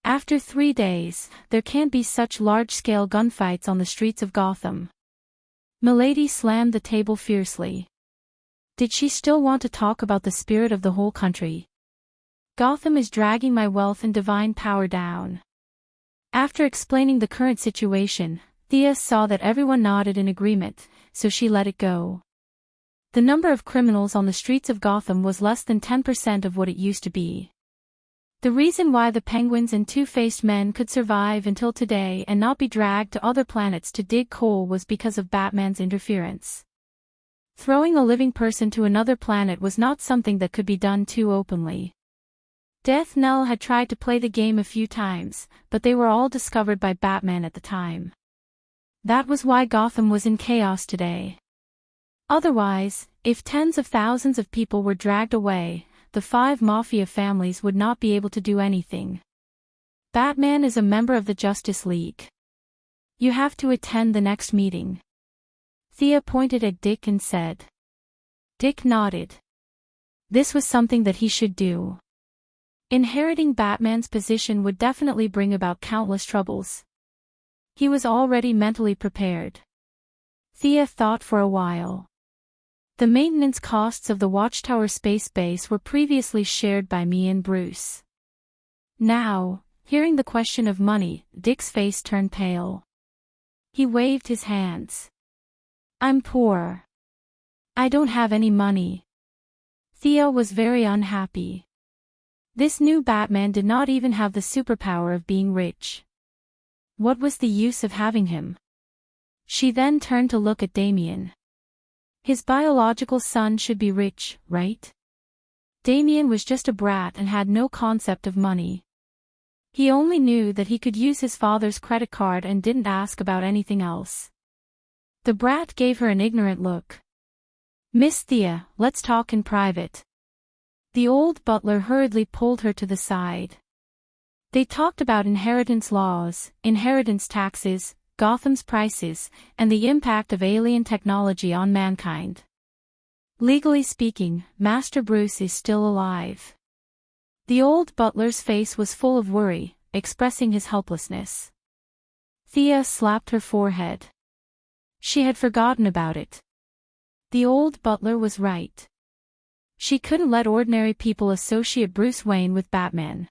After 3 days, there can't be such large-scale gunfights on the streets of Gotham. Milady slammed the table fiercely. Did she still want to talk about the spirit of the whole country? Gotham is dragging my wealth and divine power down. After explaining the current situation, Thea saw that everyone nodded in agreement, so she let it go. The number of criminals on the streets of Gotham was less than 10% of what it used to be. The reason why the Penguins and Two-Faced Men could survive until today and not be dragged to other planets to dig coal was because of Batman's interference. Throwing a living person to another planet was not something that could be done too openly. Death Knell had tried to play the game a few times, but they were all discovered by Batman at the time. That was why Gotham was in chaos today. Otherwise, if tens of thousands of people were dragged away, the 5 mafia families would not be able to do anything. Batman is a member of the Justice League. You have to attend the next meeting. Thea pointed at Dick and said. Dick nodded. This was something that he should do. Inheriting Batman's position would definitely bring about countless troubles. He was already mentally prepared. Thea thought for a while. The maintenance costs of the Watchtower space base were previously shared by me and Bruce. Now, hearing the question of money, Dick's face turned pale. He waved his hands. I'm poor. I don't have any money. Thea was very unhappy. This new Batman did not even have the superpower of being rich. What was the use of having him? She then turned to look at Damien. His biological son should be rich, right? Damien was just a brat and had no concept of money. He only knew that he could use his father's credit card and didn't ask about anything else. The brat gave her an ignorant look. Miss Thea, let's talk in private. The old butler hurriedly pulled her to the side. They talked about inheritance laws, inheritance taxes, Gotham's prices, and the impact of alien technology on mankind. Legally speaking, Master Bruce is still alive. The old butler's face was full of worry, expressing his helplessness. Thea slapped her forehead. She had forgotten about it. The old butler was right. She couldn't let ordinary people associate Bruce Wayne with Batman.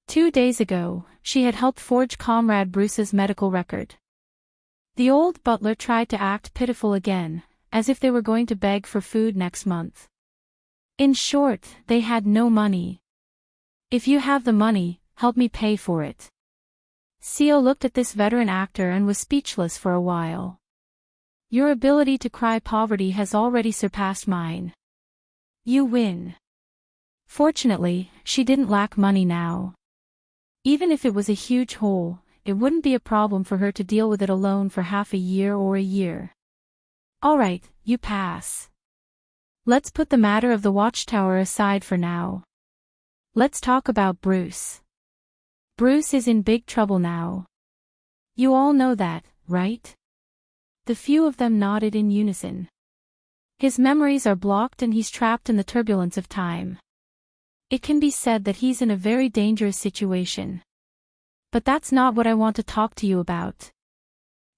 2 days ago, she had helped forge Comrade Bruce's medical record. The old butler tried to act pitiful again, as if they were going to beg for food next month. In short, they had no money. If you have the money, help me pay for it. Seal looked at this veteran actor and was speechless for a while. Your ability to cry poverty has already surpassed mine. You win. Fortunately, she didn't lack money now. Even if it was a huge hole, it wouldn't be a problem for her to deal with it alone for half a year or a year. All right, you pass. Let's put the matter of the Watchtower aside for now. Let's talk about Bruce. Bruce is in big trouble now. You all know that, right? The few of them nodded in unison. His memories are blocked and he's trapped in the turbulence of time. It can be said that he's in a very dangerous situation. But that's not what I want to talk to you about.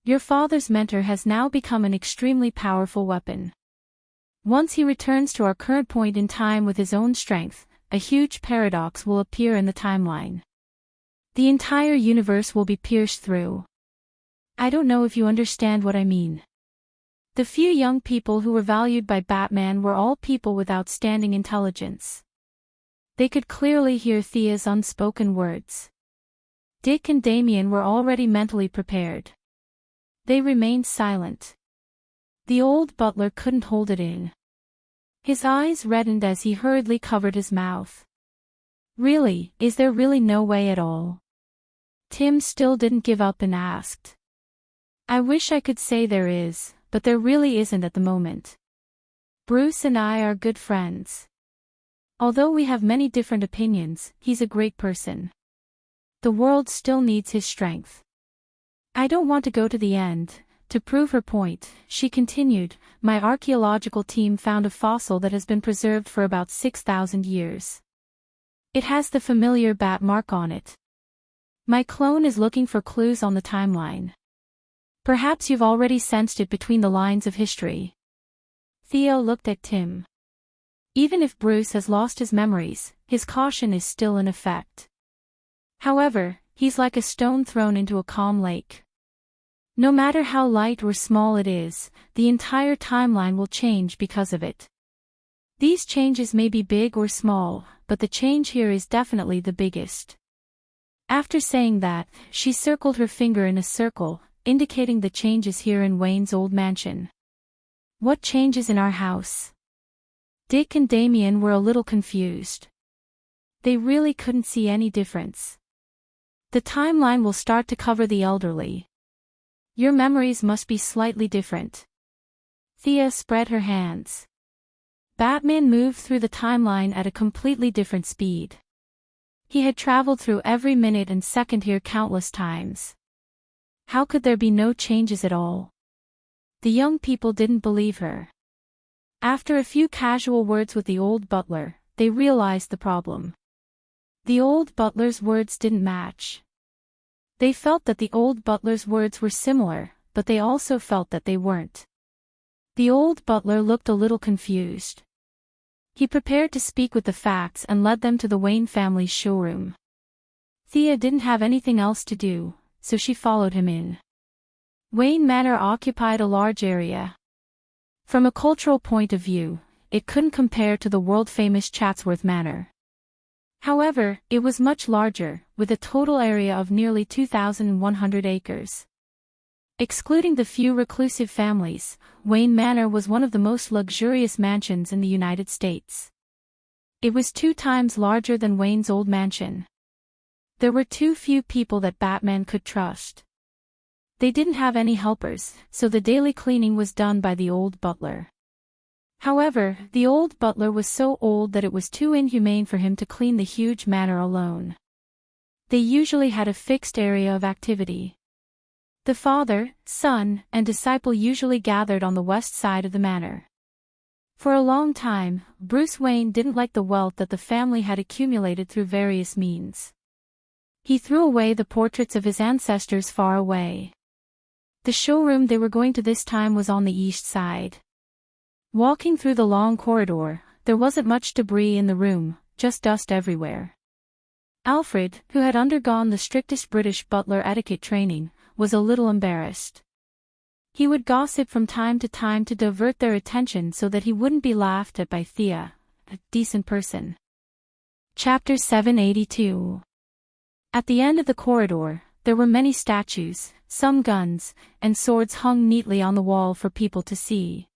Your father's mentor has now become an extremely powerful weapon. Once he returns to our current point in time with his own strength, a huge paradox will appear in the timeline. The entire universe will be pierced through. I don't know if you understand what I mean. The few young people who were valued by Batman were all people with outstanding intelligence. They could clearly hear Thea's unspoken words. Dick and Damien were already mentally prepared. They remained silent. The old butler couldn't hold it in. His eyes reddened as he hurriedly covered his mouth. Really, is there really no way at all? Tim still didn't give up and asked. I wish I could say there is, but there really isn't at the moment. Bruce and I are good friends. Although we have many different opinions, he's a great person. The world still needs his strength. I don't want to go to the end. To prove her point, she continued, my archaeological team found a fossil that has been preserved for about 6,000 years. It has the familiar bat mark on it. My clone is looking for clues on the timeline. Perhaps you've already sensed it between the lines of history. Thea looked at Tim. Even if Bruce has lost his memories, his caution is still in effect. However, he's like a stone thrown into a calm lake. No matter how light or small it is, the entire timeline will change because of it. These changes may be big or small, but the change here is definitely the biggest. After saying that, she circled her finger in a circle, indicating the changes here in Wayne's old mansion. What changes in our house? Dick and Damien were a little confused. They really couldn't see any difference. The timeline will start to cover the elderly. Your memories must be slightly different. Thea spread her hands. Batman moved through the timeline at a completely different speed. He had traveled through every minute and second here countless times. How could there be no changes at all? The young people didn't believe her. After a few casual words with the old butler, they realized the problem. The old butler's words didn't match. They felt that the old butler's words were similar, but they also felt that they weren't. The old butler looked a little confused. He prepared to speak with the facts and led them to the Wayne family's showroom. Thea didn't have anything else to do, so she followed him in. Wayne Manor occupied a large area. From a cultural point of view, it couldn't compare to the world-famous Chatsworth Manor. However, it was much larger, with a total area of nearly 2,100 acres. Excluding the few reclusive families, Wayne Manor was one of the most luxurious mansions in the United States. It was 2 times larger than Wayne's old mansion. There were too few people that Batman could trust. They didn't have any helpers, so the daily cleaning was done by the old butler. However, the old butler was so old that it was too inhumane for him to clean the huge manor alone. They usually had a fixed area of activity. The father, son, and disciple usually gathered on the west side of the manor. For a long time, Bruce Wayne didn't like the wealth that the family had accumulated through various means. He threw away the portraits of his ancestors far away. The showroom they were going to this time was on the east side. Walking through the long corridor, there wasn't much debris in the room, just dust everywhere. Alfred, who had undergone the strictest British butler etiquette training, was a little embarrassed. He would gossip from time to divert their attention so that he wouldn't be laughed at by Thea, a decent person. Chapter 782. At the end of the corridor, there were many statues, some guns, and swords hung neatly on the wall for people to see.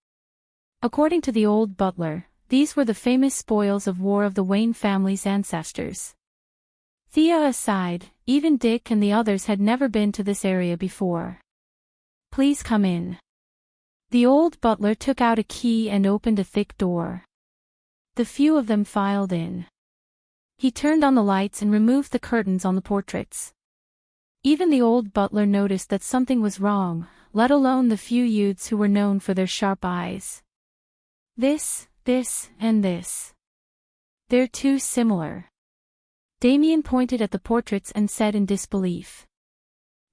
According to the old butler, these were the famous spoils of war of the Wayne family's ancestors. Thea aside, even Dick and the others had never been to this area before. Please come in. The old butler took out a key and opened a thick door. The few of them filed in. He turned on the lights and removed the curtains on the portraits. Even the old butler noticed that something was wrong, let alone the few youths who were known for their sharp eyes. This, and this. They're too similar. Damien pointed at the portraits and said in disbelief.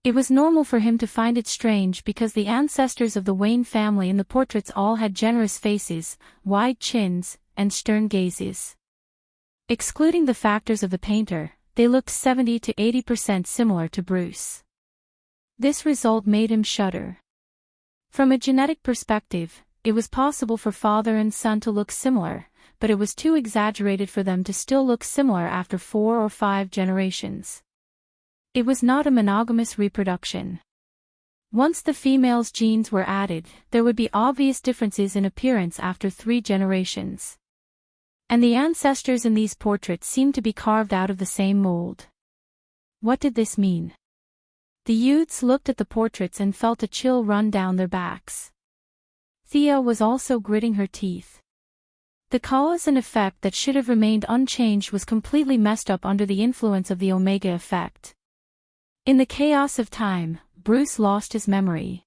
It was normal for him to find it strange because the ancestors of the Wayne family in the portraits all had generous faces, wide chins, and stern gazes. Excluding the factors of the painter, they looked 70 to 80% similar to Bruce. This result made him shudder. From a genetic perspective, it was possible for father and son to look similar, but it was too exaggerated for them to still look similar after 4 or 5 generations. It was not a monogamous reproduction. Once the female's genes were added, there would be obvious differences in appearance after 3 generations. And the ancestors in these portraits seemed to be carved out of the same mold. What did this mean? The youths looked at the portraits and felt a chill run down their backs. Thea was also gritting her teeth. The cause and effect that should have remained unchanged was completely messed up under the influence of the Omega effect. In the chaos of time, Bruce lost his memory.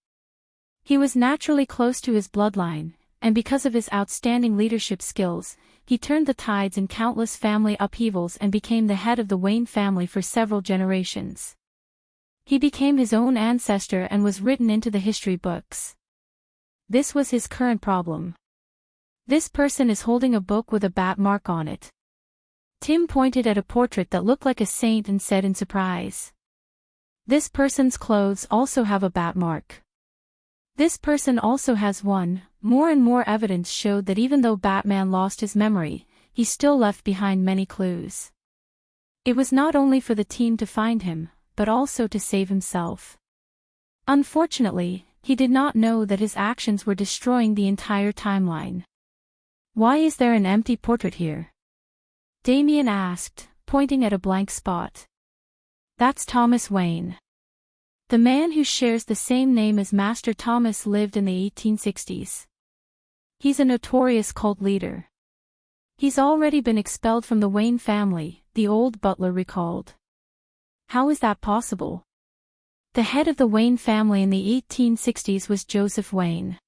He was naturally close to his bloodline, and because of his outstanding leadership skills, he turned the tides in countless family upheavals and became the head of the Wayne family for several generations. He became his own ancestor and was written into the history books. This was his current problem. This person is holding a book with a bat mark on it. Tim pointed at a portrait that looked like a saint and said in surprise. This person's clothes also have a bat mark. This person also has one. More and more evidence showed that even though Batman lost his memory, he still left behind many clues. It was not only for the team to find him, but also to save himself. Unfortunately, he did not know that his actions were destroying the entire timeline. Why is there an empty portrait here? Damien asked, pointing at a blank spot. That's Thomas Wayne. The man who shares the same name as Master Thomas lived in the 1860s. He's a notorious cult leader. He's already been expelled from the Wayne family, the old butler recalled. How is that possible? The head of the Wayne family in the 1860s was Joseph Wayne.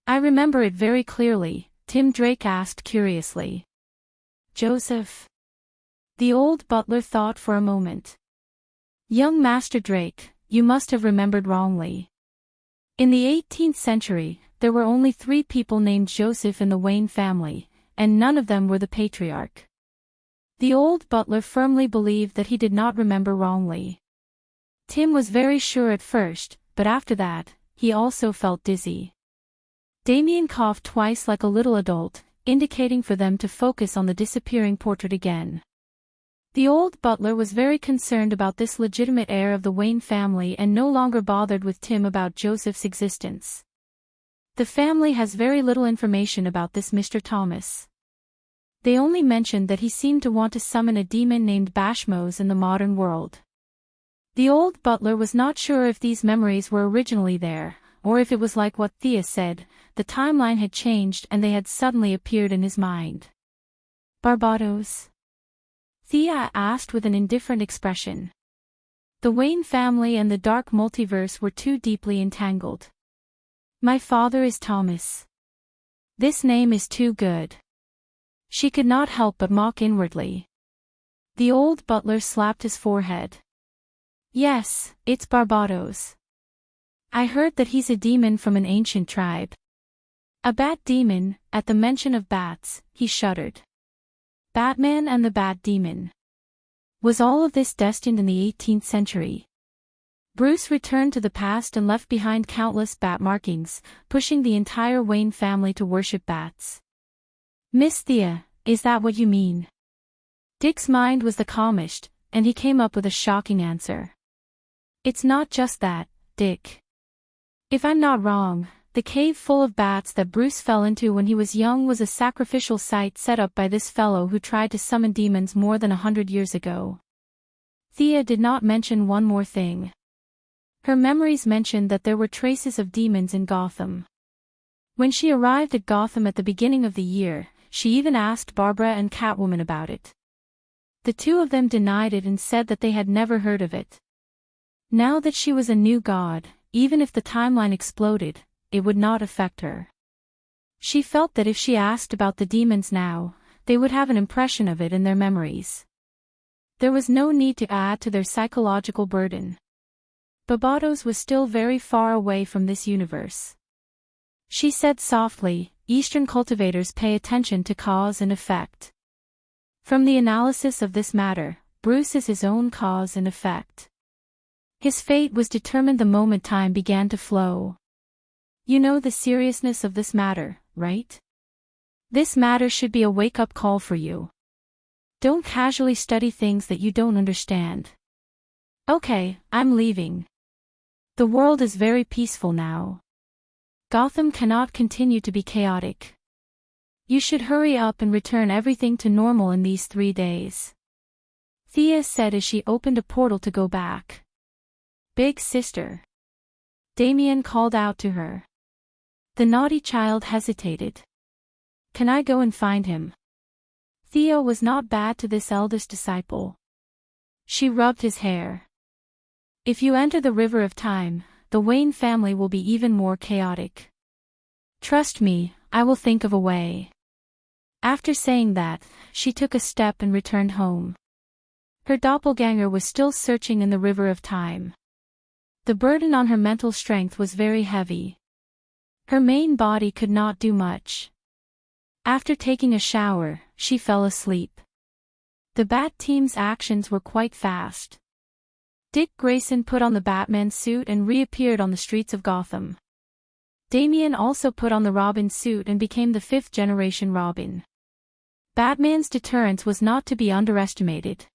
I remember it very clearly, Tim Drake asked curiously. Joseph? The old butler thought for a moment. Young Master Drake, you must have remembered wrongly. In the 18th century, there were only 3 people named Joseph in the Wayne family, and none of them were the patriarch. The old butler firmly believed that he did not remember wrongly. Tim was very sure at first, but after that, he also felt dizzy. Damien coughed twice like a little adult, indicating for them to focus on the disappearing portrait again. The old butler was very concerned about this legitimate heir of the Wayne family and no longer bothered with Tim about Joseph's existence. The family has very little information about this Mr. Thomas. They only mentioned that he seemed to want to summon a demon named Bashmos in the modern world. The old butler was not sure if these memories were originally there, or if it was like what Thea said, the timeline had changed and they had suddenly appeared in his mind. Barbados? Thea asked with an indifferent expression. The Wayne family and the dark multiverse were too deeply entangled. My father is Thomas. This name is too good. She could not help but mock inwardly. The old butler slapped his forehead. Yes, it's Barbados. I heard that he's a demon from an ancient tribe. A bat demon. At the mention of bats, he shuddered. Batman and the Bat Demon. Was all of this destined in the 18th century? Bruce returned to the past and left behind countless bat markings, pushing the entire Wayne family to worship bats. Miss Thea, is that what you mean? Dick's mind was the calmest, and he came up with a shocking answer. It's not just that, Dick. If I'm not wrong, the cave full of bats that Bruce fell into when he was young was a sacrificial site set up by this fellow who tried to summon demons more than 100 years ago. Thea did not mention one more thing. Her memories mentioned that there were traces of demons in Gotham. When she arrived at Gotham at the beginning of the year, she even asked Barbara and Catwoman about it. The two of them denied it and said that they had never heard of it. Now that she was a new god, even if the timeline exploded, it would not affect her. She felt that if she asked about the demons now, they would have an impression of it in their memories. There was no need to add to their psychological burden. Barbados was still very far away from this universe. She said softly, Eastern cultivators pay attention to cause and effect. From the analysis of this matter, Bruce is his own cause and effect. His fate was determined the moment time began to flow. You know the seriousness of this matter, right? This matter should be a wake-up call for you. Don't casually study things that you don't understand. Okay, I'm leaving. The world is very peaceful now. Gotham cannot continue to be chaotic. You should hurry up and return everything to normal in these 3 days. Thea said as she opened a portal to go back. Big sister. Damien called out to her. The naughty child hesitated. Can I go and find him? Theo was not bad to this eldest disciple. She rubbed his hair. If you enter the river of time, the Wayne family will be even more chaotic. Trust me, I will think of a way. After saying that, she took a step and returned home. Her doppelganger was still searching in the river of time. The burden on her mental strength was very heavy. Her main body could not do much. After taking a shower, she fell asleep. The Bat team's actions were quite fast. Dick Grayson put on the Batman suit and reappeared on the streets of Gotham. Damian also put on the Robin suit and became the 5th-generation Robin. Batman's deterrence was not to be underestimated.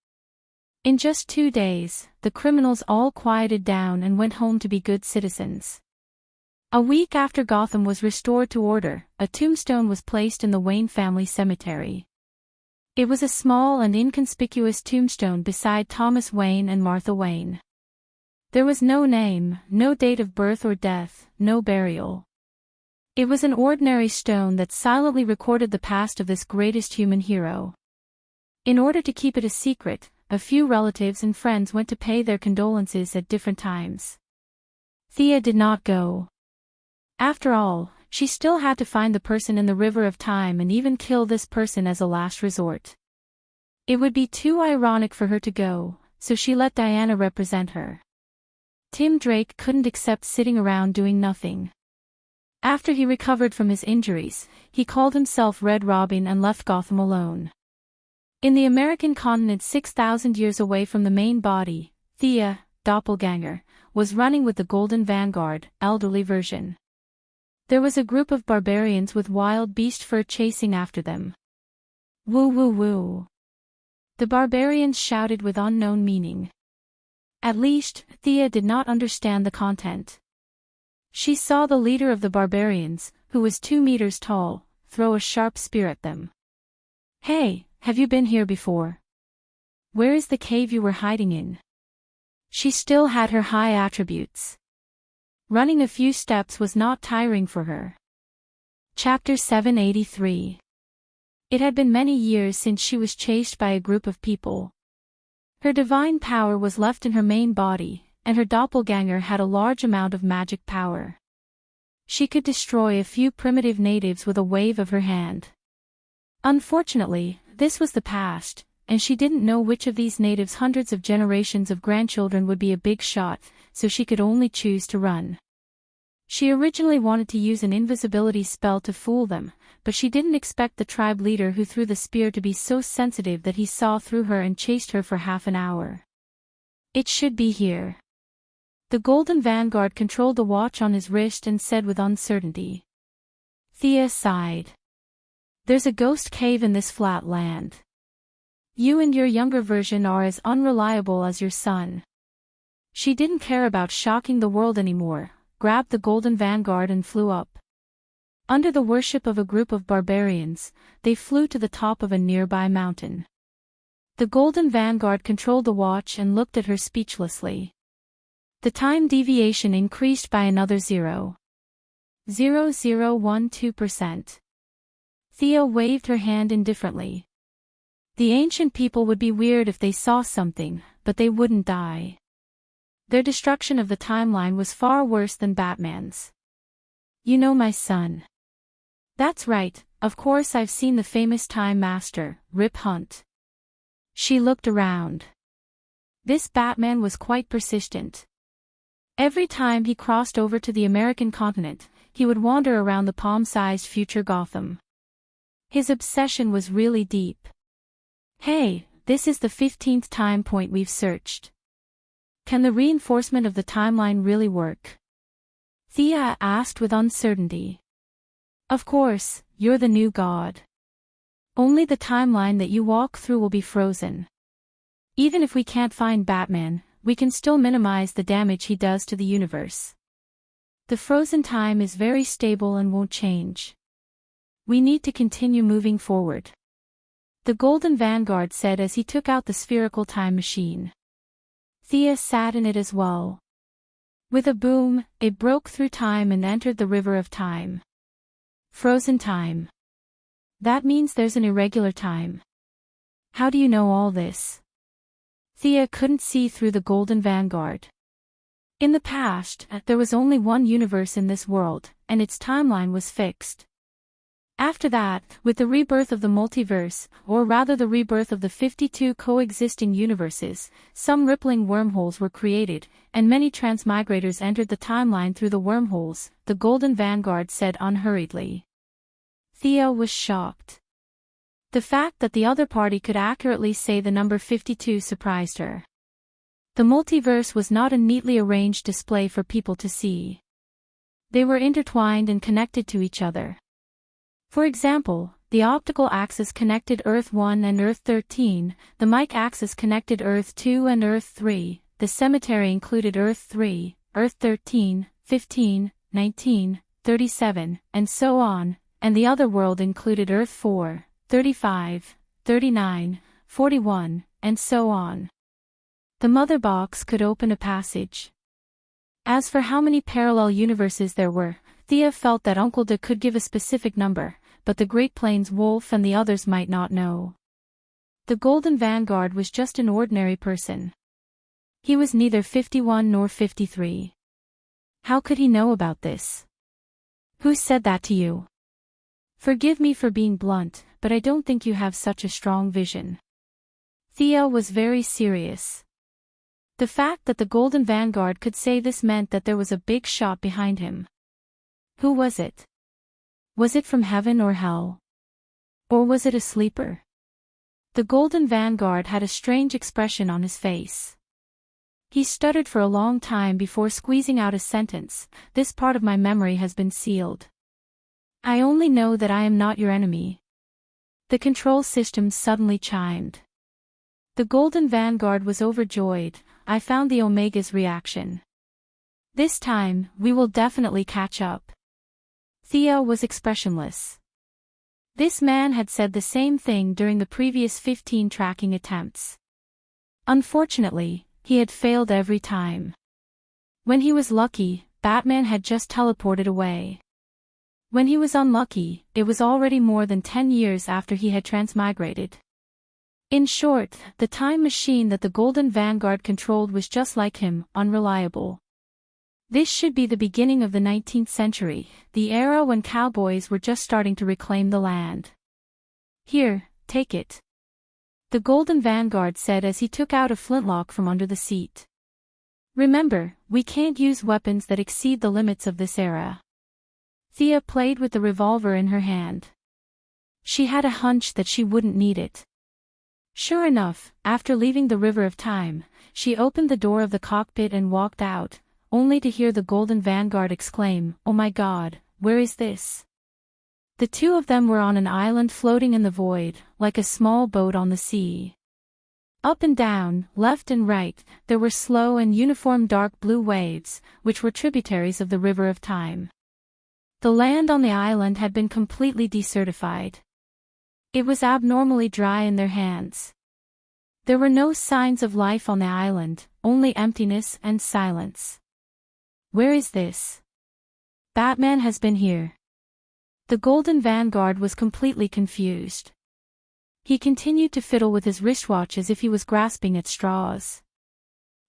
In just 2 days, the criminals all quieted down and went home to be good citizens. A week after Gotham was restored to order, a tombstone was placed in the Wayne family cemetery. It was a small and inconspicuous tombstone beside Thomas Wayne and Martha Wayne. There was no name, no date of birth or death, no burial. It was an ordinary stone that silently recorded the past of this greatest human hero. In order to keep it a secret, a few relatives and friends went to pay their condolences at different times. Thea did not go. After all, she still had to find the person in the river of time and even kill this person as a last resort. It would be too ironic for her to go, so she let Diana represent her. Tim Drake couldn't accept sitting around doing nothing. After he recovered from his injuries, he called himself Red Robin and left Gotham alone. In the American continent 6,000 years away from the main body, Thea, doppelganger, was running with the Golden Vanguard, elderly version. There was a group of barbarians with wild beast fur chasing after them. Woo woo woo. The barbarians shouted with unknown meaning. At least, Thea did not understand the content. She saw the leader of the barbarians, who was 2 meters tall, throw a sharp spear at them. Hey, have you been here before? Where is the cave you were hiding in? She still had her high attributes. Running a few steps was not tiring for her. Chapter 783. It had been many years since she was chased by a group of people. Her divine power was left in her main body, and her doppelganger had a large amount of magic power. She could destroy a few primitive natives with a wave of her hand. Unfortunately, this was the past, and she didn't know which of these natives' hundreds of generations of grandchildren would be a big shot, so she could only choose to run. She originally wanted to use an invisibility spell to fool them, but she didn't expect the tribe leader who threw the spear to be so sensitive that he saw through her and chased her for half an hour. It should be here. The Golden Vanguard controlled the watch on his wrist and said with uncertainty. Thea sighed. There's a ghost cave in this flat land. You and your younger version are as unreliable as your son. She didn't care about shocking the world anymore, grabbed the Golden Vanguard and flew up. Under the worship of a group of barbarians, they flew to the top of a nearby mountain. The Golden Vanguard controlled the watch and looked at her speechlessly. The time deviation increased by another 0.0012%. Thea waved her hand indifferently. The ancient people would be weird if they saw something, but they wouldn't die. Their destruction of the timeline was far worse than Batman's. You know my son. That's right, of course I've seen the famous Time Master, Rip Hunt. She looked around. This Batman was quite persistent. Every time he crossed over to the American continent, he would wander around the palm-sized future Gotham. His obsession was really deep. Hey, this is the 15th time point we've searched. Can the reinforcement of the timeline really work? Thea asked with uncertainty. Of course, you're the new god. Only the timeline that you walk through will be frozen. Even if we can't find Batman, we can still minimize the damage he does to the universe. The frozen time is very stable and won't change. We need to continue moving forward. The Golden Vanguard said as he took out the spherical time machine. Thea sat in it as well. With a boom, it broke through time and entered the river of time. Frozen time. That means there's an irregular time. How do you know all this? Thea couldn't see through the Golden Vanguard. In the past, there was only one universe in this world, and its timeline was fixed. After that, with the rebirth of the multiverse, or rather the rebirth of the 52 coexisting universes, some rippling wormholes were created, and many transmigrators entered the timeline through the wormholes, the Golden Vanguard said unhurriedly. Thea was shocked. The fact that the other party could accurately say the number 52 surprised her. The multiverse was not a neatly arranged display for people to see. They were intertwined and connected to each other. For example, the optical axis connected Earth 1 and Earth 13, the mic axis connected Earth 2 and Earth 3, the cemetery included Earth 3, Earth 13, 15, 19, 37, and so on, and the other world included Earth 4, 35, 39, 41, and so on. The mother box could open a passage. As for how many parallel universes there were, Thea felt that Uncle De could give a specific number, but the Great Plains Wolf and the others might not know. The Golden Vanguard was just an ordinary person. He was neither 51 nor 53. How could he know about this? Who said that to you? Forgive me for being blunt, but I don't think you have such a strong vision. Thea was very serious. The fact that the Golden Vanguard could say this meant that there was a big shot behind him. Who was it? Was it from heaven or hell? Or was it a sleeper? The Golden Vanguard had a strange expression on his face. He stuttered for a long time before squeezing out a sentence. This part of my memory has been sealed. I only know that I am not your enemy. The control system suddenly chimed. The Golden Vanguard was overjoyed. I found the Omega's reaction. This time, we will definitely catch up. Thea was expressionless. This man had said the same thing during the previous 15 tracking attempts. Unfortunately, he had failed every time. When he was lucky, Batman had just teleported away. When he was unlucky, it was already more than 10 years after he had transmigrated. In short, the time machine that the Golden Vanguard controlled was just like him, unreliable. This should be the beginning of the 19th century, the era when cowboys were just starting to reclaim the land. Here, take it. The Golden Vanguard said as he took out a flintlock from under the seat. Remember, we can't use weapons that exceed the limits of this era. Thea played with the revolver in her hand. She had a hunch that she wouldn't need it. Sure enough, after leaving the River of Time, she opened the door of the cockpit and walked out, only to hear the Golden Vanguard exclaim, "Oh my God, where is this?" The two of them were on an island floating in the void, like a small boat on the sea. Up and down, left and right, there were slow and uniform dark blue waves, which were tributaries of the River of Time. The land on the island had been completely desertified. It was abnormally dry in their hands. There were no signs of life on the island, only emptiness and silence. Where is this? Batman has been here. The Golden Vanguard was completely confused. He continued to fiddle with his wristwatch as if he was grasping at straws.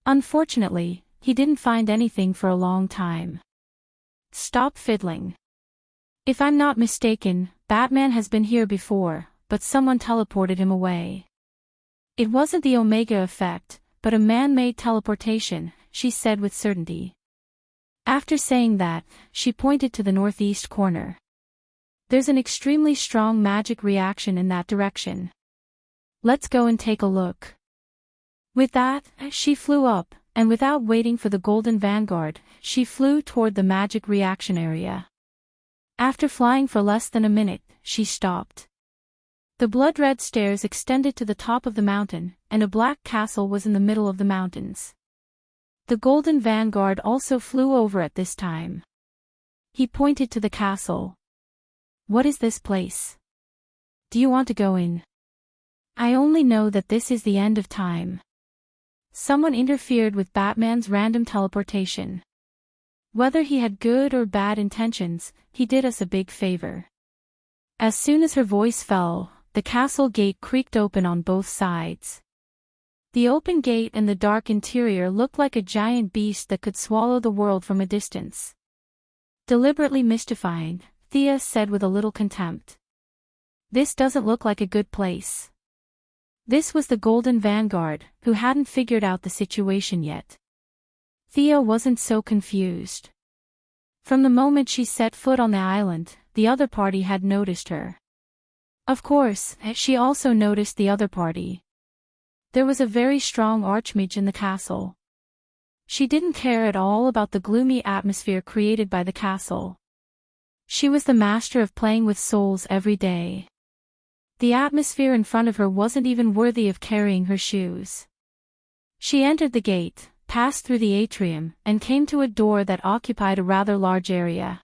Unfortunately, he didn't find anything for a long time. Stop fiddling. If I'm not mistaken, Batman has been here before, but someone teleported him away. It wasn't the Omega effect, but a man-made teleportation, she said with certainty. After saying that, she pointed to the northeast corner. There's an extremely strong magic reaction in that direction. Let's go and take a look. With that, she flew up, and without waiting for the golden vanguard, she flew toward the magic reaction area. After flying for less than a minute, she stopped. The blood-red stairs extended to the top of the mountain, and a black castle was in the middle of the mountains. The golden vanguard also flew over at this time. He pointed to the castle. What is this place? Do you want to go in? I only know that this is the end of time. Someone interfered with Batman's random teleportation. Whether he had good or bad intentions, he did us a big favor. As soon as her voice fell, the castle gate creaked open on both sides. The open gate and the dark interior looked like a giant beast that could swallow the world from a distance. Deliberately mystifying, Thea said with a little contempt. This doesn't look like a good place. This was the Golden Vanguard, who hadn't figured out the situation yet. Thea wasn't so confused. From the moment she set foot on the island, the other party had noticed her. Of course, she also noticed the other party. There was a very strong archmage in the castle. She didn't care at all about the gloomy atmosphere created by the castle. She was the master of playing with souls every day. The atmosphere in front of her wasn't even worthy of carrying her shoes. She entered the gate, passed through the atrium, and came to a door that occupied a rather large area.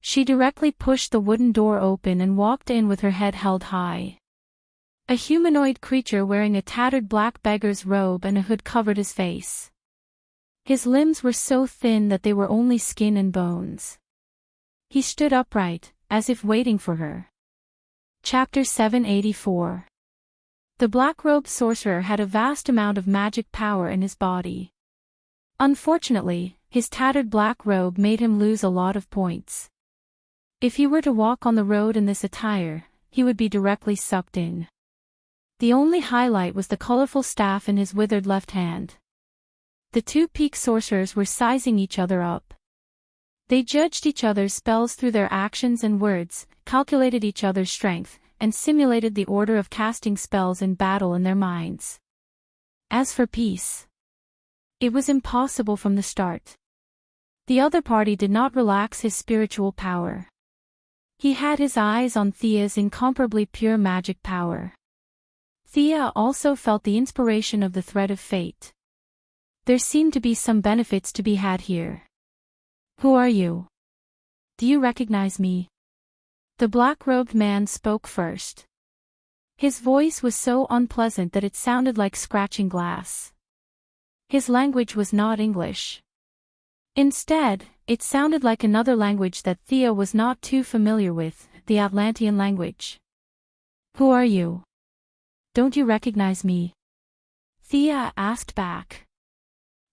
She directly pushed the wooden door open and walked in with her head held high. A humanoid creature wearing a tattered black beggar's robe and a hood covered his face. His limbs were so thin that they were only skin and bones. He stood upright, as if waiting for her. Chapter 784. The black-robed sorcerer had a vast amount of magic power in his body. Unfortunately, his tattered black robe made him lose a lot of points. If he were to walk on the road in this attire, he would be directly sucked in. The only highlight was the colorful staff in his withered left hand. The two peak sorcerers were sizing each other up. They judged each other's spells through their actions and words, calculated each other's strength, and simulated the order of casting spells in battle in their minds. As for peace, it was impossible from the start. The other party did not relax his spiritual power. He had his eyes on Thea's incomparably pure magic power. Thea also felt the inspiration of the thread of fate. There seemed to be some benefits to be had here. Who are you? Do you recognize me? The black-robed man spoke first. His voice was so unpleasant that it sounded like scratching glass. His language was not English. Instead, it sounded like another language that Thea was not too familiar with, the Atlantean language. Who are you? Don't you recognize me? Thea asked back.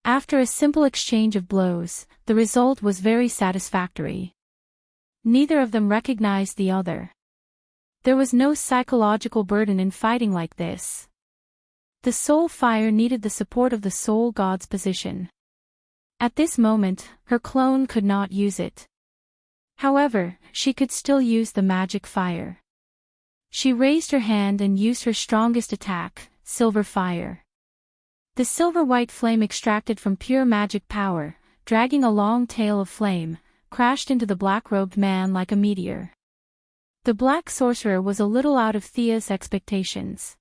After a simple exchange of blows, the result was very satisfactory. Neither of them recognized the other. There was no psychological burden in fighting like this. The soul fire needed the support of the soul god's position. At this moment, her clone could not use it. However, she could still use the magic fire. She raised her hand and used her strongest attack, silver fire. The silver-white flame extracted from pure magic power, dragging a long tail of flame, crashed into the black-robed man like a meteor. The black sorcerer was a little out of Thea's expectations.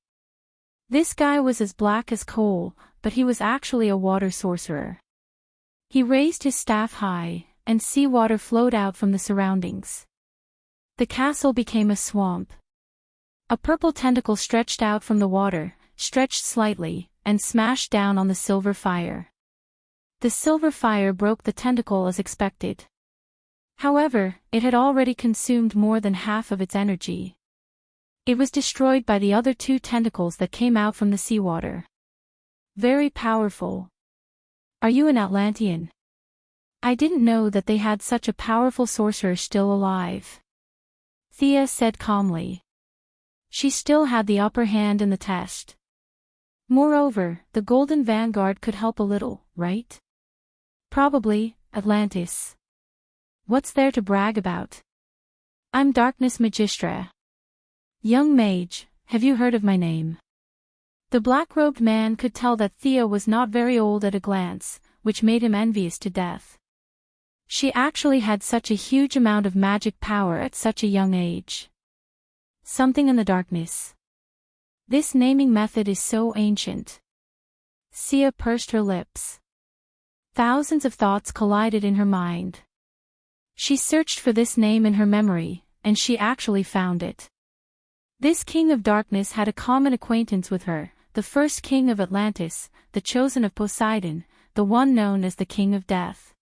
This guy was as black as coal, but he was actually a water sorcerer. He raised his staff high, and seawater flowed out from the surroundings. The castle became a swamp. A purple tentacle stretched out from the water, stretched slightly, and smashed down on the silver fire. The silver fire broke the tentacle as expected. However, it had already consumed more than half of its energy. It was destroyed by the other two tentacles that came out from the seawater. Very powerful. Are you an Atlantean? I didn't know that they had such a powerful sorcerer still alive. Thea said calmly. She still had the upper hand in the test. Moreover, the Golden Vanguard could help a little, right? Probably, Atlantis. What's there to brag about? I'm Darkness Magistra. Young mage, have you heard of my name? The black-robed man could tell that Thea was not very old at a glance, which made him envious to death. She actually had such a huge amount of magic power at such a young age. Something in the darkness. This naming method is so ancient. Xia pursed her lips. Thousands of thoughts collided in her mind. She searched for this name in her memory, and she actually found it. This king of darkness had a common acquaintance with her, the first king of Atlantis, the chosen of Poseidon, the one known as the king of death.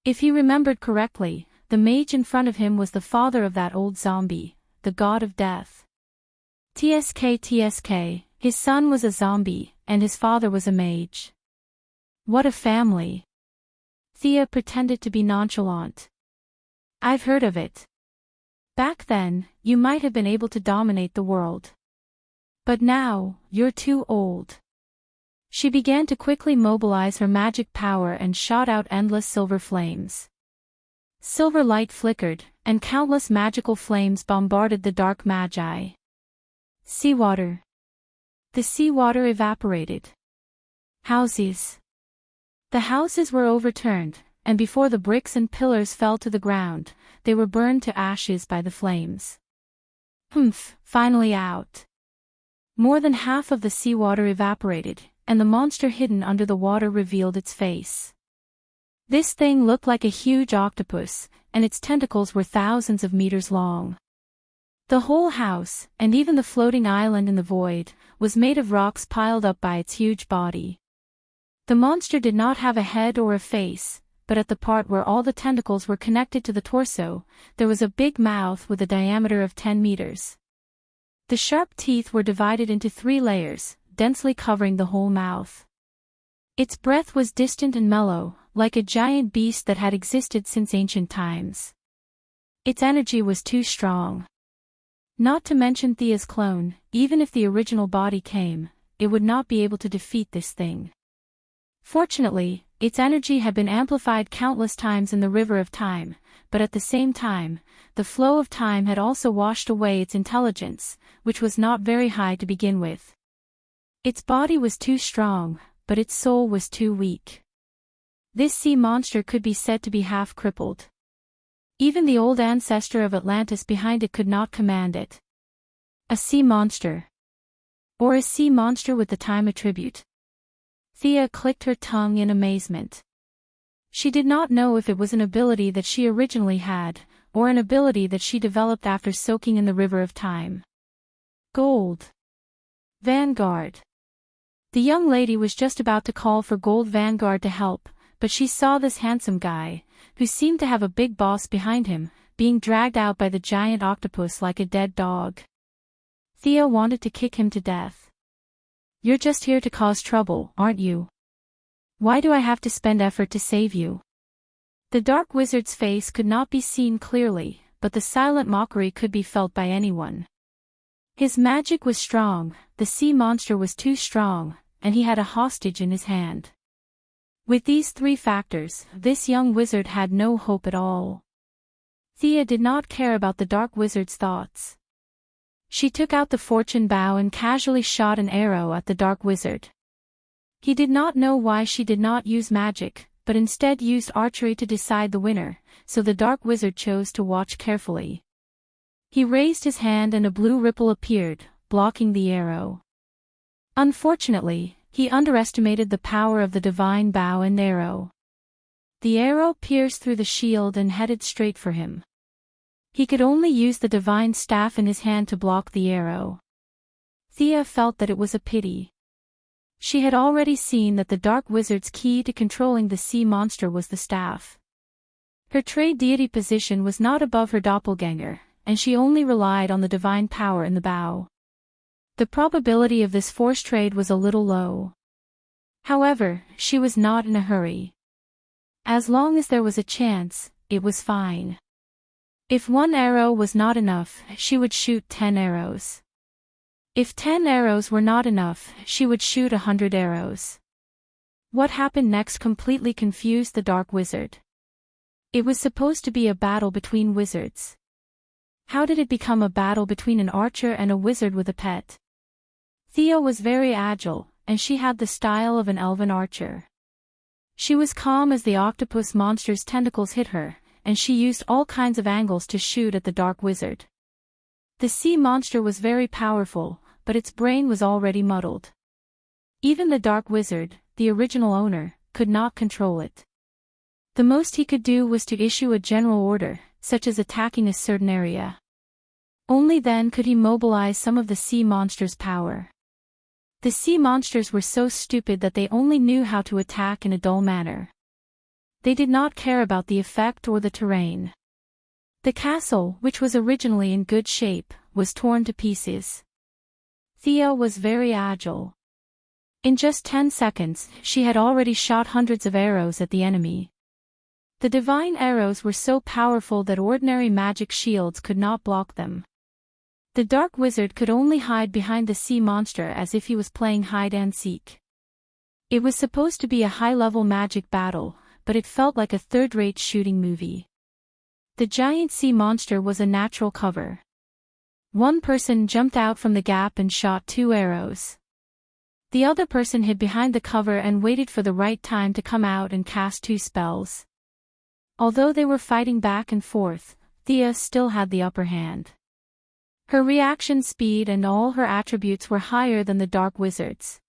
If he remembered correctly, the mage in front of him was the father of that old zombie, the god of death. TSK, his son was a zombie, and his father was a mage. What a family. Thea pretended to be nonchalant. I've heard of it. Back then, you might have been able to dominate the world. But now, you're too old. She began to quickly mobilize her magic power and shot out endless silver flames. Silver light flickered, and countless magical flames bombarded the dark magi. Seawater. The seawater evaporated. Houses. The houses were overturned, and before the bricks and pillars fell to the ground, they were burned to ashes by the flames. Finally out. More than half of the seawater evaporated, and the monster hidden under the water revealed its face. This thing looked like a huge octopus, and its tentacles were thousands of meters long. The whole house, and even the floating island in the void, was made of rocks piled up by its huge body. The monster did not have a head or a face, but at the part where all the tentacles were connected to the torso, there was a big mouth with a diameter of 10 meters. The sharp teeth were divided into 3 layers, densely covering the whole mouth. Its breath was distant and mellow, like a giant beast that had existed since ancient times. Its energy was too strong. Not to mention Thea's clone, even if the original body came, it would not be able to defeat this thing. Fortunately, its energy had been amplified countless times in the river of time, but at the same time, the flow of time had also washed away its intelligence, which was not very high to begin with. Its body was too strong, but its soul was too weak. This sea monster could be said to be half crippled. Even the old ancestor of Atlantis behind it could not command it. A sea monster. Or a sea monster with the time attribute. Thea clicked her tongue in amazement. She did not know if it was an ability that she originally had, or an ability that she developed after soaking in the river of time. Gold. Vanguard. The young lady was just about to call for Gold Vanguard to help, but she saw this handsome guy, who seemed to have a big boss behind him, being dragged out by the giant octopus like a dead dog. Thea wanted to kick him to death. You're just here to cause trouble, aren't you? Why do I have to spend effort to save you? The dark wizard's face could not be seen clearly, but the silent mockery could be felt by anyone. His magic was strong, the sea monster was too strong, and he had a hostage in his hand. With these 3 factors, this young wizard had no hope at all. Thea did not care about the dark wizard's thoughts. She took out the fortune bow and casually shot an arrow at the dark wizard. He did not know why she did not use magic, but instead used archery to decide the winner, so the dark wizard chose to watch carefully. He raised his hand and a blue ripple appeared, blocking the arrow. Unfortunately, he underestimated the power of the divine bow and arrow. The arrow pierced through the shield and headed straight for him. He could only use the divine staff in his hand to block the arrow. Thea felt that it was a pity. She had already seen that the dark wizard's key to controlling the sea monster was the staff. Her trade deity position was not above her doppelganger, and she only relied on the divine power in the bow. The probability of this force trade was a little low. However, she was not in a hurry. As long as there was a chance, it was fine. If 1 arrow was not enough, she would shoot 10 arrows. If 10 arrows were not enough, she would shoot 100 arrows. What happened next completely confused the dark wizard. It was supposed to be a battle between wizards. How did it become a battle between an archer and a wizard with a pet? Thea was very agile, and she had the style of an elven archer. She was calm as the octopus monster's tentacles hit her, and she used all kinds of angles to shoot at the dark wizard. The sea monster was very powerful, but its brain was already muddled. Even the dark wizard, the original owner, could not control it. The most he could do was to issue a general order, such as attacking a certain area. Only then could he mobilize some of the sea monster's power. The sea monsters were so stupid that they only knew how to attack in a dull manner. They did not care about the effect or the terrain. The castle, which was originally in good shape, was torn to pieces. Thea was very agile. In just 10 seconds, she had already shot hundreds of arrows at the enemy. The divine arrows were so powerful that ordinary magic shields could not block them. The dark wizard could only hide behind the sea monster as if he was playing hide and seek. It was supposed to be a high-level magic battle, but it felt like a third-rate shooting movie. The giant sea monster was a natural cover. One person jumped out from the gap and shot 2 arrows. The other person hid behind the cover and waited for the right time to come out and cast 2 spells. Although they were fighting back and forth, Thea still had the upper hand. Her reaction speed and all her attributes were higher than the dark wizard's.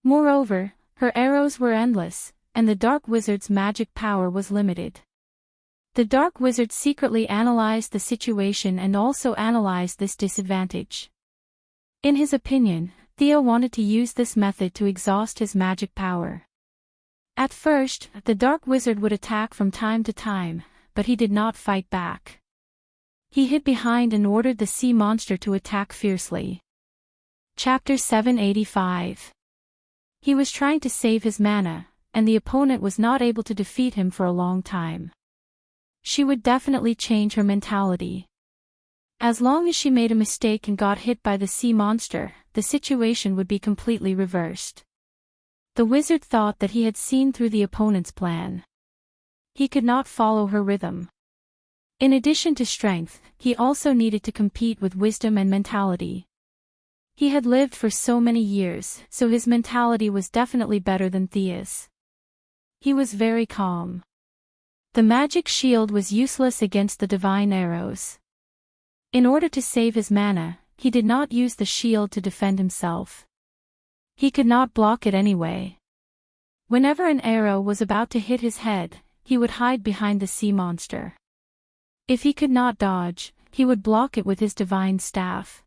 Moreover, her arrows were endless, and the dark wizard's magic power was limited. The dark wizard secretly analyzed the situation and also analyzed this disadvantage. In his opinion, Thea wanted to use this method to exhaust his magic power. At first, the dark wizard would attack from time to time, but he did not fight back. He hid behind and ordered the sea monster to attack fiercely. Chapter 785. He was trying to save his mana, and the opponent was not able to defeat him for a long time. She would definitely change her mentality. As long as she made a mistake and got hit by the sea monster, the situation would be completely reversed. The wizard thought that he had seen through the opponent's plan. He could not follow her rhythm. In addition to strength, he also needed to compete with wisdom and mentality. He had lived for so many years, so his mentality was definitely better than Thea's. He was very calm. The magic shield was useless against the divine arrows. In order to save his mana, he did not use the shield to defend himself. He could not block it anyway. Whenever an arrow was about to hit his head, he would hide behind the sea monster. If he could not dodge, he would block it with his divine staff.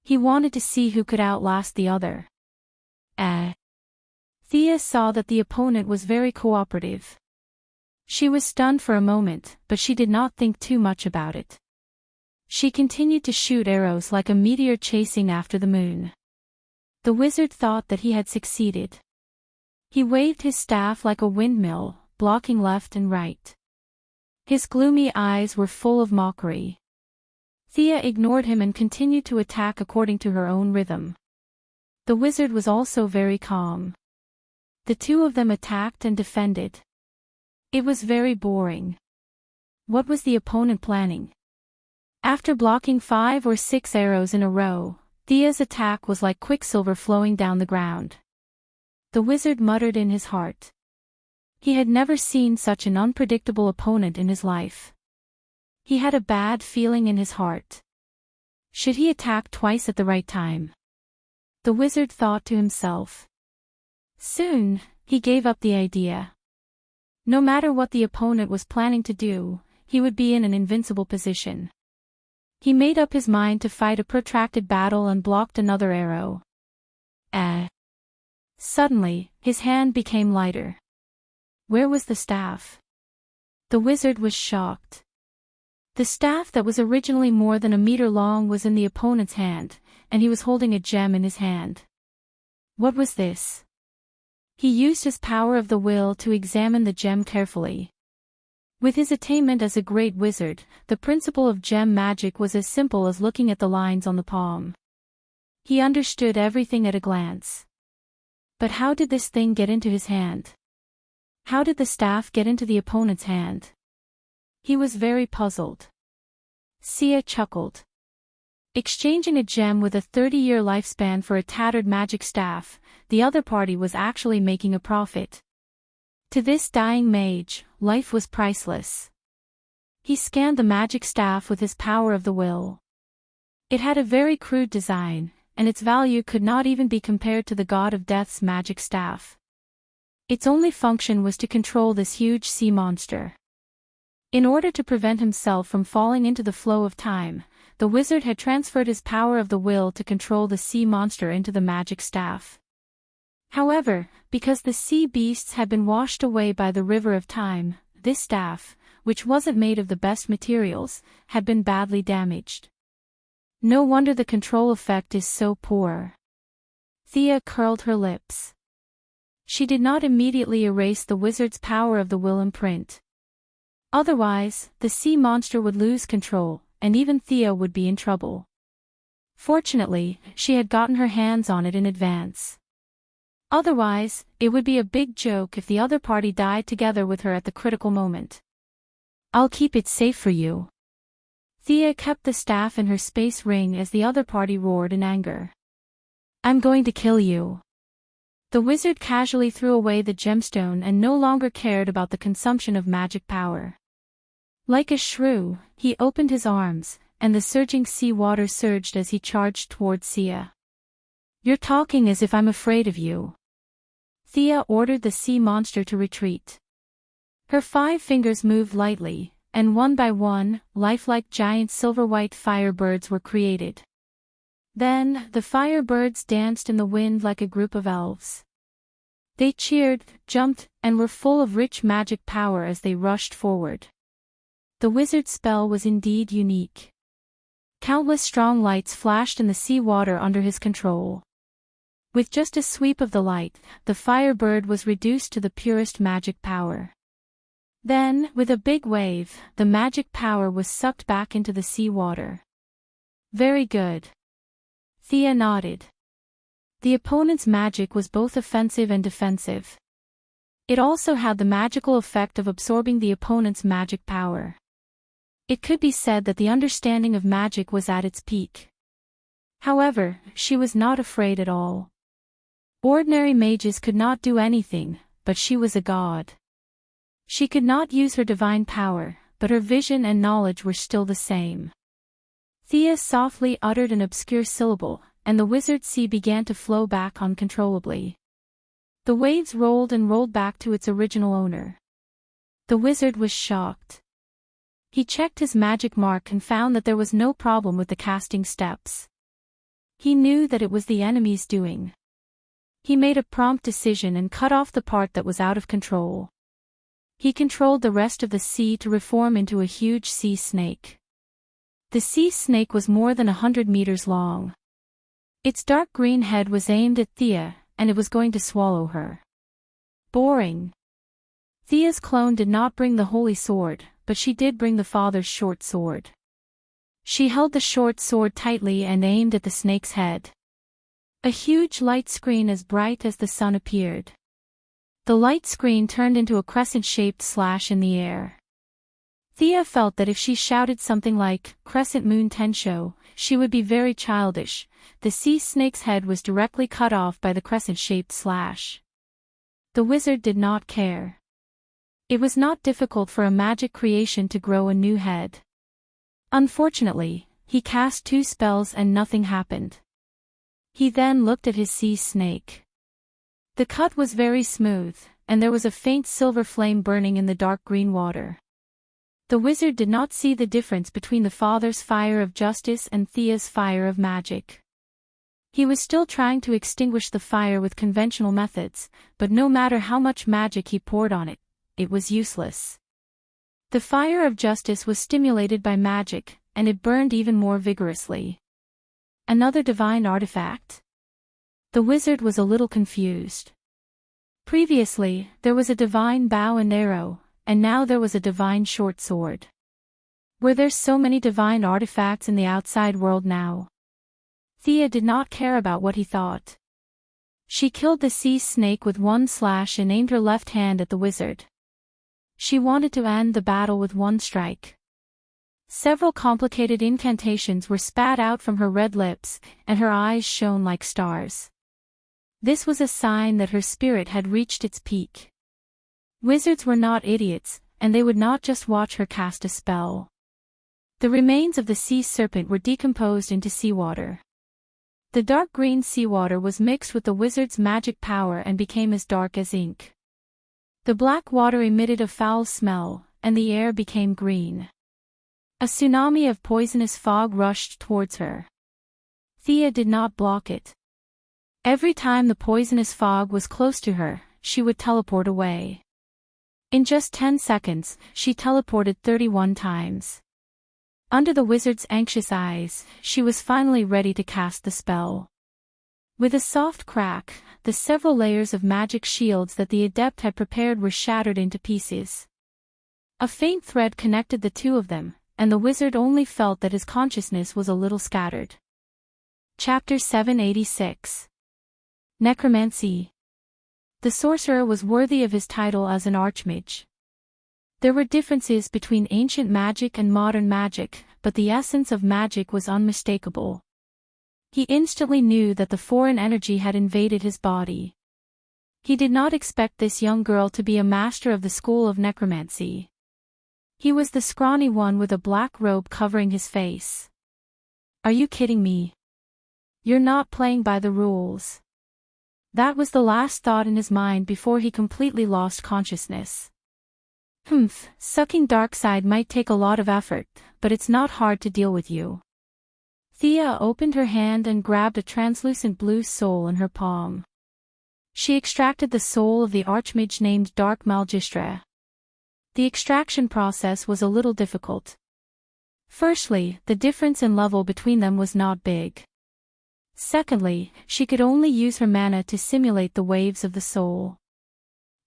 He wanted to see who could outlast the other. Thea saw that the opponent was very cooperative. She was stunned for a moment, but she did not think too much about it. She continued to shoot arrows like a meteor chasing after the moon. The wizard thought that he had succeeded. He waved his staff like a windmill, blocking left and right. His gloomy eyes were full of mockery. Thea ignored him and continued to attack according to her own rhythm. The wizard was also very calm. The two of them attacked and defended. It was very boring. What was the opponent planning? After blocking 5 or 6 arrows in a row, Thea's attack was like quicksilver flowing down the ground. The wizard muttered in his heart. He had never seen such an unpredictable opponent in his life. He had a bad feeling in his heart. Should he attack twice at the right time? The wizard thought to himself. Soon, he gave up the idea. No matter what the opponent was planning to do, he would be in an invincible position. He made up his mind to fight a protracted battle and blocked another arrow. Suddenly, his hand became lighter. Where was the staff? The wizard was shocked. The staff that was originally more than a meter long was in the opponent's hand, and he was holding a gem in his hand. What was this? He used his power of the will to examine the gem carefully. With his attainment as a great wizard, the principle of gem magic was as simple as looking at the lines on the palm. He understood everything at a glance. But how did this thing get into his hand? How did the staff get into the opponent's hand? He was very puzzled. Sia chuckled. Exchanging a gem with a 30-year lifespan for a tattered magic staff, the other party was actually making a profit. To this dying mage, life was priceless. He scanned the magic staff with his power of the will. It had a very crude design, and its value could not even be compared to the god of death's magic staff. Its only function was to control this huge sea monster. In order to prevent himself from falling into the flow of time, the wizard had transferred his power of the will to control the sea monster into the magic staff. However, because the sea beasts had been washed away by the river of time, this staff, which wasn't made of the best materials, had been badly damaged. No wonder the control effect is so poor. Thea curled her lips. She did not immediately erase the wizard's power of the will imprint. Otherwise, the sea monster would lose control, and even Thea would be in trouble. Fortunately, she had gotten her hands on it in advance. Otherwise, it would be a big joke if the other party died together with her at the critical moment. "I'll keep it safe for you." Thea kept the staff in her space ring as the other party roared in anger. "I'm going to kill you." The wizard casually threw away the gemstone and no longer cared about the consumption of magic power. Like a shrew, he opened his arms, and the surging sea water surged as he charged towards Thea. "You're talking as if I'm afraid of you." Thea ordered the sea monster to retreat. Her 5 fingers moved lightly, and one by one, lifelike giant silver-white firebirds were created. Then, the firebirds danced in the wind like a group of elves. They cheered, jumped, and were full of rich magic power as they rushed forward. The wizard's spell was indeed unique. Countless strong lights flashed in the sea water under his control. With just a sweep of the light, the firebird was reduced to the purest magic power. Then, with a big wave, the magic power was sucked back into the sea water. "Very good." Thea nodded. The opponent's magic was both offensive and defensive. It also had the magical effect of absorbing the opponent's magic power. It could be said that the understanding of magic was at its peak. However, she was not afraid at all. Ordinary mages could not do anything, but she was a god. She could not use her divine power, but her vision and knowledge were still the same. Thea softly uttered an obscure syllable, and the wizard's sea began to flow back uncontrollably. The waves rolled and rolled back to its original owner. The wizard was shocked. He checked his magic mark and found that there was no problem with the casting steps. He knew that it was the enemy's doing. He made a prompt decision and cut off the part that was out of control. He controlled the rest of the sea to reform into a huge sea snake. The sea snake was more than 100 meters long. Its dark green head was aimed at Thea, and it was going to swallow her. Boring. Thea's clone did not bring the holy sword, but she did bring the father's short sword. She held the short sword tightly and aimed at the snake's head. A huge light screen as bright as the sun appeared. The light screen turned into a crescent-shaped slash in the air. Thea felt that if she shouted something like, "Crescent Moon Tensho," she would be very childish. The sea snake's head was directly cut off by the crescent-shaped slash. The wizard did not care. It was not difficult for a magic creation to grow a new head. Unfortunately, he cast 2 spells and nothing happened. He then looked at his sea snake. The cut was very smooth, and there was a faint silver flame burning in the dark green water. The wizard did not see the difference between the father's fire of justice and Thea's fire of magic. He was still trying to extinguish the fire with conventional methods, but no matter how much magic he poured on it, it was useless. The fire of justice was stimulated by magic, and it burned even more vigorously. Another divine artifact? The wizard was a little confused. Previously, there was a divine bow and arrow, and now there was a divine short sword. Were there so many divine artifacts in the outside world now? Thea did not care about what he thought. She killed the sea snake with 1 slash and aimed her left hand at the wizard. She wanted to end the battle with 1 strike. Several complicated incantations were spat out from her red lips, and her eyes shone like stars. This was a sign that her spirit had reached its peak. Wizards were not idiots, and they would not just watch her cast a spell. The remains of the sea serpent were decomposed into seawater. The dark green seawater was mixed with the wizard's magic power and became as dark as ink. The black water emitted a foul smell, and the air became green. A tsunami of poisonous fog rushed towards her. Thea did not block it. Every time the poisonous fog was close to her, she would teleport away. In just 10 seconds, she teleported 31 times. Under the wizard's anxious eyes, she was finally ready to cast the spell. With a soft crack, the several layers of magic shields that the adept had prepared were shattered into pieces. A faint thread connected the two of them, and the wizard only felt that his consciousness was a little scattered. Chapter 786. Necromancy. The sorcerer was worthy of his title as an archmage. There were differences between ancient magic and modern magic, but the essence of magic was unmistakable. He instantly knew that the foreign energy had invaded his body. He did not expect this young girl to be a master of the school of necromancy. He was the scrawny one with a black robe covering his face. Are you kidding me? You're not playing by the rules. That was the last thought in his mind before he completely lost consciousness. Sucking dark side might take a lot of effort, but it's not hard to deal with you. Thea opened her hand and grabbed a translucent blue soul in her palm. She extracted the soul of the archmage named Dark Magistra. The extraction process was a little difficult. Firstly, the difference in level between them was not big. Secondly, she could only use her mana to simulate the waves of the soul.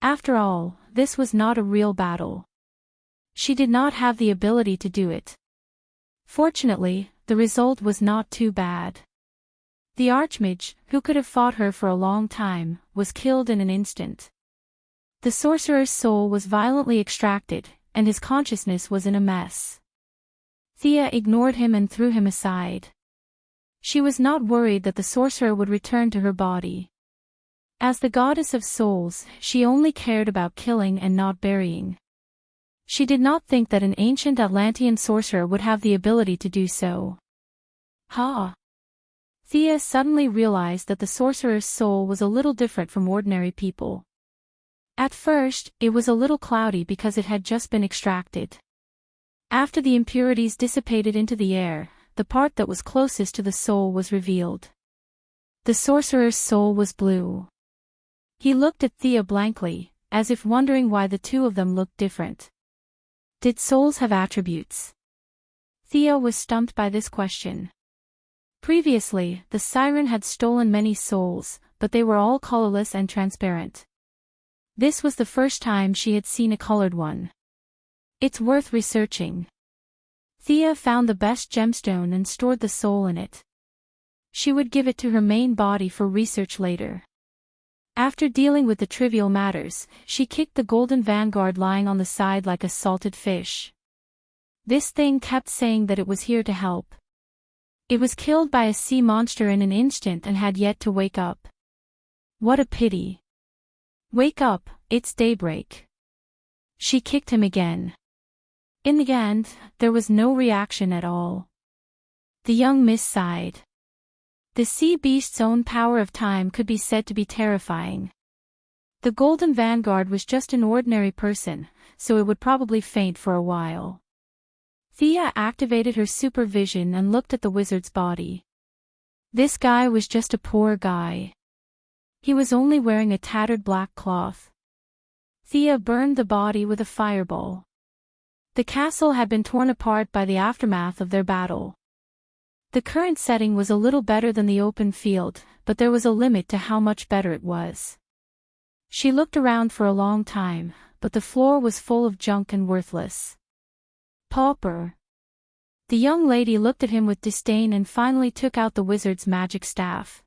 After all, this was not a real battle. She did not have the ability to do it. Fortunately, the result was not too bad. The archmage, who could have fought her for a long time, was killed in an instant. The sorcerer's soul was violently extracted, and his consciousness was in a mess. Thea ignored him and threw him aside. She was not worried that the sorcerer would return to her body. As the goddess of souls, she only cared about killing and not burying. She did not think that an ancient Atlantean sorcerer would have the ability to do so. Thea suddenly realized that the sorcerer's soul was a little different from ordinary people. At first, it was a little cloudy because it had just been extracted. After the impurities dissipated into the air, the part that was closest to the soul was revealed. The sorcerer's soul was blue. He looked at Thea blankly, as if wondering why the two of them looked different. Did souls have attributes? Thea was stumped by this question. Previously, the siren had stolen many souls, but they were all colorless and transparent. This was the first time she had seen a colored one. It's worth researching. Thea found the best gemstone and stored the soul in it. She would give it to her main body for research later. After dealing with the trivial matters, she kicked the golden vanguard lying on the side like a salted fish. This thing kept saying that it was here to help. It was killed by a sea monster in an instant and had yet to wake up. What a pity. Wake up, it's daybreak. She kicked him again. In the end, there was no reaction at all. The young miss sighed. The sea beast's own power of time could be said to be terrifying. The Golden Vanguard was just an ordinary person, so it would probably faint for a while. Thea activated her supervision and looked at the wizard's body. This guy was just a poor guy. He was only wearing a tattered black cloth. Thea burned the body with a fireball. The castle had been torn apart by the aftermath of their battle. The current setting was a little better than the open field, but there was a limit to how much better it was. She looked around for a long time, but the floor was full of junk and worthless. Pauper. The young lady looked at him with disdain and finally took out the wizard's magic staff.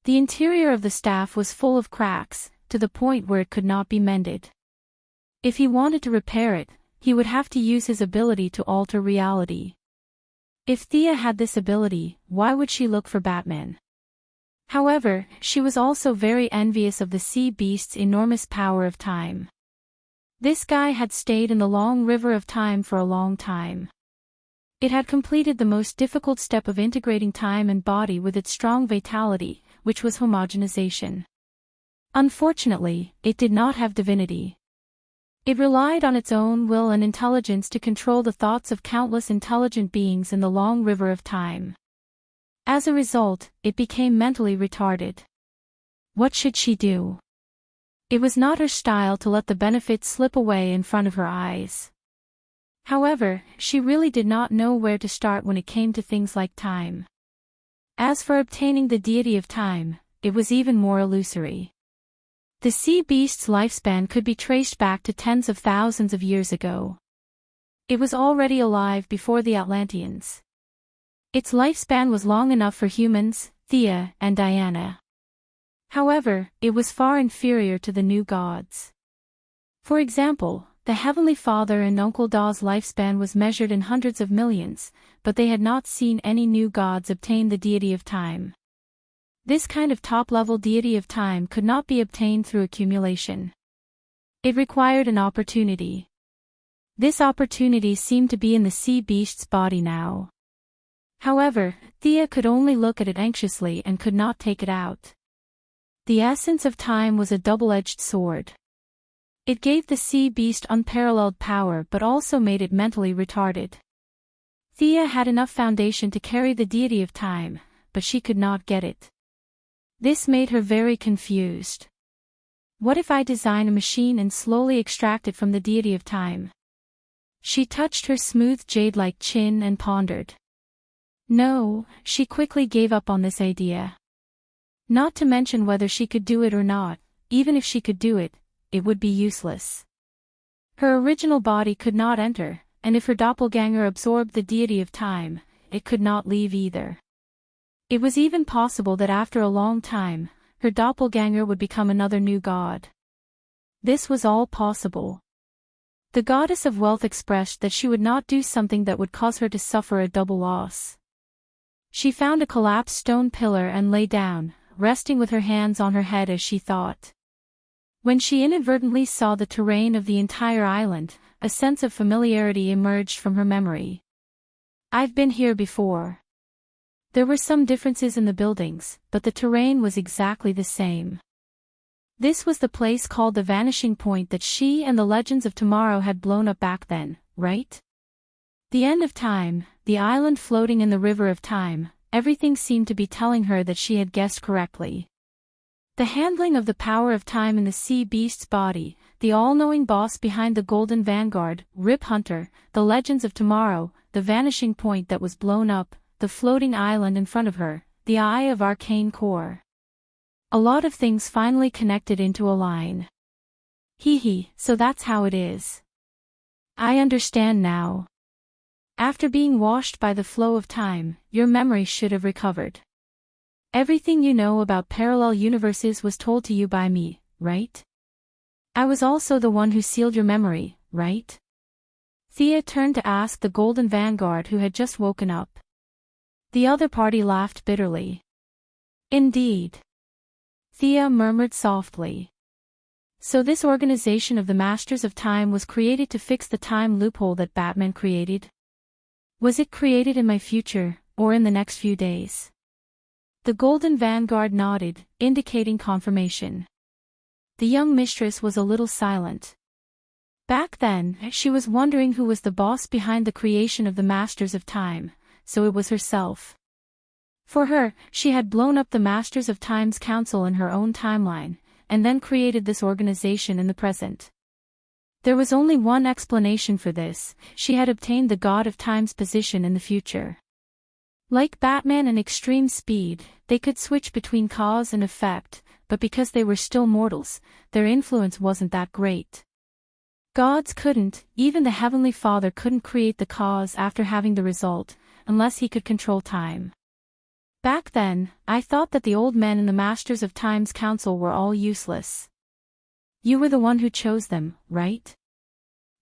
The interior of the staff was full of cracks, to the point where it could not be mended. If he wanted to repair it, he would have to use his ability to alter reality. If Thea had this ability, why would she look for Batman? However, she was also very envious of the sea beast's enormous power of time. This guy had stayed in the long river of time for a long time. It had completed the most difficult step of integrating time and body with its strong vitality, which was homogenization. Unfortunately, it did not have divinity. It relied on its own will and intelligence to control the thoughts of countless intelligent beings in the long river of time. As a result, it became mentally retarded. What should she do? It was not her style to let the benefits slip away in front of her eyes. However, she really did not know where to start when it came to things like time. As for obtaining the deity of time, it was even more illusory. The sea beast's lifespan could be traced back to tens of thousands of years ago. It was already alive before the Atlanteans. Its lifespan was long enough for humans, Thea, and Diana. However, it was far inferior to the new gods. For example, the Heavenly Father and Uncle Da's lifespan was measured in hundreds of millions, but they had not seen any new gods obtain the deity of time. This kind of top-level deity of time could not be obtained through accumulation. It required an opportunity. This opportunity seemed to be in the sea beast's body now. However, Thea could only look at it anxiously and could not take it out. The essence of time was a double-edged sword. It gave the sea beast unparalleled power but also made it mentally retarded. Thea had enough foundation to carry the deity of time, but she could not get it. This made her very confused. What if I design a machine and slowly extract it from the deity of time? She touched her smooth jade-like chin and pondered. No, she quickly gave up on this idea. Not to mention whether she could do it or not, even if she could do it, it would be useless. Her original body could not enter, and if her doppelganger absorbed the deity of time, it could not leave either. It was even possible that after a long time, her doppelganger would become another new god. This was all possible. The goddess of wealth expressed that she would not do something that would cause her to suffer a double loss. She found a collapsed stone pillar and lay down, resting with her hands on her head as she thought. When she inadvertently saw the terrain of the entire island, a sense of familiarity emerged from her memory. I've been here before. There were some differences in the buildings, but the terrain was exactly the same. This was the place called the Vanishing Point that she and the Legends of Tomorrow had blown up back then, right? The end of time, the island floating in the river of time, everything seemed to be telling her that she had guessed correctly. The handling of the power of time in the sea beast's body, the all-knowing boss behind the Golden Vanguard, Rip Hunter, the Legends of Tomorrow, the Vanishing Point that was blown up, the floating island in front of her, the Eye of Arcane Core. A lot of things finally connected into a line. So that's how it is. I understand now. After being washed by the flow of time, your memory should have recovered. Everything you know about parallel universes was told to you by me, right? I was also the one who sealed your memory, right? Thea turned to ask the Golden Vanguard who had just woken up. The other party laughed bitterly. Indeed. Thea murmured softly. So this organization of the Masters of Time was created to fix the time loophole that Batman created? Was it created in my future, or in the next few days? The Golden Vanguard nodded, indicating confirmation. The young mistress was a little silent. Back then, she was wondering who was the boss behind the creation of the Masters of Time, so it was herself. For her, she had blown up the Masters of Time's council in her own timeline, and then created this organization in the present. There was only one explanation for this: she had obtained the God of Time's position in the future. Like Batman and Extreme Speed, they could switch between cause and effect, but because they were still mortals, their influence wasn't that great. Gods couldn't, even the Heavenly Father couldn't create the cause after having the result, unless he could control time. Back then, I thought that the old men in the Masters of Time's council were all useless. You were the one who chose them, right?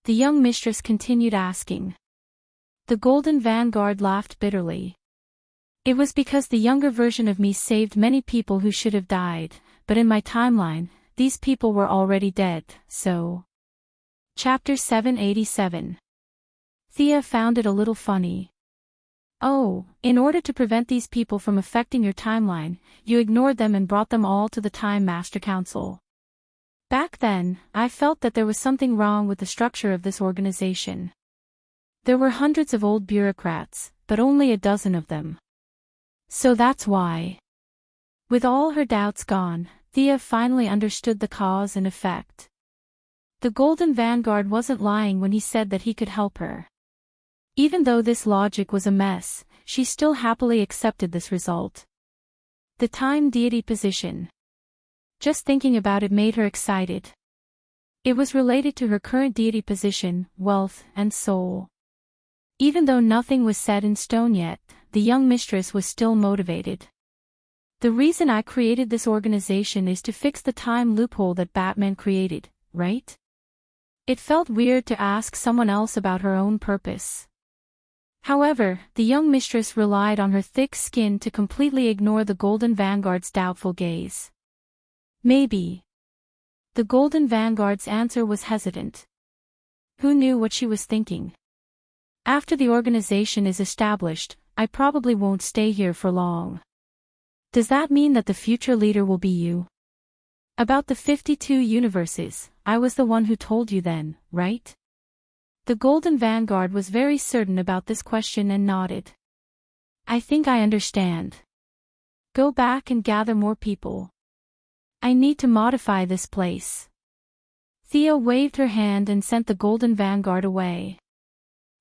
The young mistress continued asking. The Golden Vanguard laughed bitterly. It was because the younger version of me saved many people who should have died, but in my timeline, these people were already dead, so... Chapter 787. Thea found it a little funny. Oh, in order to prevent these people from affecting your timeline, you ignored them and brought them all to the Time Master Council. Back then, I felt that there was something wrong with the structure of this organization. There were hundreds of old bureaucrats, but only a dozen of them. So that's why. With all her doubts gone, Thea finally understood the cause and effect. The Golden Vanguard wasn't lying when he said that he could help her. Even though this logic was a mess, she still happily accepted this result. The time deity position. Just thinking about it made her excited. It was related to her current deity position, wealth, and soul. Even though nothing was set in stone yet, the young mistress was still motivated. The reason I created this organization is to fix the time loophole that Batman created, right? It felt weird to ask someone else about her own purpose. However, the young mistress relied on her thick skin to completely ignore the Golden Vanguard's doubtful gaze. Maybe. The Golden Vanguard's answer was hesitant. Who knew what she was thinking? After the organization is established, I probably won't stay here for long. Does that mean that the future leader will be you? About the 52 universes, I was the one who told you then, right? The Golden Vanguard was very certain about this question and nodded. I think I understand. Go back and gather more people. I need to modify this place. Thea waved her hand and sent the Golden Vanguard away.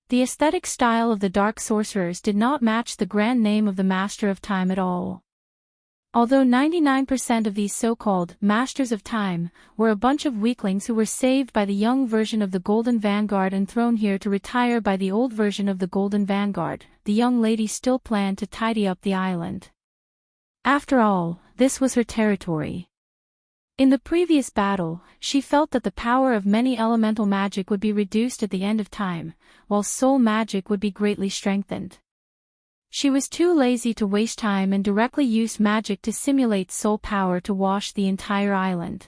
The aesthetic style of the Dark Sorcerers did not match the grand name of the Master of Time at all. Although 99% of these so-called Masters of Time were a bunch of weaklings who were saved by the young version of the Golden Vanguard and thrown here to retire by the old version of the Golden Vanguard, the young lady still planned to tidy up the island. After all, this was her territory. In the previous battle, she felt that the power of many elemental magic would be reduced at the end of time, while soul magic would be greatly strengthened. She was too lazy to waste time and directly used magic to simulate soul power to wash the entire island.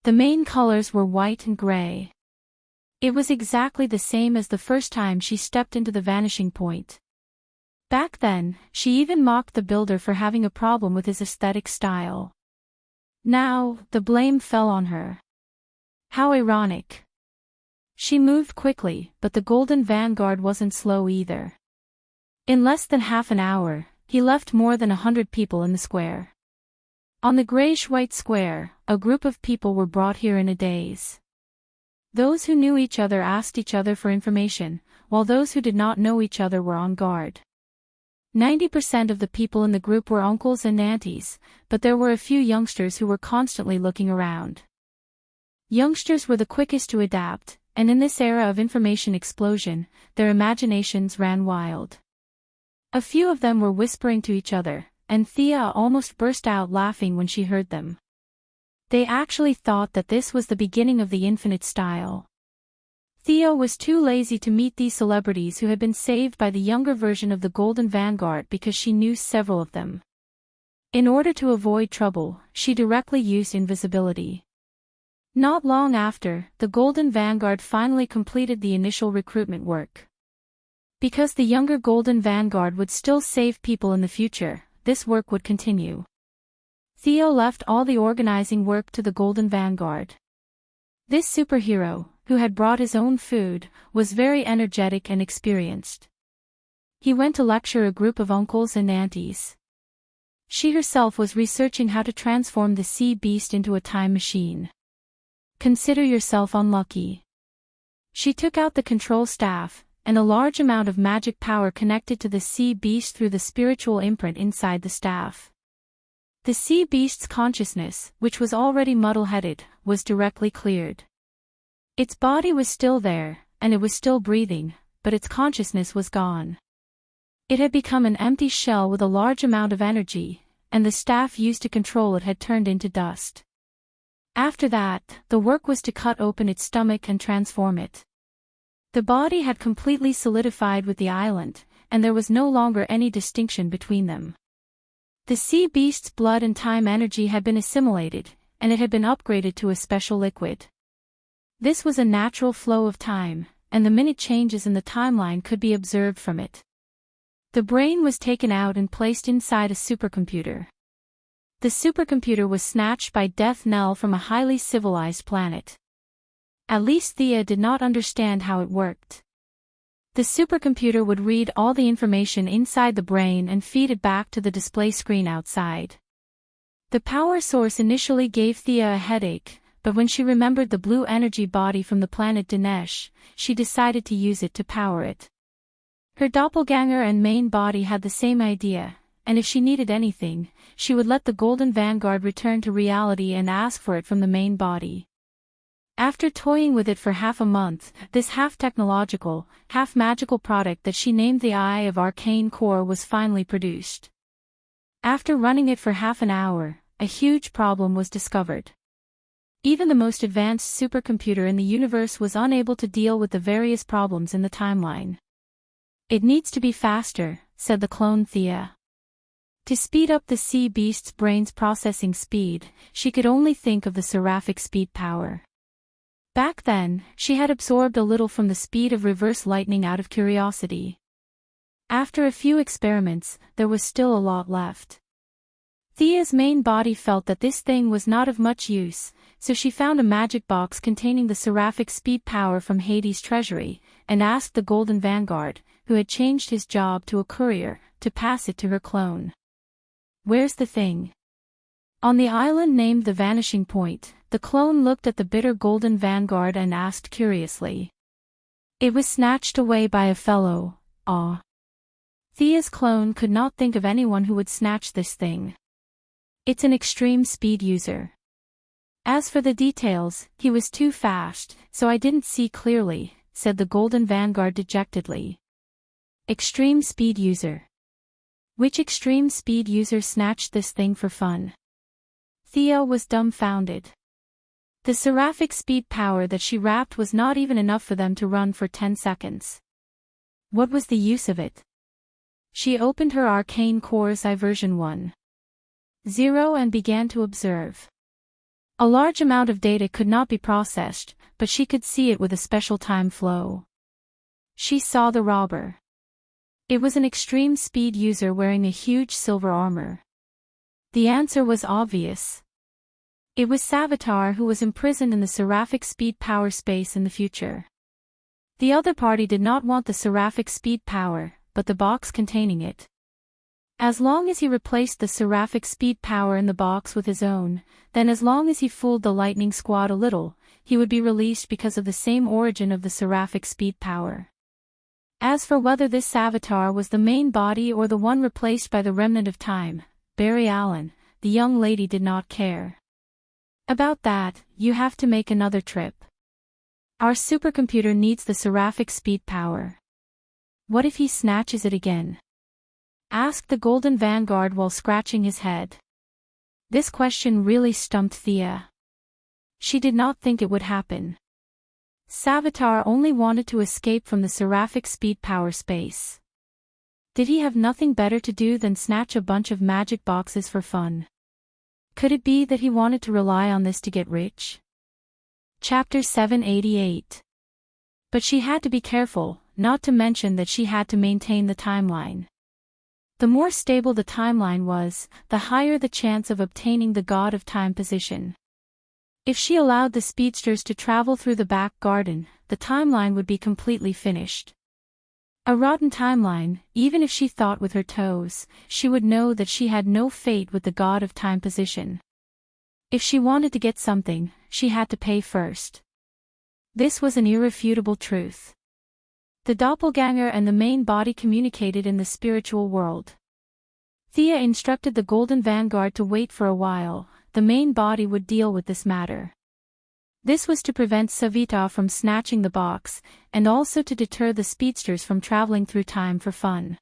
The main colors were white and gray. It was exactly the same as the first time she stepped into the vanishing point. Back then, she even mocked the builder for having a problem with his aesthetic style. Now, the blame fell on her. How ironic. She moved quickly, but the Golden Vanguard wasn't slow either. In less than half an hour, he left more than 100 people in the square. On the grayish-white square, a group of people were brought here in a daze. Those who knew each other asked each other for information, while those who did not know each other were on guard. 90% of the people in the group were uncles and aunties, but there were a few youngsters who were constantly looking around. Youngsters were the quickest to adapt, and in this era of information explosion, their imaginations ran wild. A few of them were whispering to each other, and Thea almost burst out laughing when she heard them. They actually thought that this was the beginning of the infinite style. Thea was too lazy to meet these celebrities who had been saved by the younger version of the Golden Vanguard because she knew several of them. In order to avoid trouble, she directly used invisibility. Not long after, the Golden Vanguard finally completed the initial recruitment work. Because the younger Golden Vanguard would still save people in the future, this work would continue. Theo left all the organizing work to the Golden Vanguard. This superhero, who had brought his own food, was very energetic and experienced. He went to lecture a group of uncles and aunties. She herself was researching how to transform the sea beast into a time machine. Consider yourself unlucky. She took out the control staff, and a large amount of magic power connected to the sea beast through the spiritual imprint inside the staff. The sea beast's consciousness, which was already muddle-headed, was directly cleared. Its body was still there, and it was still breathing, but its consciousness was gone. It had become an empty shell with a large amount of energy, and the staff used to control it had turned into dust. After that, the work was to cut open its stomach and transform it. The body had completely solidified with the island, and there was no longer any distinction between them. The sea beast's blood and time energy had been assimilated, and it had been upgraded to a special liquid. This was a natural flow of time, and the minute changes in the timeline could be observed from it. The brain was taken out and placed inside a supercomputer. The supercomputer was snatched by death knell from a highly civilized planet. At least Thea did not understand how it worked. The supercomputer would read all the information inside the brain and feed it back to the display screen outside. The power source initially gave Thea a headache, but when she remembered the blue energy body from the planet Dinesh, she decided to use it to power it. Her doppelganger and main body had the same idea, and if she needed anything, she would let the Golden Vanguard return to reality and ask for it from the main body. After toying with it for half a month, this half-technological, half-magical product that she named the Eye of Arcane Core was finally produced. After running it for half an hour, a huge problem was discovered. Even the most advanced supercomputer in the universe was unable to deal with the various problems in the timeline. "It needs to be faster," said the clone Thea. To speed up the sea beast's brain's processing speed, she could only think of the seraphic speed power. Back then, she had absorbed a little from the speed of reverse lightning out of curiosity. After a few experiments, there was still a lot left. Thea's main body felt that this thing was not of much use, so she found a magic box containing the seraphic speed power from Hades' treasury, and asked the Golden Vanguard, who had changed his job to a courier, to pass it to her clone. "Where's the thing?" On the island named the Vanishing Point, the clone looked at the bitter Golden Vanguard and asked curiously. "It was snatched away by a fellow, Thea's clone could not think of anyone who would snatch this thing. "It's an extreme speed user. As for the details, he was too fast, so I didn't see clearly," said the Golden Vanguard dejectedly. "Extreme speed user. Which extreme speed user snatched this thing for fun?" Thea was dumbfounded. The seraphic speed power that she wrapped was not even enough for them to run for 10 seconds. What was the use of it? She opened her arcane core's version 1.0 and began to observe. A large amount of data could not be processed, but she could see it with a special time flow. She saw the robber. It was an extreme speed user wearing a huge silver armor. The answer was obvious. It was Savitar, who was imprisoned in the seraphic speed power space in the future. The other party did not want the seraphic speed power, but the box containing it. As long as he replaced the seraphic speed power in the box with his own, then as long as he fooled the lightning squad a little, he would be released because of the same origin of the seraphic speed power. As for whether this Savitar was the main body or the one replaced by the remnant of time, Barry Allen, the young lady did not care. "About that, you have to make another trip. Our supercomputer needs the seraphic speed power." "What if he snatches it again?" asked the Golden Vanguard while scratching his head. This question really stumped Thea. She did not think it would happen. Savitar only wanted to escape from the seraphic speed power space. Did he have nothing better to do than snatch a bunch of magic boxes for fun? Could it be that he wanted to rely on this to get rich? Chapter 788. But she had to be careful, not to mention that she had to maintain the timeline. The more stable the timeline was, the higher the chance of obtaining the God of Time position. If she allowed the speedsters to travel through the back garden, the timeline would be completely finished. A rotten timeline, even if she thought with her toes, she would know that she had no fate with the God of Time position. If she wanted to get something, she had to pay first. This was an irrefutable truth. The doppelganger and the main body communicated in the spiritual world. Thea instructed the Golden Vanguard to wait for a while. The main body would deal with this matter. This was to prevent Savitar from snatching the box, and also to deter the speedsters from traveling through time for fun.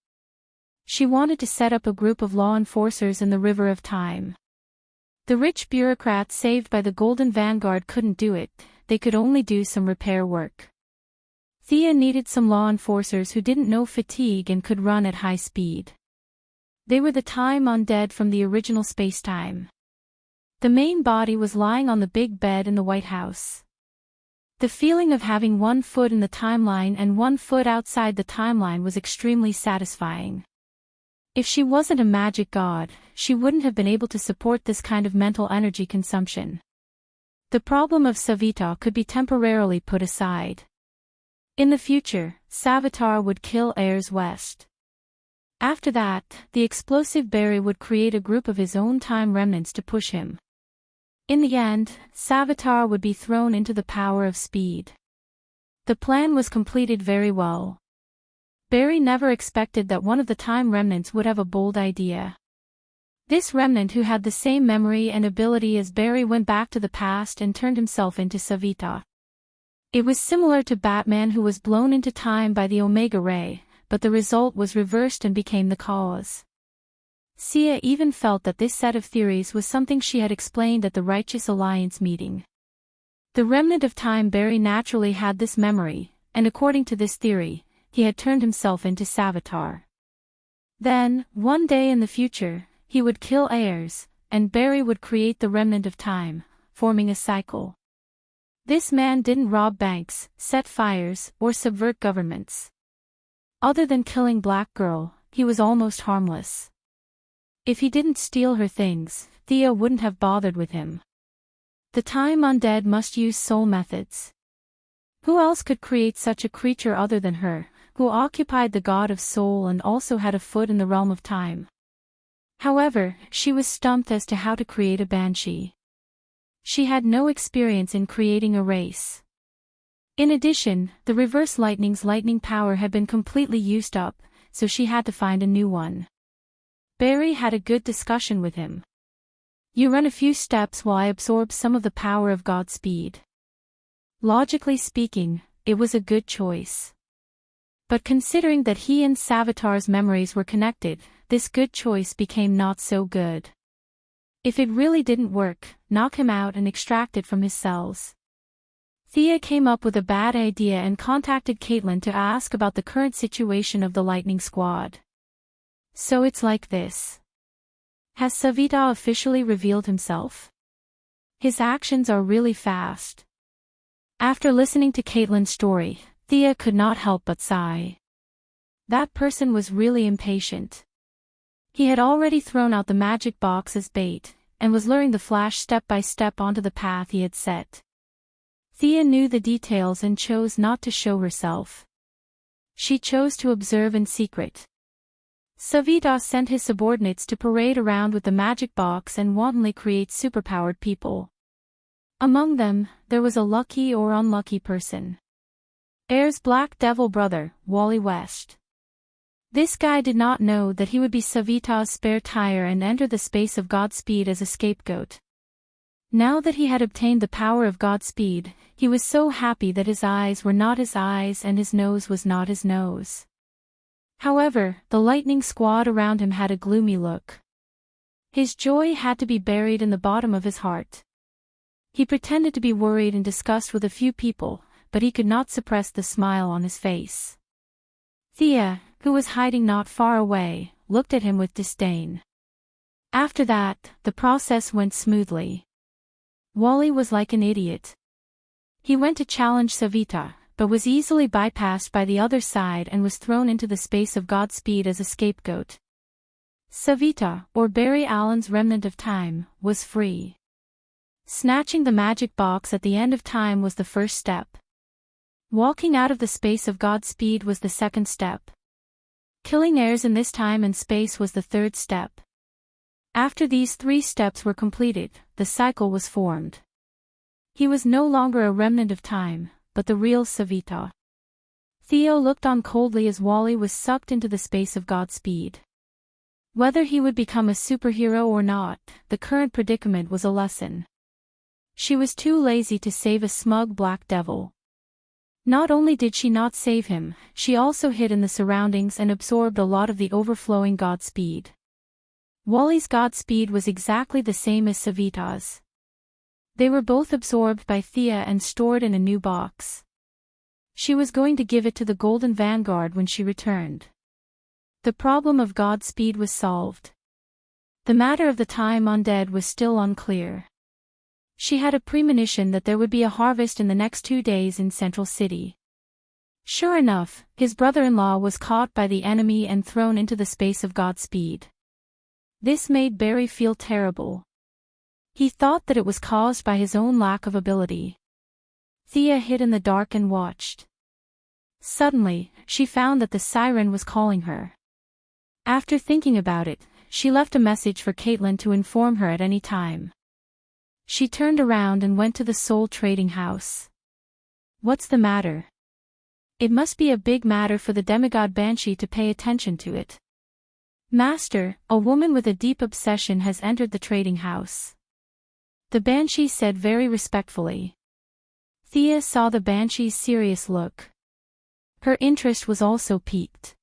She wanted to set up a group of law enforcers in the River of Time. The rich bureaucrats saved by the Golden Vanguard couldn't do it, they could only do some repair work. Thea needed some law enforcers who didn't know fatigue and could run at high speed. They were the time undead from the original space-time. The main body was lying on the big bed in the White House. The feeling of having one foot in the timeline and one foot outside the timeline was extremely satisfying. If she wasn't a magic god, she wouldn't have been able to support this kind of mental energy consumption. The problem of Savitar could be temporarily put aside. In the future, Savitar would kill Ayers West. After that, the explosive Barry would create a group of his own time remnants to push him. In the end, Savitar would be thrown into the power of speed. The plan was completed very well. Barry never expected that one of the time remnants would have a bold idea. This remnant who had the same memory and ability as Barry went back to the past and turned himself into Savitar. It was similar to Batman who was blown into time by the Omega Ray, but the result was reversed and became the cause. Sia even felt that this set of theories was something she had explained at the Righteous Alliance meeting. The remnant of time Barry naturally had this memory, and according to this theory, he had turned himself into Savitar. Then, one day in the future, he would kill Ayers, and Barry would create the remnant of time, forming a cycle. This man didn't rob banks, set fires, or subvert governments. Other than killing Black Girl, he was almost harmless. If he didn't steal her things, Thea wouldn't have bothered with him. The time undead must use soul methods. Who else could create such a creature other than her, who occupied the god of soul and also had a foot in the realm of time? However, she was stumped as to how to create a banshee. She had no experience in creating a race. In addition, the reverse lightning's lightning power had been completely used up, so she had to find a new one. Barry had a good discussion with him. You run a few steps while I absorb some of the power of Godspeed. Logically speaking, it was a good choice. But considering that he and Savitar's memories were connected, this good choice became not so good. If it really didn't work, knock him out and extract it from his cells. Thea came up with a bad idea and contacted Caitlin to ask about the current situation of the Lightning Squad. So it's like this. Has Savitar officially revealed himself? His actions are really fast. After listening to Caitlin's story, Thea could not help but sigh. That person was really impatient. He had already thrown out the magic box as bait, and was luring the Flash step by step onto the path he had set. Thea knew the details and chose not to show herself. She chose to observe in secret. Savitar sent his subordinates to parade around with the magic box and wantonly create superpowered people. Among them, there was a lucky or unlucky person. Air's Black Devil brother, Wally West. This guy did not know that he would be Savitar's spare tire and enter the space of Godspeed as a scapegoat. Now that he had obtained the power of Godspeed, he was so happy that his eyes were not his eyes and his nose was not his nose. However, the Lightning Squad around him had a gloomy look. His joy had to be buried in the bottom of his heart. He pretended to be worried and discussed with a few people, but he could not suppress the smile on his face. Thea, who was hiding not far away, looked at him with disdain. After that, the process went smoothly. Wally was like an idiot. He went to challenge Savitar, but was easily bypassed by the other side and was thrown into the space of Godspeed as a scapegoat. Savitar, or Barry Allen's remnant of time, was free. Snatching the magic box at the end of time was the first step. Walking out of the space of Godspeed was the second step. Killing heirs in this time and space was the third step. After these three steps were completed, the cycle was formed. He was no longer a remnant of time, but the real Savitar. Theo looked on coldly as Wally was sucked into the space of Godspeed. Whether he would become a superhero or not, the current predicament was a lesson. She was too lazy to save a smug black devil. Not only did she not save him, she also hid in the surroundings and absorbed a lot of the overflowing Godspeed. Wally's Godspeed was exactly the same as Savitar's. They were both absorbed by Thea and stored in a new box. She was going to give it to the Golden Vanguard when she returned. The problem of Godspeed was solved. The matter of the time undead was still unclear. She had a premonition that there would be a harvest in the next 2 days in Central City. Sure enough, his brother-in-law was caught by the enemy and thrown into the space of Godspeed. This made Barry feel terrible. He thought that it was caused by his own lack of ability. Thea hid in the dark and watched. Suddenly, she found that the siren was calling her. After thinking about it, she left a message for Caitlin to inform her at any time. She turned around and went to the soul trading house. What's the matter? It must be a big matter for the demigod Banshee to pay attention to it. Master, a woman with a deep obsession has entered the trading house. The Banshee said very respectfully. Thea saw the Banshee's serious look. Her interest was also piqued.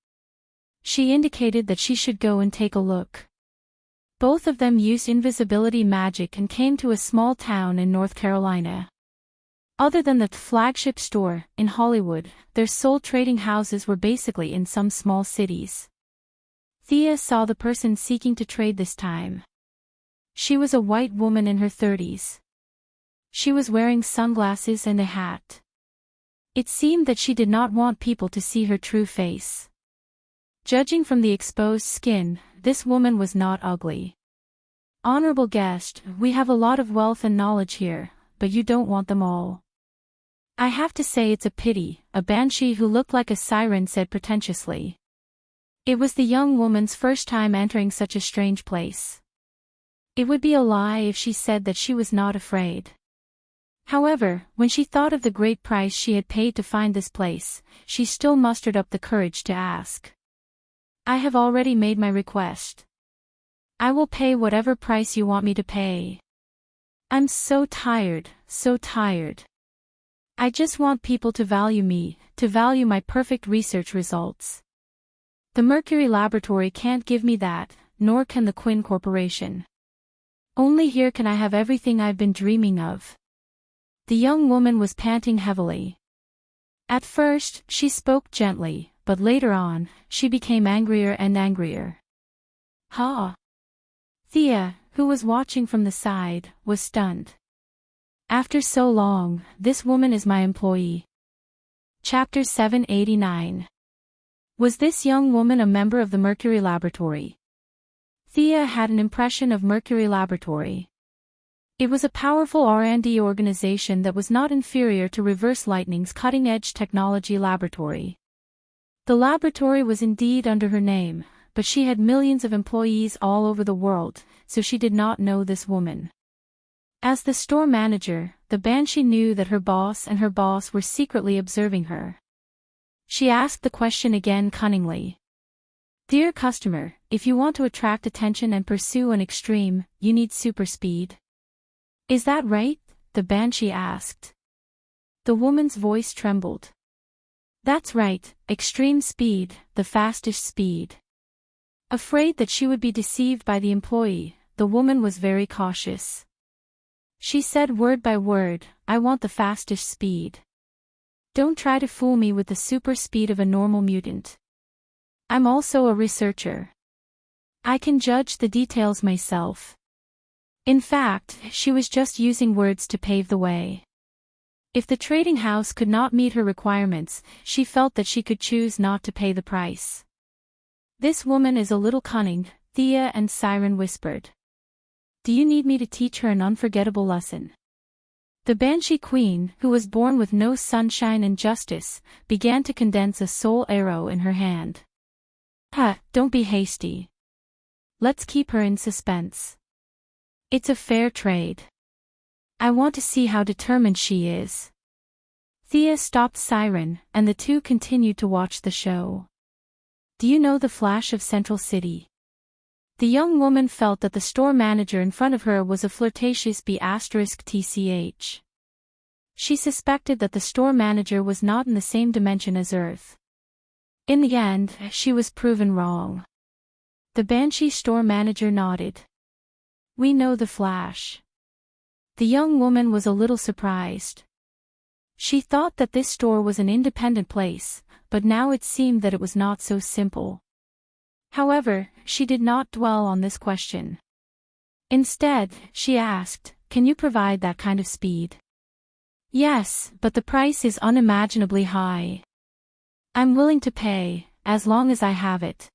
She indicated that she should go and take a look. Both of them used invisibility magic and came to a small town in North Carolina. Other than the flagship store, in Hollywood, their soul trading houses were basically in some small cities. Thea saw the person seeking to trade this time. She was a white woman in her 30s. She was wearing sunglasses and a hat. It seemed that she did not want people to see her true face. Judging from the exposed skin, this woman was not ugly. Honorable guest, we have a lot of wealth and knowledge here, but you don't want them all. I have to say it's a pity, a banshee who looked like a siren said pretentiously. It was the young woman's first time entering such a strange place. It would be a lie if she said that she was not afraid. However, when she thought of the great price she had paid to find this place, she still mustered up the courage to ask. I have already made my request. I will pay whatever price you want me to pay. I'm so tired, so tired. I just want people to value me, to value my perfect research results. The Mercury Laboratory can't give me that, nor can the Quinn Corporation. Only here can I have everything I've been dreaming of. The young woman was panting heavily. At first, she spoke gently, but later on, she became angrier and angrier. Ha! Thea, who was watching from the side, was stunned. After so long, this woman is my employee. Chapter 789. Was this young woman a member of the Mercury Laboratory? Thea had an impression of Mercury Laboratory. It was a powerful R&D organization that was not inferior to Reverse Lightning's cutting-edge technology laboratory. The laboratory was indeed under her name, but she had millions of employees all over the world, so she did not know this woman. As the store manager, the Banshee knew that her boss and her boss were secretly observing her. She asked the question again cunningly. Dear customer, if you want to attract attention and pursue an extreme, you need super speed. Is that right? The Banshee asked. The woman's voice trembled. That's right, extreme speed, the fastest speed. Afraid that she would be deceived by the employee, the woman was very cautious. She said word by word, I want the fastest speed. Don't try to fool me with the super speed of a normal mutant. I'm also a researcher. I can judge the details myself. In fact, she was just using words to pave the way. If the trading house could not meet her requirements, she felt that she could choose not to pay the price. This woman is a little cunning, Thea and Siren whispered. Do you need me to teach her an unforgettable lesson? The Banshee Queen, who was born with no sunshine and justice, began to condense a soul arrow in her hand. Don't be hasty. Let's keep her in suspense. It's a fair trade. I want to see how determined she is. Thea stopped Siren, and the two continued to watch the show. Do you know the Flash of Central City? The young woman felt that the store manager in front of her was a flirtatious B*TCH. She suspected that the store manager was not in the same dimension as Earth. In the end, she was proven wrong. The Banshee store manager nodded. We know the Flash. The young woman was a little surprised. She thought that this store was an independent place, but now it seemed that it was not so simple. However, she did not dwell on this question. Instead, she asked, "Can you provide that kind of speed?" "Yes, but the price is unimaginably high." "I'm willing to pay, as long as I have it."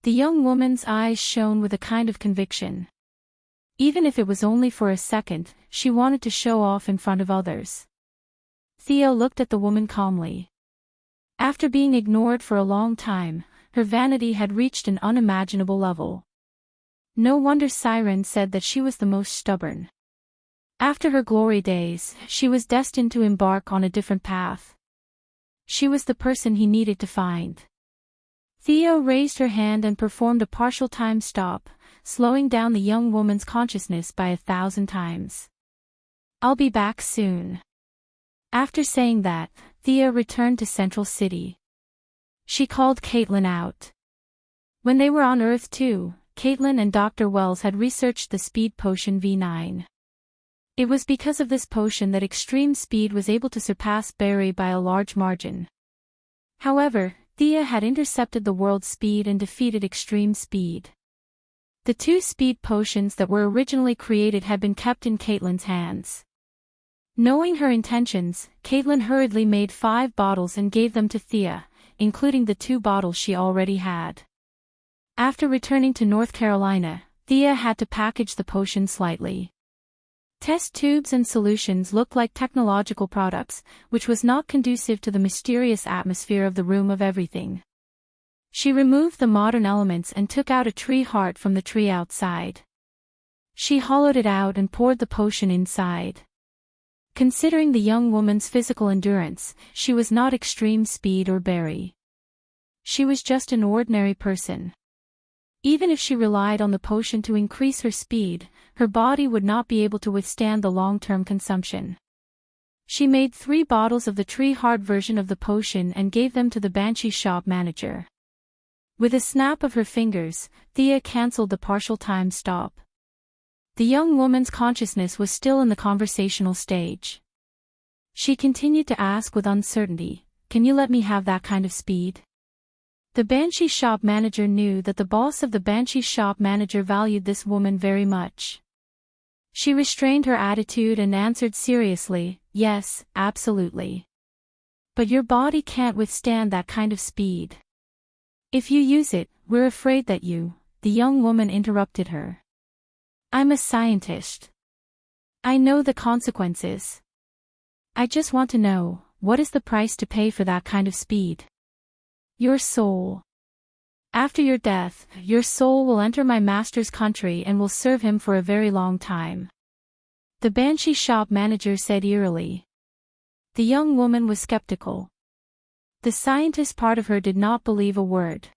The young woman's eyes shone with a kind of conviction. Even if it was only for a second, she wanted to show off in front of others. Thea looked at the woman calmly. After being ignored for a long time, her vanity had reached an unimaginable level. No wonder Siren said that she was the most stubborn. After her glory days, she was destined to embark on a different path. She was the person he needed to find. Theo raised her hand and performed a partial time stop, slowing down the young woman's consciousness by 1,000 times. "I'll be back soon." After saying that, Thea returned to Central City. She called Caitlin out. When they were on Earth 2, Caitlin and Dr. Wells had researched the speed potion V9. It was because of this potion that extreme speed was able to surpass Barry by a large margin. However, Thea had intercepted the world's speed and defeated extreme speed. The two speed potions that were originally created had been kept in Caitlin's hands. Knowing her intentions, Caitlin hurriedly made 5 bottles and gave them to Thea, including the 2 bottles she already had. After returning to North Carolina, Thea had to package the potion slightly. Test tubes and solutions looked like technological products, which was not conducive to the mysterious atmosphere of the room of everything. She removed the modern elements and took out a tree heart from the tree outside. She hollowed it out and poured the potion inside. Considering the young woman's physical endurance, she was not extreme speed or Barry. She was just an ordinary person. Even if she relied on the potion to increase her speed, her body would not be able to withstand the long-term consumption. She made 3 bottles of the tree heart version of the potion and gave them to the Banshee shop manager. With a snap of her fingers, Thea cancelled the partial time stop. The young woman's consciousness was still in the conversational stage. She continued to ask with uncertainty, "Can you let me have that kind of speed?" The Banshee shop manager knew that the boss of the Banshee shop manager valued this woman very much. She restrained her attitude and answered seriously, "Yes, absolutely. But your body can't withstand that kind of speed. If you use it, we're afraid that you..." The young woman interrupted her. "I'm a scientist. I know the consequences. I just want to know, what is the price to pay for that kind of speed?" "Your soul. After your death, your soul will enter my master's country and will serve him for a very long time," the Banshee shop manager said eerily. The young woman was skeptical. The scientist part of her did not believe a word.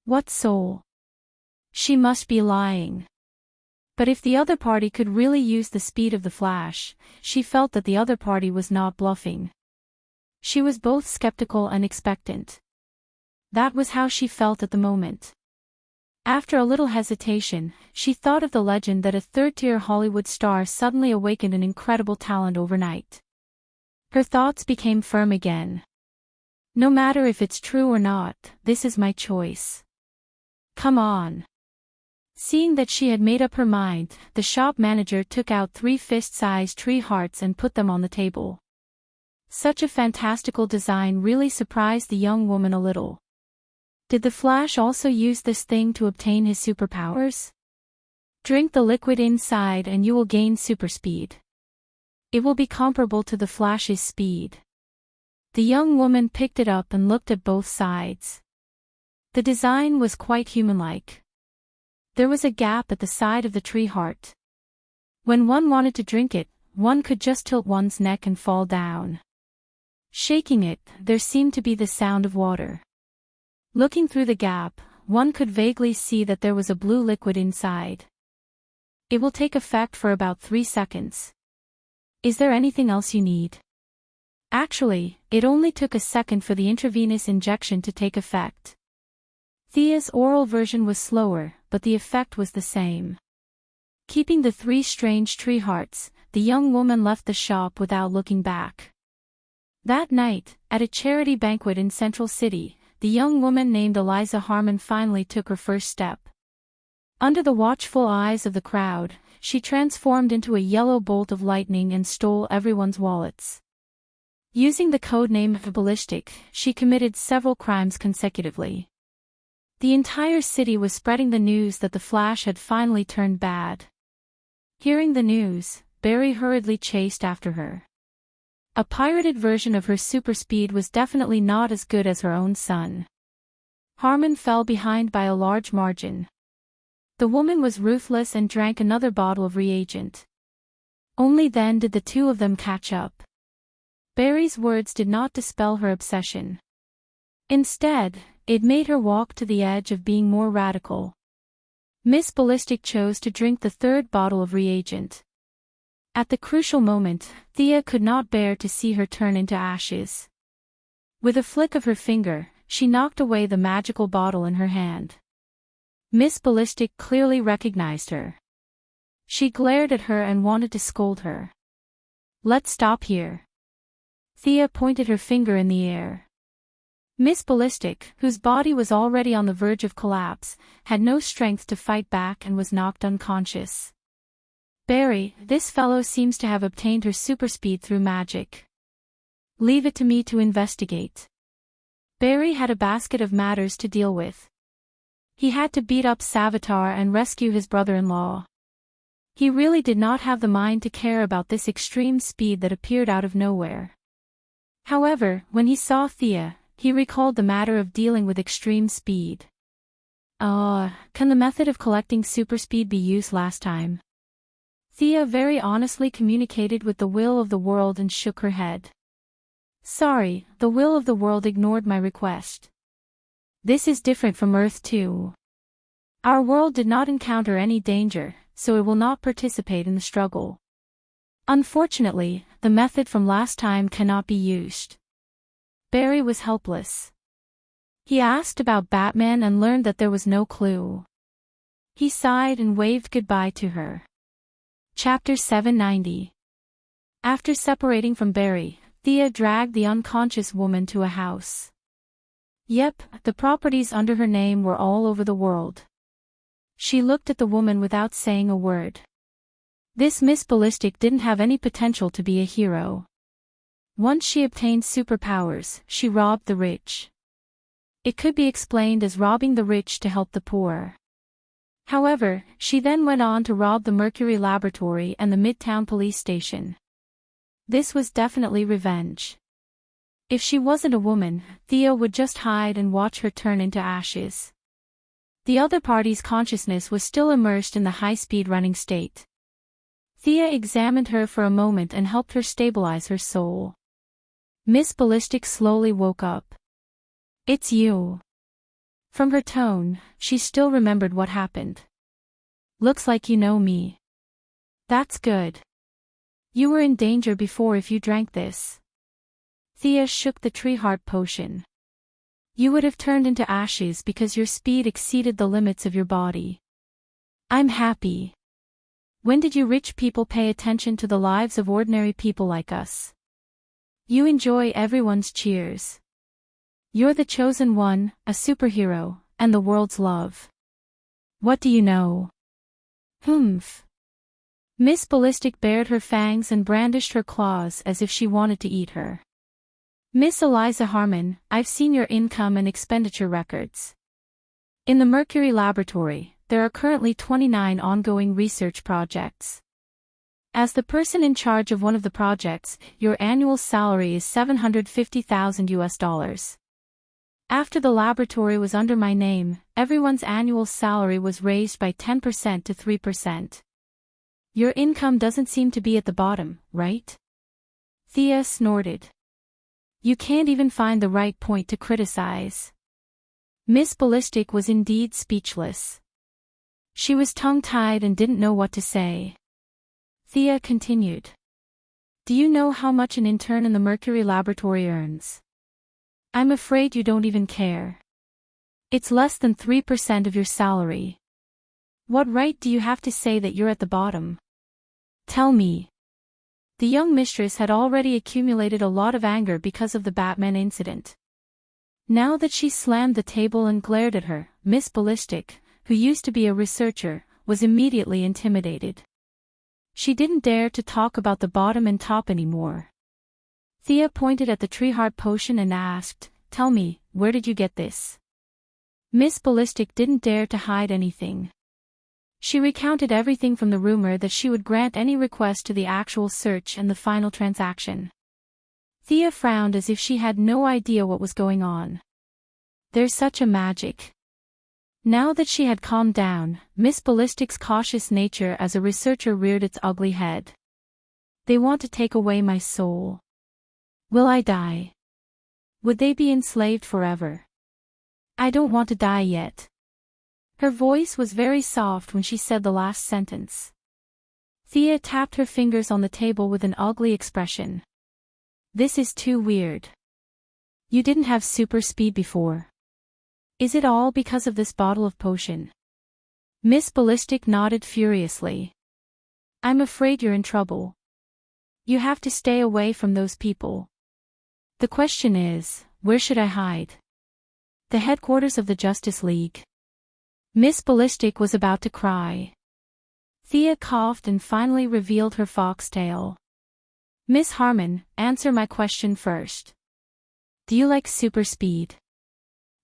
What soul? She must be lying. But if the other party could really use the speed of the Flash, she felt that the other party was not bluffing. She was both skeptical and expectant. That was how she felt at the moment. After a little hesitation, she thought of the legend that a third-tier Hollywood star suddenly awakened an incredible talent overnight. Her thoughts became firm again. "No matter if it's true or not, this is my choice. Come on." Seeing that she had made up her mind, the shop manager took out 3 fist-sized tree hearts and put them on the table. Such a fantastical design really surprised the young woman a little. Did the Flash also use this thing to obtain his superpowers? Drink the liquid inside and you will gain super speed. It will be comparable to the Flash's speed. The young woman picked it up and looked at both sides. The design was quite human-like. There was a gap at the side of the tree heart. When one wanted to drink it, one could just tilt one's neck and fall down. Shaking it, there seemed to be the sound of water. Looking through the gap, one could vaguely see that there was a blue liquid inside. It will take effect for about 3 seconds. Is there anything else you need? Actually, it only took a second for the intravenous injection to take effect. Thea's oral version was slower, but the effect was the same. Keeping the 3 strange tree hearts, the young woman left the shop without looking back. That night, at a charity banquet in Central City, the young woman named Eliza Harmon finally took her first step. Under the watchful eyes of the crowd, she transformed into a yellow bolt of lightning and stole everyone's wallets. Using the code name Ballistic, she committed several crimes consecutively. The entire city was spreading the news that the Flash had finally turned bad. Hearing the news, Barry hurriedly chased after her. A pirated version of her super speed was definitely not as good as her own son. Harmon fell behind by a large margin. The woman was ruthless and drank another bottle of reagent. Only then did the two of them catch up. Barry's words did not dispel her obsession. Instead, it made her walk to the edge of being more radical. Miss Ballistic chose to drink the third bottle of reagent. At the crucial moment, Thea could not bear to see her turn into ashes. With a flick of her finger, she knocked away the magical bottle in her hand. Miss Ballistic clearly recognized her. She glared at her and wanted to scold her. "Let's stop here." Thea pointed her finger in the air. Miss Ballistic, whose body was already on the verge of collapse, had no strength to fight back and was knocked unconscious. "Barry, this fellow seems to have obtained her super speed through magic. Leave it to me to investigate." Barry had a basket of matters to deal with. He had to beat up Savitar and rescue his brother-in-law. He really did not have the mind to care about this extreme speed that appeared out of nowhere. However, when he saw Thea, he recalled the matter of dealing with extreme speed. Can the method of collecting superspeed be used last time?" Thea very honestly communicated with the will of the world and shook her head. "Sorry, the will of the world ignored my request. This is different from Earth 2. Our world did not encounter any danger, so it will not participate in the struggle. Unfortunately, the method from last time cannot be used." Barry was helpless. He asked about Batman and learned that there was no clue. He sighed and waved goodbye to her. Chapter 790. After separating from Barry, Thea dragged the unconscious woman to a house. Yep, the properties under her name were all over the world. She looked at the woman without saying a word. This Miss Ballistic didn't have any potential to be a hero. Once she obtained superpowers, she robbed the rich. It could be explained as robbing the rich to help the poor. However, she then went on to rob the Mercury Laboratory and the Midtown Police Station. This was definitely revenge. If she wasn't a woman, Thea would just hide and watch her turn into ashes. The other party's consciousness was still immersed in the high-speed running state. Thea examined her for a moment and helped her stabilize her soul. Miss Ballistic slowly woke up. "It's you." From her tone, she still remembered what happened. "Looks like you know me." "That's good. You were in danger before if you drank this." Thea shook the tree heart potion. "You would have turned into ashes because your speed exceeded the limits of your body." "I'm happy. When did you rich people pay attention to the lives of ordinary people like us? You enjoy everyone's cheers. You're the chosen one, a superhero, and the world's love. What do you know?" "Humph." Miss Ballistic bared her fangs and brandished her claws as if she wanted to eat her. "Miss Eliza Harmon, I've seen your income and expenditure records. In the Mercury Laboratory, there are currently 29 ongoing research projects. As the person in charge of one of the projects, your annual salary is $750,000. After the laboratory was under my name, everyone's annual salary was raised by 10% to 3%. Your income doesn't seem to be at the bottom, right?" Thea snorted. "You can't even find the right point to criticize." Miss Ballistic was indeed speechless. She was tongue-tied and didn't know what to say. Thea continued. "Do you know how much an intern in the Mercury Laboratory earns? I'm afraid you don't even care. It's less than 3% of your salary. What right do you have to say that you're at the bottom? Tell me. The young mistress had already accumulated a lot of anger because of the Batman incident. Now that she slammed the table and glared at her, Miss Ballistic, who used to be a researcher, was immediately intimidated. She didn't dare to talk about the bottom and top anymore. Thea pointed at the tree heart potion and asked, "Tell me, where did you get this?" Miss Ballistic didn't dare to hide anything. She recounted everything from the rumor that she would grant any request to the actual search and the final transaction. Thea frowned as if she had no idea what was going on. There's such a magic. Now that she had calmed down, Miss Ballistic's cautious nature as a researcher reared its ugly head. They want to take away my soul. Will I die? Would they be enslaved forever? I don't want to die yet. Her voice was very soft when she said the last sentence. Thea tapped her fingers on the table with an ugly expression. This is too weird. You didn't have super speed before. Is it all because of this bottle of potion? Miss Ballistic nodded furiously. I'm afraid you're in trouble. You have to stay away from those people. The question is, where should I hide? The headquarters of the Justice League. Miss Ballistic was about to cry. Thea coughed and finally revealed her foxtail. Miss Harmon, answer my question first. Do you like super speed?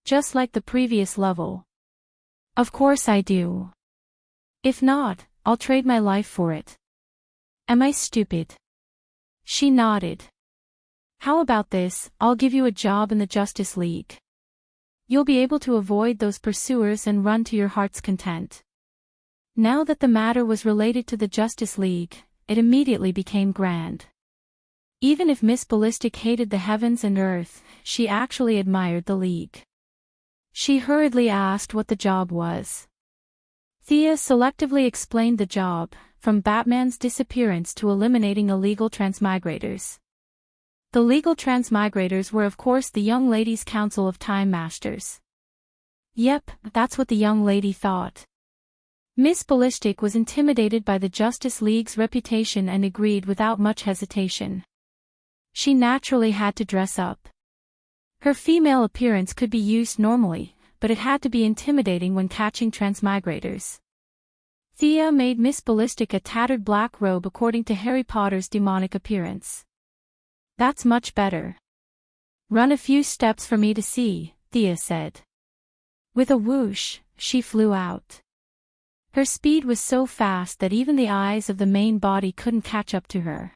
Just like the previous level. Of course I do. If not, I'll trade my life for it. Am I stupid? She nodded. How about this, I'll give you a job in the Justice League. You'll be able to avoid those pursuers and run to your heart's content. Now that the matter was related to the Justice League, it immediately became grand. Even if Miss Ballistic hated the heavens and earth, she actually admired the League. She hurriedly asked what the job was. Thea selectively explained the job, from Batman's disappearance to eliminating illegal transmigrators. The legal transmigrators were of course the young lady's council of time masters. Yep, that's what the young lady thought. Miss Ballistic was intimidated by the Justice League's reputation and agreed without much hesitation. She naturally had to dress up. Her female appearance could be used normally, but it had to be intimidating when catching transmigrators. Thea made Miss Ballistic a tattered black robe according to Harry Potter's demonic appearance. That's much better. Run a few steps for me to see, Thea said. With a whoosh, she flew out. Her speed was so fast that even the eyes of the main body couldn't catch up to her.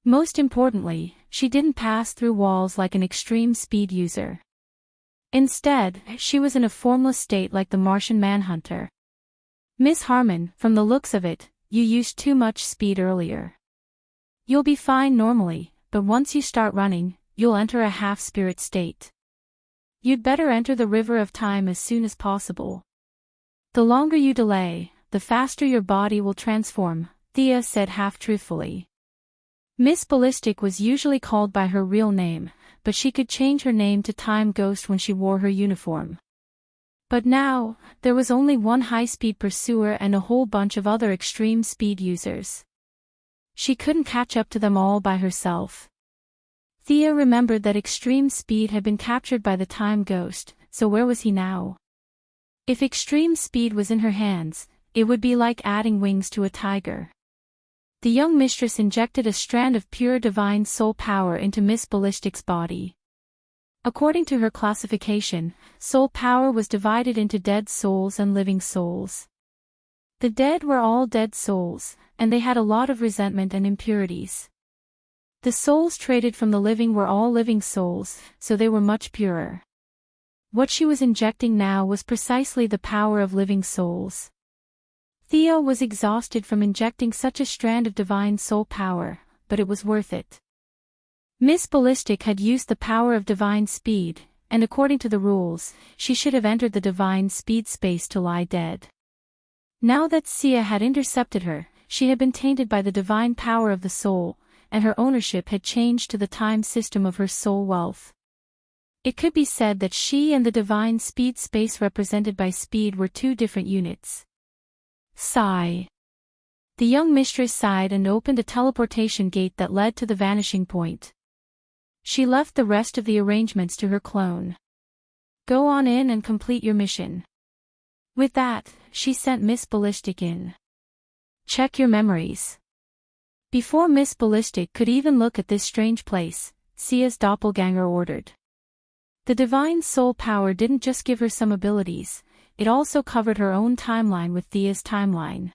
Most importantly, she didn't pass through walls like an extreme speed user. Instead, she was in a formless state like the Martian Manhunter. Miss Harmon, from the looks of it, you used too much speed earlier. You'll be fine normally, but once you start running, you'll enter a half-spirit state. You'd better enter the river of time as soon as possible. The longer you delay, the faster your body will transform, Thea said half-truthfully. Miss Ballistic was usually called by her real name, but she could change her name to Time Ghost when she wore her uniform. But now, there was only one high-speed pursuer and a whole bunch of other extreme speed users. She couldn't catch up to them all by herself. Thea remembered that extreme speed had been captured by the Time Ghost, so where was he now? If extreme speed was in her hands, it would be like adding wings to a tiger. The young mistress injected a strand of pure divine soul power into Miss Ballistic's body. According to her classification, soul power was divided into dead souls and living souls. The dead were all dead souls, and they had a lot of resentment and impurities. The souls traded from the living were all living souls, so they were much purer. What she was injecting now was precisely the power of living souls. Thea was exhausted from injecting such a strand of divine soul power, but it was worth it. Miss Ballistic had used the power of divine speed, and according to the rules, she should have entered the divine speed space to lie dead. Now that Sia had intercepted her, she had been tainted by the divine power of the soul, and her ownership had changed to the time system of her soul wealth. It could be said that she and the divine speed space represented by speed were two different units. Sigh. The young mistress sighed and opened a teleportation gate that led to the vanishing point. She left the rest of the arrangements to her clone. Go on in and complete your mission. With that, she sent Miss Ballistic in. Check your memories. Before Miss Ballistic could even look at this strange place, Xia's doppelganger ordered. The divine soul power didn't just give her some abilities, it also covered her own timeline with Thea's timeline.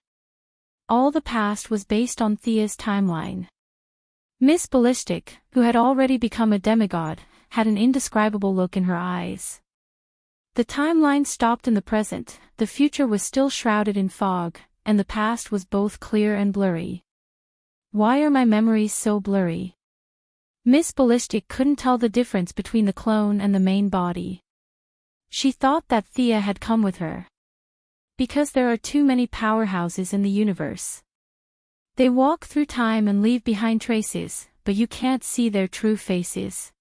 All the past was based on Thea's timeline. Miss Ballistic, who had already become a demigod, had an indescribable look in her eyes. The timeline stopped in the present, the future was still shrouded in fog, and the past was both clear and blurry. Why are my memories so blurry? Miss Ballistic couldn't tell the difference between the clone and the main body. She thought that Thea had come with her. Because there are too many powerhouses in the universe. They walk through time and leave behind traces, but you can't see their true faces.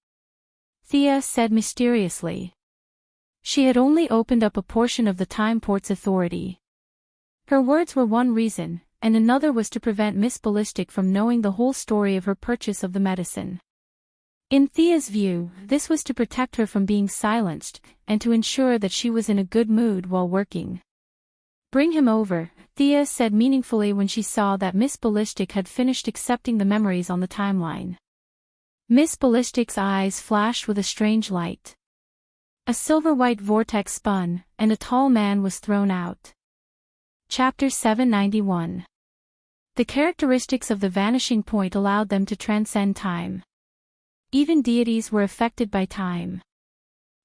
Thea said mysteriously. She had only opened up a portion of the Time Port's authority. Her words were one reason, and another was to prevent Miss Ballistic from knowing the whole story of her purchase of the medicine. In Thea's view, this was to protect her from being silenced, and to ensure that she was in a good mood while working. Bring him over, Thea said meaningfully when she saw that Miss Ballistic had finished accepting the memories on the timeline. Miss Ballistic's eyes flashed with a strange light. A silver-white vortex spun, and a tall man was thrown out. Chapter 791. The characteristics of the vanishing point allowed them to transcend time. Even deities were affected by time.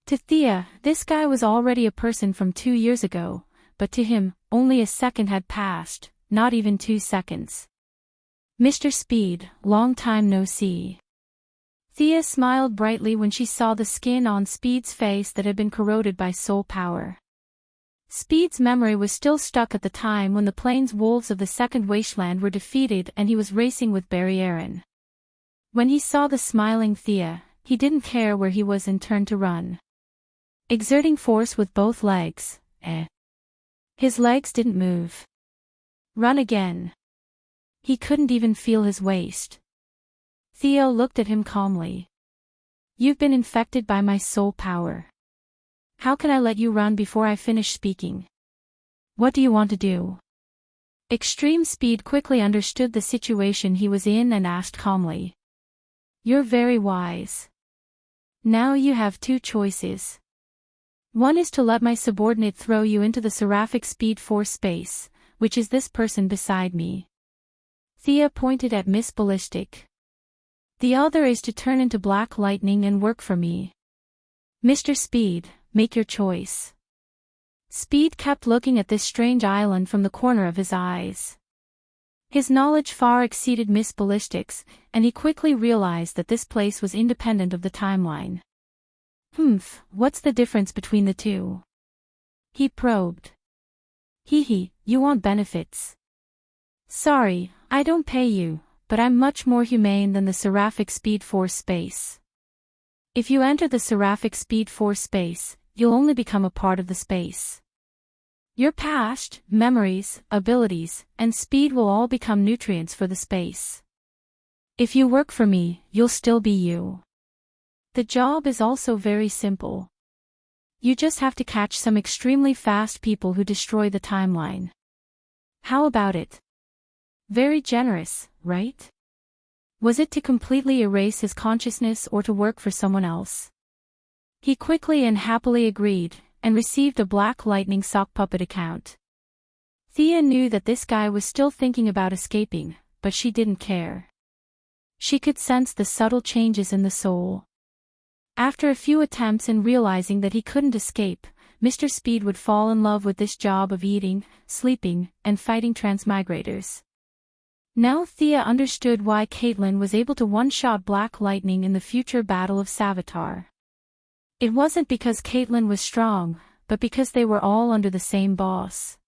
To Thea, this guy was already a person from 2 years ago, but to him, only a second had passed, not even 2 seconds. Mr. Speed, long time no see. Thea smiled brightly when she saw the skin on Speed's face that had been corroded by soul power. Speed's memory was still stuck at the time when the plains wolves of the Second Wasteland were defeated and he was racing with Barry Aaron. When he saw the smiling Thea, he didn't care where he was and turned to run. Exerting force with both legs, his legs didn't move. Run again. He couldn't even feel his waist. Theo looked at him calmly. You've been infected by my soul power. How can I let you run before I finish speaking? What do you want to do? Extreme Speed quickly understood the situation he was in and asked calmly. You're very wise. Now you have 2 choices. One is to let my subordinate throw you into the seraphic speed force space, which is this person beside me. Thea pointed at Miss Ballistic. The other is to turn into black lightning and work for me. Mr. Speed, make your choice. Speed kept looking at this strange island from the corner of his eyes. His knowledge far exceeded Miss Ballistic's, and he quickly realized that this place was independent of the timeline. What's the difference between the 2? He probed. You want benefits. Sorry, I don't pay you, but I'm much more humane than the seraphic speed force space. If you enter the seraphic speed force space, you'll only become a part of the space. Your past, memories, abilities, and speed will all become nutrients for the space. If you work for me, you'll still be you. The job is also very simple. You just have to catch some extremely fast people who destroy the timeline. How about it? Very generous, right? Was it to completely erase his consciousness or to work for someone else? He quickly and happily agreed, and received a black lightning sock puppet account. Thea knew that this guy was still thinking about escaping, but she didn't care. She could sense the subtle changes in the soul. After a few attempts and realizing that he couldn't escape, Mr. Speed would fall in love with this job of eating, sleeping, and fighting transmigrators. Now Thea understood why Caitlin was able to one-shot Black Lightning in the future Battle of Savitar. It wasn't because Caitlin was strong, but because they were all under the same boss.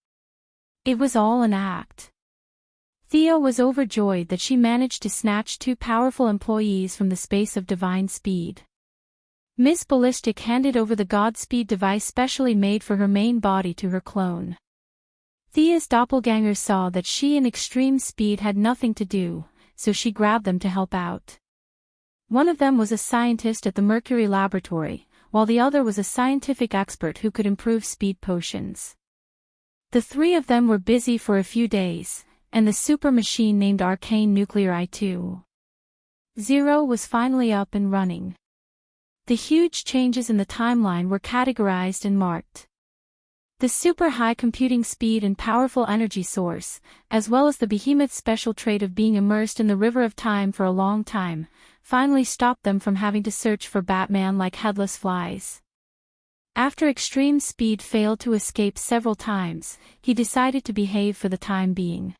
It was all an act. Thea was overjoyed that she managed to snatch 2 powerful employees from the space of divine speed. Miss Ballistic handed over the Godspeed device specially made for her main body to her clone. Thea's doppelganger saw that she and extreme speed had nothing to do, so she grabbed them to help out. One of them was a scientist at the Mercury laboratory, while the other was a scientific expert who could improve speed potions. The three of them were busy for a few days, and the super machine named Arcane Nuclear I-2.0 was finally up and running. The huge changes in the timeline were categorized and marked. The super high computing speed and powerful energy source, as well as the behemoth's special trait of being immersed in the river of time for a long time, finally stopped them from having to search for Batman like headless flies. After extreme speed failed to escape several times, he decided to behave for the time being.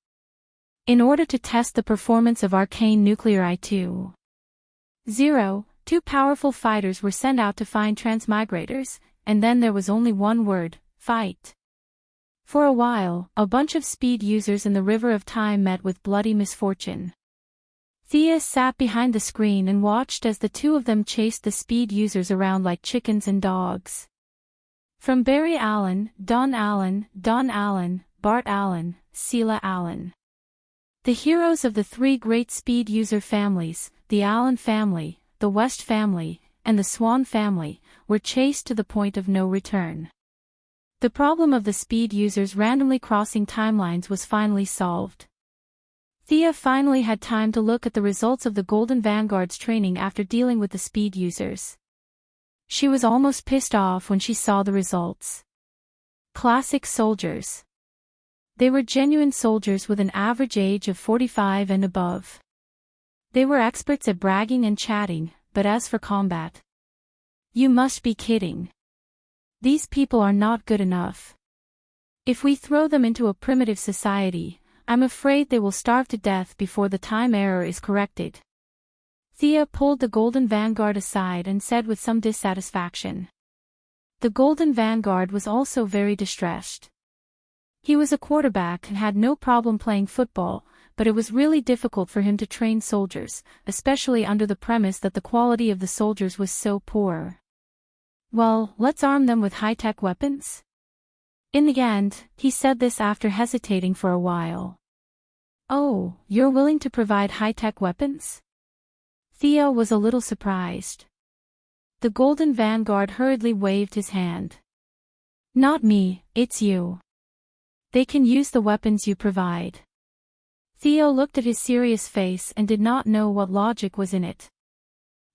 In order to test the performance of Arcane Nuclear I-2.0, two powerful fighters were sent out to find transmigrators, and then there was only one word: fight. For a while, a bunch of speed users in the river of time met with bloody misfortune. Thea sat behind the screen and watched as the two of them chased the speed users around like chickens and dogs. From Barry Allen, Don Allen, Bart Allen, Sheila Allen. The heroes of the three great speed user families, the Allen family, the West family, and the Swan family, were chased to the point of no return. The problem of the speed users randomly crossing timelines was finally solved. Thea finally had time to look at the results of the Golden Vanguard's training after dealing with the speed users. She was almost pissed off when she saw the results. Classic soldiers. They were genuine soldiers with an average age of 45 and above. They were experts at bragging and chatting, but as for combat, you must be kidding. These people are not good enough. If we throw them into a primitive society, I'm afraid they will starve to death before the time error is corrected. Thea pulled the Golden Vanguard aside and said with some dissatisfaction. The Golden Vanguard was also very distressed. He was a quarterback and had no problem playing football, but it was really difficult for him to train soldiers, especially under the premise that the quality of the soldiers was so poor. Well, let's arm them with high-tech weapons? In the end, he said this after hesitating for a while. Oh, you're willing to provide high-tech weapons? Thea was a little surprised. The Golden Vanguard hurriedly waved his hand. Not me, it's you. They can use the weapons you provide. Theo looked at his serious face and did not know what logic was in it.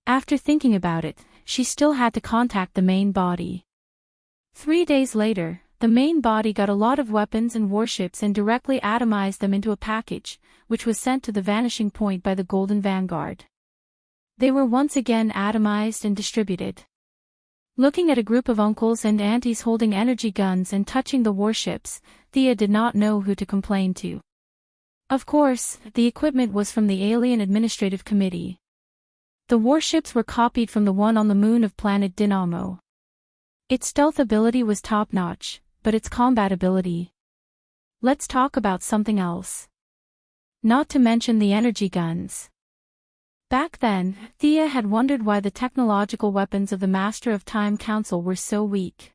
After thinking about it, she still had to contact the main body. 3 days later, the main body got a lot of weapons and warships and directly atomized them into a package, which was sent to the vanishing point by the Golden Vanguard. They were once again atomized and distributed. Looking at a group of uncles and aunties holding energy guns and touching the warships, Thea did not know who to complain to. Of course, the equipment was from the Alien Administrative Committee. The warships were copied from the one on the moon of planet Dynamo. Its stealth ability was top-notch, but its combat ability. Let's talk about something else. Not to mention the energy guns. Back then, Thea had wondered why the technological weapons of the Master of Time Council were so weak.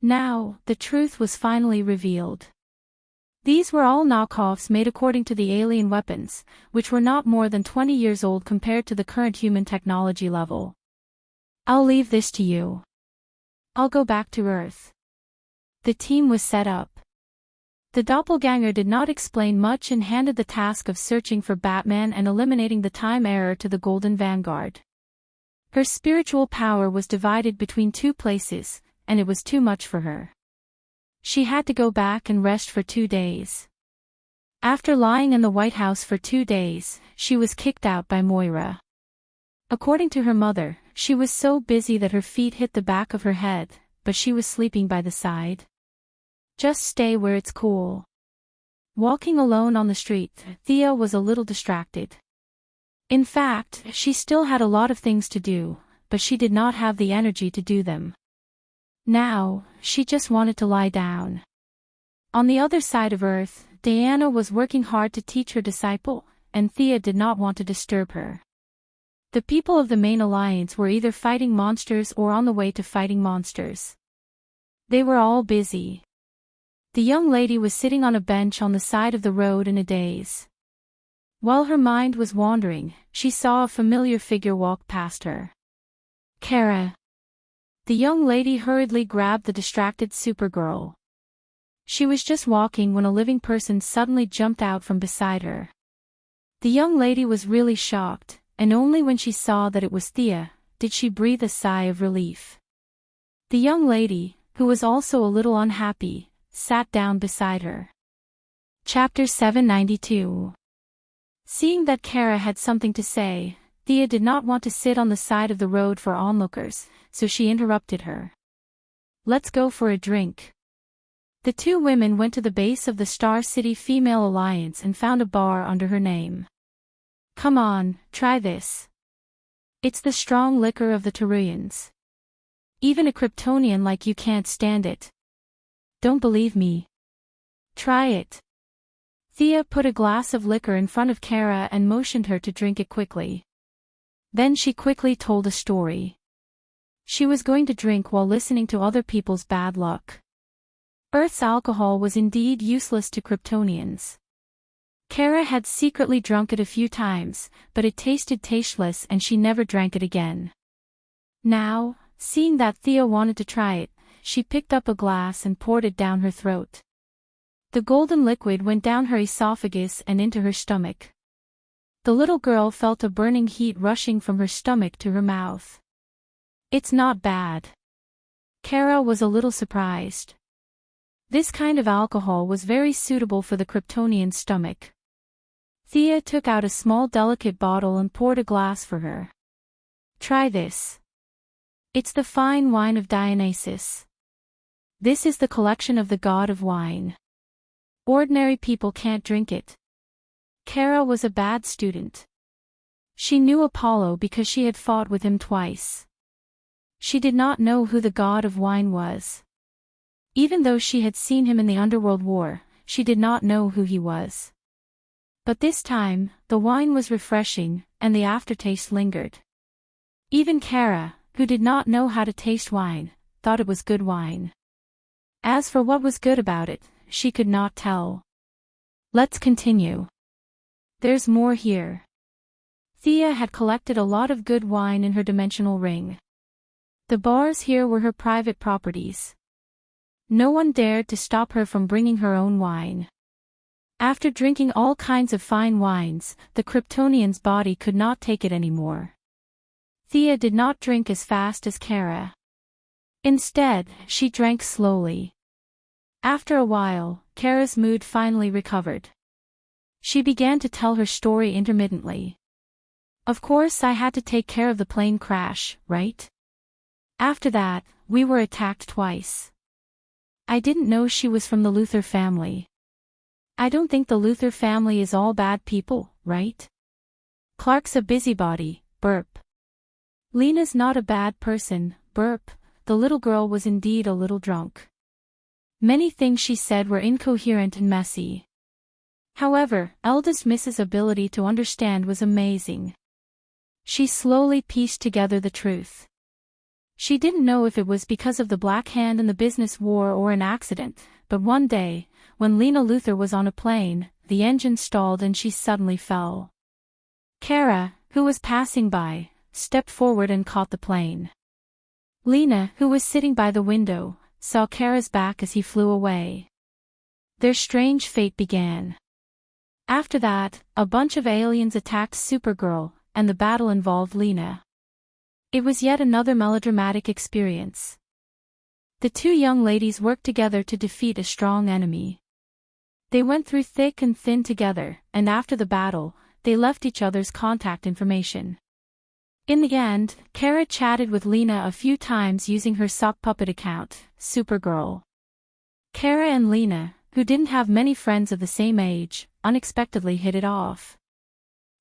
Now, the truth was finally revealed. These were all knockoffs made according to the alien weapons, which were not more than 20 years old compared to the current human technology level. I'll leave this to you. I'll go back to Earth. The team was set up. The doppelganger did not explain much and handed the task of searching for Batman and eliminating the time error to the Golden Vanguard. Her spiritual power was divided between 2 places, and it was too much for her. She had to go back and rest for 2 days. After lying in the White House for 2 days, she was kicked out by Moira. According to her mother, she was so busy that her feet hit the back of her head, but she was sleeping by the side. Just stay where it's cool. Walking alone on the street, Thea was a little distracted. In fact, she still had a lot of things to do, but she did not have the energy to do them. Now, she just wanted to lie down. On the other side of Earth, Diana was working hard to teach her disciple, and Thea did not want to disturb her. The people of the main alliance were either fighting monsters or on the way to fighting monsters. They were all busy. The young lady was sitting on a bench on the side of the road in a daze. While her mind was wandering, she saw a familiar figure walk past her. Kara. The young lady hurriedly grabbed the distracted Supergirl. She was just walking when a living person suddenly jumped out from beside her. The young lady was really shocked, and only when she saw that it was Thea, did she breathe a sigh of relief. The young lady, who was also a little unhappy, sat down beside her. Chapter 792. Seeing that Kara had something to say, Thea did not want to sit on the side of the road for onlookers, so she interrupted her. Let's go for a drink. The two women went to the base of the Star City Female Alliance and found a bar under her name. Come on, try this. It's the strong liquor of the Tellurians. Even a Kryptonian like you can't stand it. Don't believe me? Try it. Thea put a glass of liquor in front of Kara and motioned her to drink it quickly. Then she quickly told a story. She was going to drink while listening to other people's bad luck. Earth's alcohol was indeed useless to Kryptonians. Kara had secretly drunk it a few times, but it tasted tasteless and she never drank it again. Now, seeing that Thea wanted to try it, she picked up a glass and poured it down her throat. The golden liquid went down her esophagus and into her stomach. The little girl felt a burning heat rushing from her stomach to her mouth. It's not bad. Kara was a little surprised. This kind of alcohol was very suitable for the Kryptonian stomach. Thea took out a small delicate bottle and poured a glass for her. Try this. It's the fine wine of Dionysus. This is the collection of the god of wine. Ordinary people can't drink it. Kara was a bad student. She knew Apollo because she had fought with him twice. She did not know who the god of wine was. Even though she had seen him in the Underworld War, she did not know who he was. But this time, the wine was refreshing, and the aftertaste lingered. Even Kara, who did not know how to taste wine, thought it was good wine. As for what was good about it, she could not tell. Let's continue. There's more here. Thea had collected a lot of good wine in her dimensional ring. The bars here were her private properties. No one dared to stop her from bringing her own wine. After drinking all kinds of fine wines, the Kryptonian's body could not take it anymore. Thea did not drink as fast as Kara. Instead, she drank slowly. After a while, Kara's mood finally recovered. She began to tell her story intermittently. Of course I had to take care of the plane crash, right? After that, we were attacked twice. I didn't know she was from the Luthor family. I don't think the Luthor family is all bad people, right? Clark's a busybody, burp. Lena's not a bad person, burp. The little girl was indeed a little drunk. Many things she said were incoherent and messy. However, eldest Miss's ability to understand was amazing. She slowly pieced together the truth. She didn't know if it was because of the Black Hand in the business war or an accident, but one day, when Lena Luthor was on a plane, the engine stalled and she suddenly fell. Kara, who was passing by, stepped forward and caught the plane. Lena, who was sitting by the window, saw Kara's back as he flew away. Their strange fate began. After that, a bunch of aliens attacked Supergirl, and the battle involved Lena. It was yet another melodramatic experience. The two young ladies worked together to defeat a strong enemy. They went through thick and thin together, and after the battle, they left each other's contact information. In the end, Kara chatted with Lena a few times using her sock puppet account, Supergirl. Kara and Lena, who didn't have many friends of the same age, unexpectedly hit it off.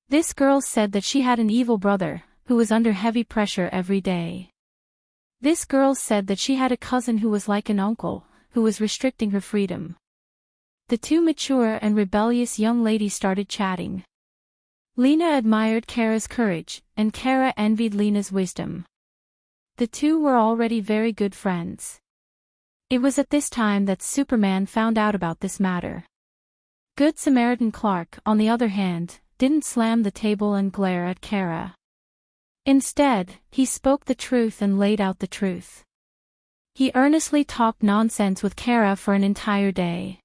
This girl said that she had an evil brother, who was under heavy pressure every day. This girl said that she had a cousin who was like an uncle, who was restricting her freedom. The two mature and rebellious young ladies started chatting. Lena admired Kara's courage, and Kara envied Lena's wisdom. The two were already very good friends. It was at this time that Superman found out about this matter. Good Samaritan Clark, on the other hand, didn't slam the table and glare at Kara. Instead, he spoke the truth and laid out the truth. He earnestly talked nonsense with Kara for an entire day.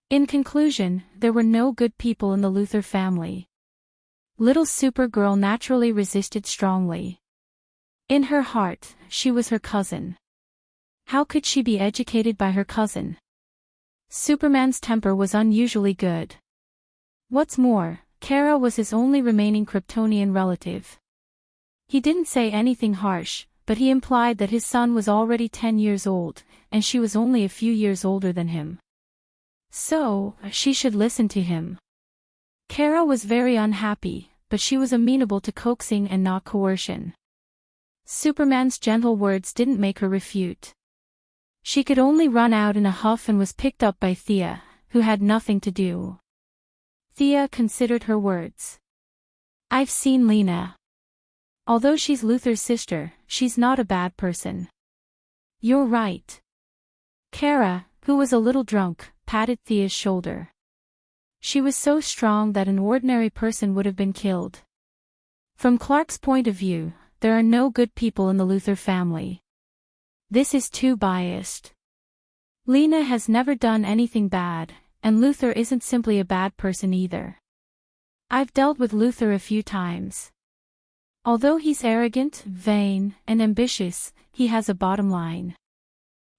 In conclusion, there were no good people in the Luthor family. Little Supergirl naturally resisted strongly. In her heart, she was her cousin. How could she be educated by her cousin? Superman's temper was unusually good. What's more, Kara was his only remaining Kryptonian relative. He didn't say anything harsh, but he implied that his son was already 10 years old, and she was only a few years older than him. So, she should listen to him. Kara was very unhappy, but she was amenable to coaxing and not coercion. Superman's gentle words didn't make her refute. She could only run out in a huff and was picked up by Thea, who had nothing to do. Thea considered her words. I've seen Lena. Although she's Luthor's sister, she's not a bad person. You're right. Kara, who was a little drunk, patted Thea's shoulder. She was so strong that an ordinary person would have been killed. From Clark's point of view, there are no good people in the Luthor family. This is too biased. Lena has never done anything bad, and Luthor isn't simply a bad person either. I've dealt with Luthor a few times. Although he's arrogant, vain, and ambitious, he has a bottom line.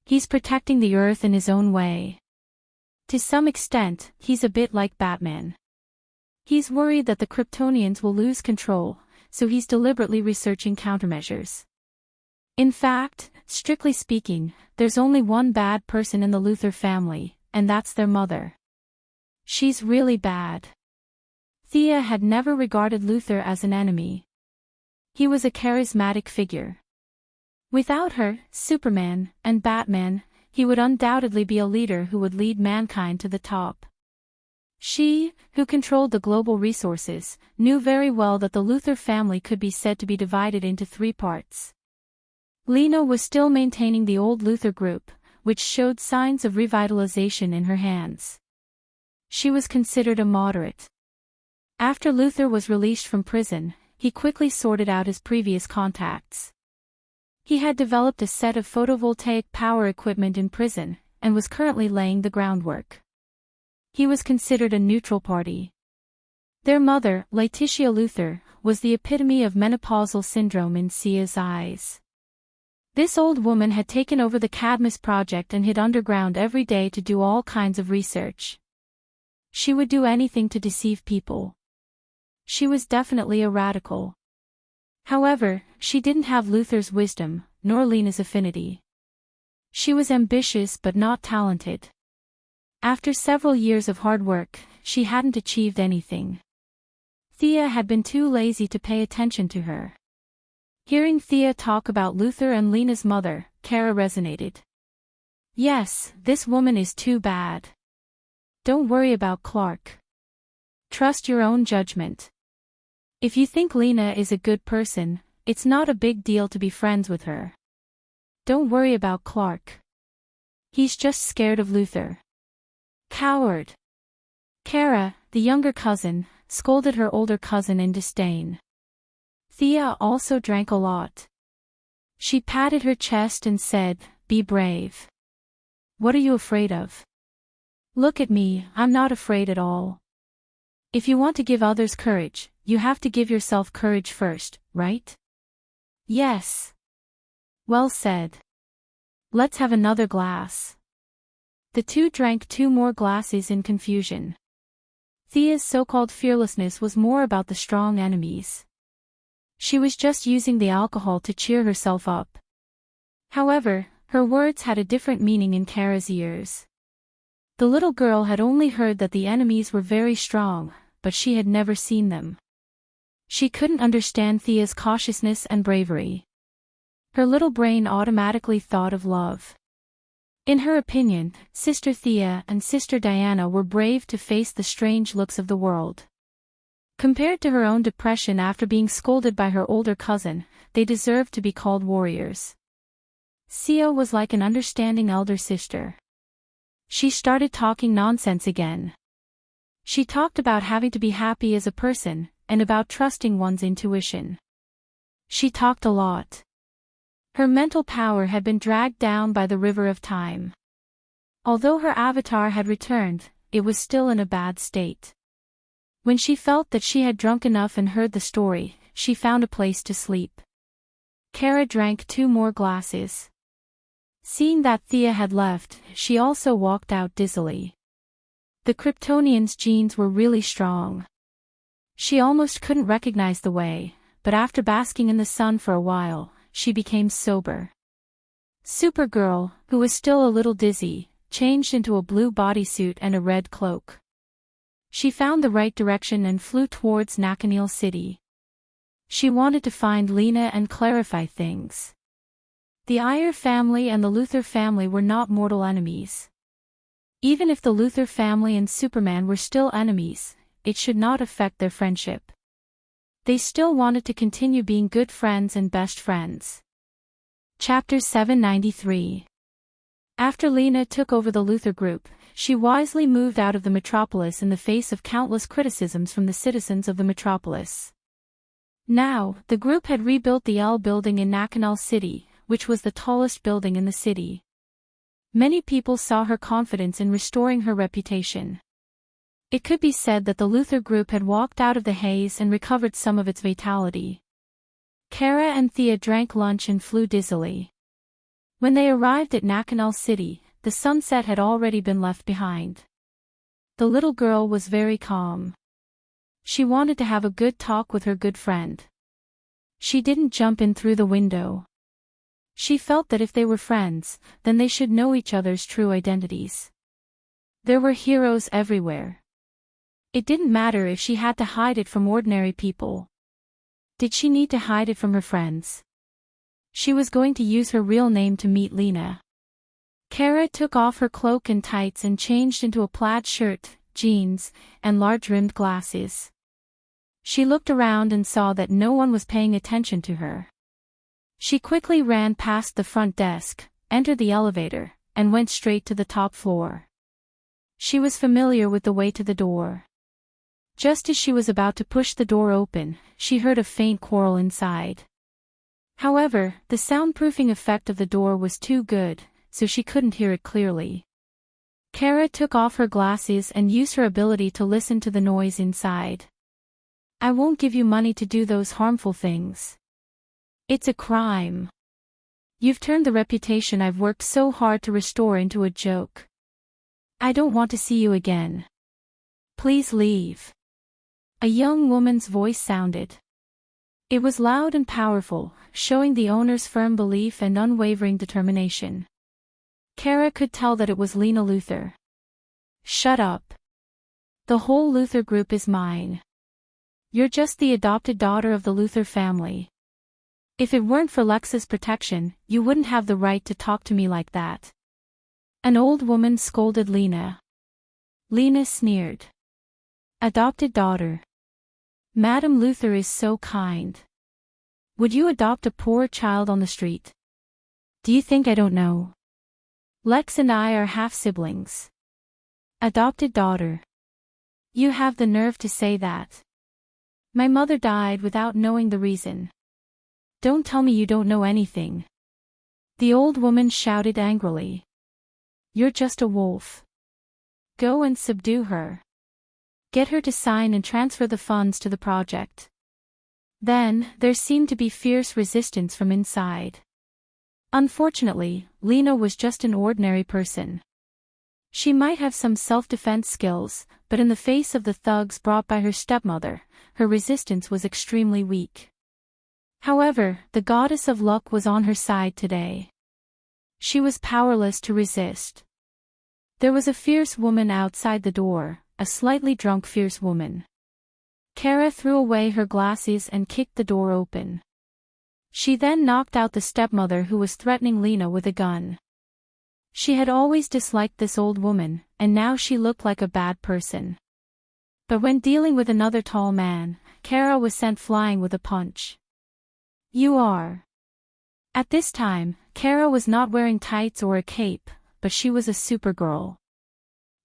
He's protecting the Earth in his own way. To some extent, he's a bit like Batman. He's worried that the Kryptonians will lose control, so he's deliberately researching countermeasures. In fact, strictly speaking, there's only one bad person in the Luthor family, and that's their mother. She's really bad. Thea had never regarded Luthor as an enemy. He was a charismatic figure. Without her, Superman, and Batman, he would undoubtedly be a leader who would lead mankind to the top. She, who controlled the global resources, knew very well that the Luthor family could be said to be divided into 3 parts. Lena was still maintaining the old Luthor group, which showed signs of revitalization in her hands. She was considered a moderate. After Luthor was released from prison, he quickly sorted out his previous contacts. He had developed a set of photovoltaic power equipment in prison, and was currently laying the groundwork. He was considered a neutral party. Their mother, Letitia Luthor, was the epitome of menopausal syndrome in Sia's eyes. This old woman had taken over the Cadmus project and hid underground every day to do all kinds of research. She would do anything to deceive people. She was definitely a radical. However, she didn't have Luthor's wisdom, nor Lena's affinity. She was ambitious but not talented. After several years of hard work, she hadn't achieved anything. Thea had been too lazy to pay attention to her. Hearing Thea talk about Luthor and Lena's mother, Kara resonated. Yes, this woman is too bad. Don't worry about Clark. Trust your own judgment. If you think Lena is a good person, it's not a big deal to be friends with her. Don't worry about Clark. He's just scared of Luthor. Coward. Kara, the younger cousin, scolded her older cousin in disdain. Thea also drank a lot. She patted her chest and said, "Be brave. What are you afraid of? Look at me, I'm not afraid at all. If you want to give others courage, you have to give yourself courage first, right?" "Yes." "Well said. Let's have another glass." The two drank 2 more glasses in confusion. Thea's so-called fearlessness was more about the strong enemies. She was just using the alcohol to cheer herself up. However, her words had a different meaning in Kara's ears. The little girl had only heard that the enemies were very strong, but she had never seen them. She couldn't understand Thea's cautiousness and bravery. Her little brain automatically thought of love. In her opinion, Sister Thea and Sister Diana were brave to face the strange looks of the world. Compared to her own depression after being scolded by her older cousin, they deserved to be called warriors. Xia was like an understanding elder sister. She started talking nonsense again. She talked about having to be happy as a person, and about trusting one's intuition. She talked a lot. Her mental power had been dragged down by the river of time. Although her avatar had returned, it was still in a bad state. When she felt that she had drunk enough and heard the story, she found a place to sleep. Kara drank 2 more glasses. Seeing that Thea had left, she also walked out dizzily. The Kryptonian's genes were really strong. She almost couldn't recognize the way, but after basking in the sun for a while, she became sober. Supergirl, who was still a little dizzy, changed into a blue bodysuit and a red cloak. She found the right direction and flew towards Nakanil City. She wanted to find Lena and clarify things. The Iyer family and the Luthor family were not mortal enemies. Even if the Luthor family and Superman were still enemies, it should not affect their friendship. They still wanted to continue being good friends and best friends. Chapter 793. After Lena took over the Luthor group, she wisely moved out of the metropolis in the face of countless criticisms from the citizens of the metropolis. Now, the group had rebuilt the L building in Nakanal City, which was the tallest building in the city. Many people saw her confidence in restoring her reputation. It could be said that the Luthor group had walked out of the haze and recovered some of its vitality. Kara and Thea drank lunch and flew dizzily. When they arrived at Nakanal City, the sunset had already been left behind. The little girl was very calm. She wanted to have a good talk with her good friend. She didn't jump in through the window. She felt that if they were friends, then they should know each other's true identities. There were heroes everywhere. It didn't matter if she had to hide it from ordinary people. Did she need to hide it from her friends? She was going to use her real name to meet Lena. Kara took off her cloak and tights and changed into a plaid shirt, jeans, and large-rimmed glasses. She looked around and saw that no one was paying attention to her. She quickly ran past the front desk, entered the elevator, and went straight to the top floor. She was familiar with the way to the door. Just as she was about to push the door open, she heard a faint quarrel inside. However, the soundproofing effect of the door was too good, so she couldn't hear it clearly. Kara took off her glasses and used her ability to listen to the noise inside. "I won't give you money to do those harmful things. It's a crime. You've turned the reputation I've worked so hard to restore into a joke. I don't want to see you again. Please leave." A young woman's voice sounded. It was loud and powerful, showing the owner's firm belief and unwavering determination. Kara could tell that it was Lena Luthor. "Shut up. The whole Luthor group is mine. You're just the adopted daughter of the Luthor family. If it weren't for Lex's protection, you wouldn't have the right to talk to me like that." An old woman scolded Lena. Lena sneered. "Adopted daughter. Madam Luthor is so kind. Would you adopt a poor child on the street? Do you think I don't know? Lex and I are half-siblings. Adopted daughter. You have the nerve to say that. My mother died without knowing the reason. Don't tell me you don't know anything." The old woman shouted angrily. "You're just a wolf. Go and subdue her. Get her to sign and transfer the funds to the project." Then, there seemed to be fierce resistance from inside. Unfortunately, Lena was just an ordinary person. She might have some self-defense skills, but in the face of the thugs brought by her stepmother, her resistance was extremely weak. However, the goddess of luck was on her side today. She was powerless to resist. There was a fierce woman outside the door, a slightly drunk fierce woman. Kara threw away her glasses and kicked the door open. She then knocked out the stepmother who was threatening Lena with a gun. She had always disliked this old woman, and now she looked like a bad person. But when dealing with another tall man, Kara was sent flying with a punch. "You are." At this time, Kara was not wearing tights or a cape, but she was a supergirl.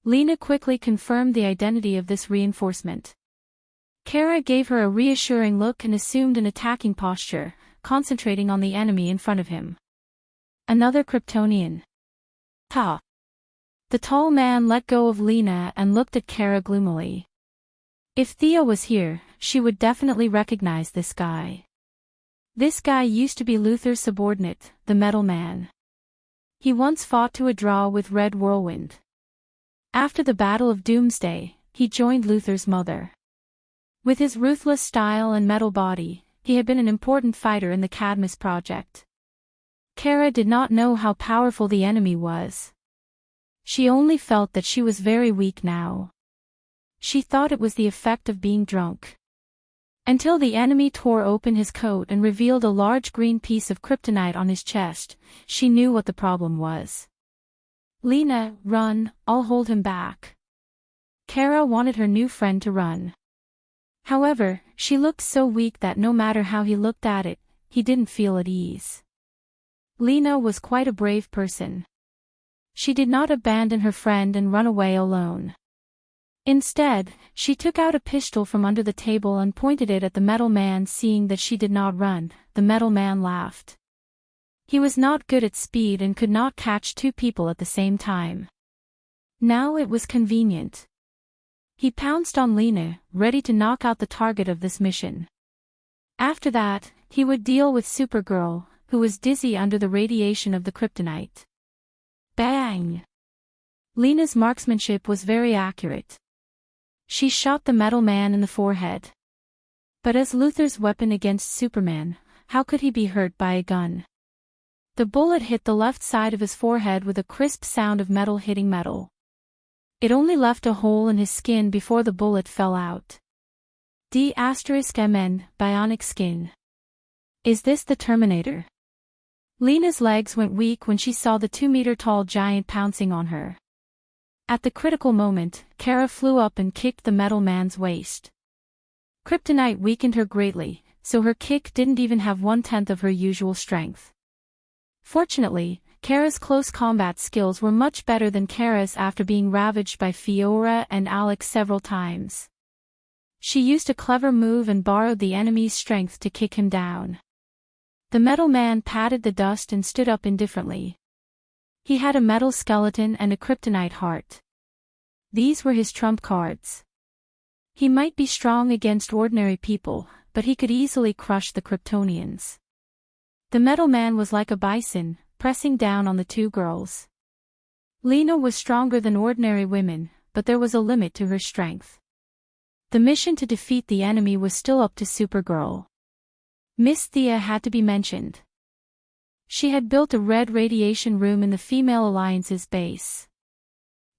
Lena quickly confirmed the identity of this reinforcement. Kara gave her a reassuring look and assumed an attacking posture, concentrating on the enemy in front of him. Another Kryptonian. Ha! The tall man let go of Lena and looked at Kara gloomily. If Thea was here, she would definitely recognize this guy. This guy used to be Luther's subordinate, the Metal Man. He once fought to a draw with Red Whirlwind. After the Battle of Doomsday, he joined Luther's mother. With his ruthless style and metal body, he had been an important fighter in the Cadmus project. Kara did not know how powerful the enemy was. She only felt that she was very weak now. She thought it was the effect of being drunk. Until the enemy tore open his coat and revealed a large green piece of kryptonite on his chest, she knew what the problem was. Lena, run, I'll hold him back. Kara wanted her new friend to run. However, she looked so weak that no matter how he looked at it, he didn't feel at ease. Lena was quite a brave person. She did not abandon her friend and run away alone. Instead, she took out a pistol from under the table and pointed it at the Metal Man. Seeing that she did not run, the Metal Man laughed. He was not good at speed and could not catch two people at the same time. Now it was convenient. He pounced on Lena, ready to knock out the target of this mission. After that, he would deal with Supergirl, who was dizzy under the radiation of the kryptonite. Bang! Lena's marksmanship was very accurate. She shot the Metal Man in the forehead. But as Luther's weapon against Superman, how could he be hurt by a gun? The bullet hit the left side of his forehead with a crisp sound of metal hitting metal. It only left a hole in his skin before the bullet fell out. D*MN, bionic skin. Is this the Terminator? Lena's legs went weak when she saw the 2-meter-tall giant pouncing on her. At the critical moment, Kara flew up and kicked the Metal Man's waist. Kryptonite weakened her greatly, so her kick didn't even have 1/10 of her usual strength. Fortunately, Kara's close combat skills were much better than Kara's after being ravaged by Fiora and Alex several times. She used a clever move and borrowed the enemy's strength to kick him down. The Metal Man patted the dust and stood up indifferently. He had a metal skeleton and a kryptonite heart. These were his trump cards. He might be strong against ordinary people, but he could easily crush the Kryptonians. The Metal Man was like a bison, pressing down on the two girls. Lena was stronger than ordinary women, but there was a limit to her strength. The mission to defeat the enemy was still up to Supergirl. Miss Thea had to be mentioned. She had built a red radiation room in the Female Alliance's base.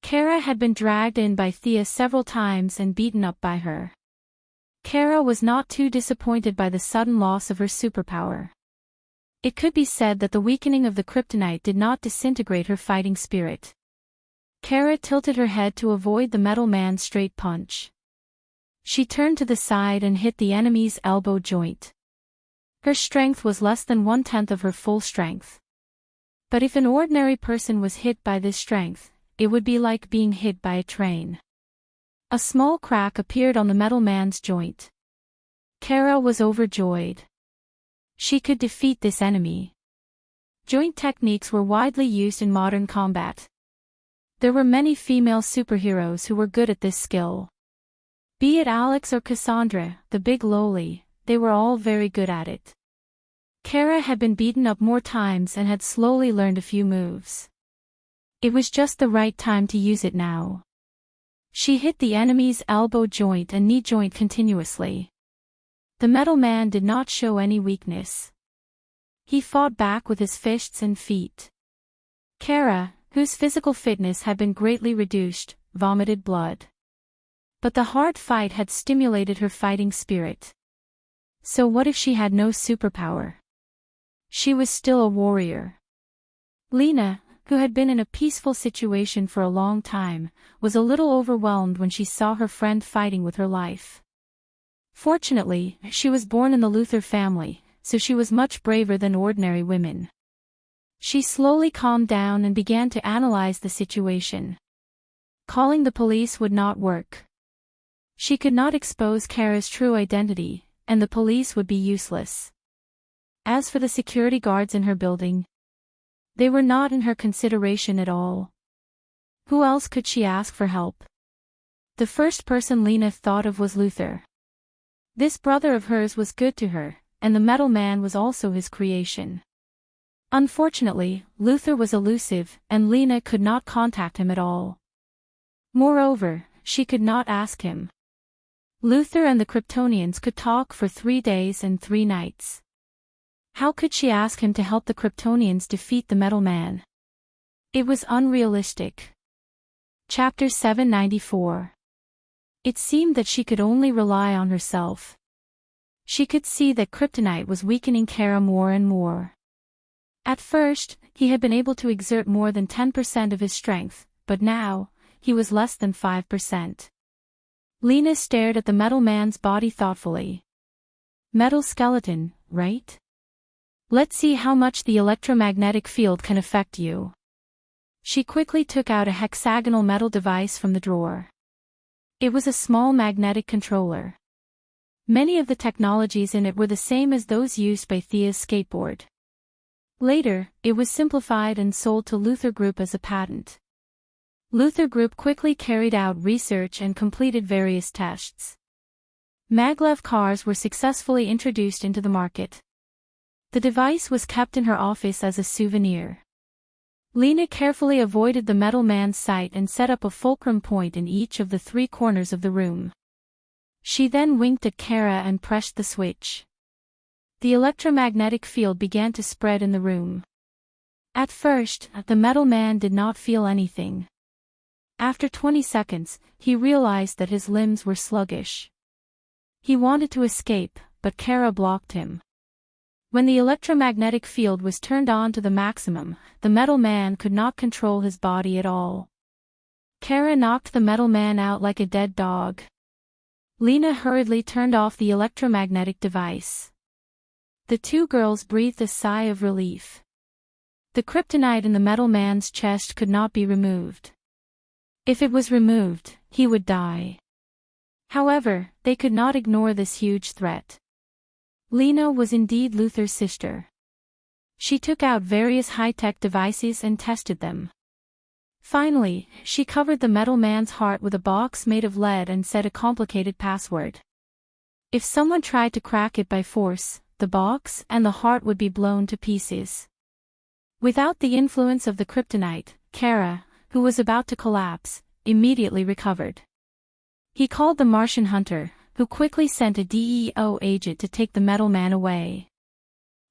Kara had been dragged in by Thea several times and beaten up by her. Kara was not too disappointed by the sudden loss of her superpower. It could be said that the weakening of the kryptonite did not disintegrate her fighting spirit. Kara tilted her head to avoid the Metal Man's straight punch. She turned to the side and hit the enemy's elbow joint. Her strength was less than 1/10 of her full strength. But if an ordinary person was hit by this strength, it would be like being hit by a train. A small crack appeared on the Metal Man's joint. Kara was overjoyed. She could defeat this enemy. Joint techniques were widely used in modern combat. There were many female superheroes who were good at this skill. Be it Alex or Cassandra, the big lowly, they were all very good at it. Kara had been beaten up more times and had slowly learned a few moves. It was just the right time to use it now. She hit the enemy's elbow joint and knee joint continuously. The Metal Man did not show any weakness. He fought back with his fists and feet. Kara, whose physical fitness had been greatly reduced, vomited blood. But the hard fight had stimulated her fighting spirit. So what if she had no superpower? She was still a warrior. Lena, who had been in a peaceful situation for a long time, was a little overwhelmed when she saw her friend fighting with her life. Fortunately, she was born in the Luther family, so she was much braver than ordinary women. She slowly calmed down and began to analyze the situation. Calling the police would not work. She could not expose Kara's true identity, and the police would be useless. As for the security guards in her building, they were not in her consideration at all. Who else could she ask for help? The first person Lena thought of was Luther. This brother of hers was good to her, and the metal man was also his creation. Unfortunately, Luther was elusive, and Lena could not contact him at all. Moreover, she could not ask him. Luther and the Kryptonians could talk for 3 days and 3 nights. How could she ask him to help the Kryptonians defeat the metal man? It was unrealistic. Chapter 794. It seemed that she could only rely on herself. She could see that kryptonite was weakening Kara more and more. At first, he had been able to exert more than 10% of his strength, but now, he was less than 5%. Lena stared at the metal man's body thoughtfully. Metal skeleton, right? Let's see how much the electromagnetic field can affect you. She quickly took out a hexagonal metal device from the drawer. It was a small magnetic controller. Many of the technologies in it were the same as those used by Thea's skateboard. Later, it was simplified and sold to Luther Group as a patent. Luther Group quickly carried out research and completed various tests. Maglev cars were successfully introduced into the market. The device was kept in her office as a souvenir. Lena carefully avoided the metal man's sight and set up a fulcrum point in each of the 3 corners of the room. She then winked at Kara and pressed the switch. The electromagnetic field began to spread in the room. At first, the metal man did not feel anything. After 20 seconds, he realized that his limbs were sluggish. He wanted to escape, but Kara blocked him. When the electromagnetic field was turned on to the maximum, the metal man could not control his body at all. Kara knocked the metal man out like a dead dog. Lena hurriedly turned off the electromagnetic device. The 2 girls breathed a sigh of relief. The kryptonite in the metal man's chest could not be removed. If it was removed, he would die. However, they could not ignore this huge threat. Lena was indeed Luther's sister. She took out various high-tech devices and tested them. Finally, she covered the metal man's heart with a box made of lead and set a complicated password. If someone tried to crack it by force, the box and the heart would be blown to pieces. Without the influence of the kryptonite, Kara, who was about to collapse, immediately recovered. He called the Martian hunter, who quickly sent a DEO agent to take the metal man away.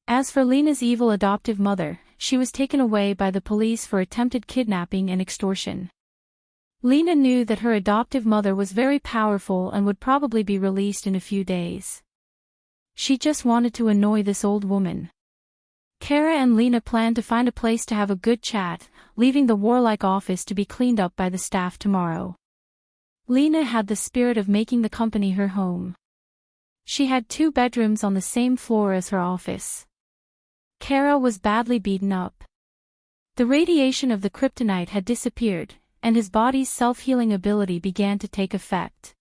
As for Lena's evil adoptive mother, she was taken away by the police for attempted kidnapping and extortion. Lena knew that her adoptive mother was very powerful and would probably be released in a few days. She just wanted to annoy this old woman. Kara and Lena planned to find a place to have a good chat, leaving the warlike office to be cleaned up by the staff tomorrow. Lena had the spirit of making the company her home. She had 2 bedrooms on the same floor as her office. Kara was badly beaten up. The radiation of the kryptonite had disappeared, and his body's self-healing ability began to take effect.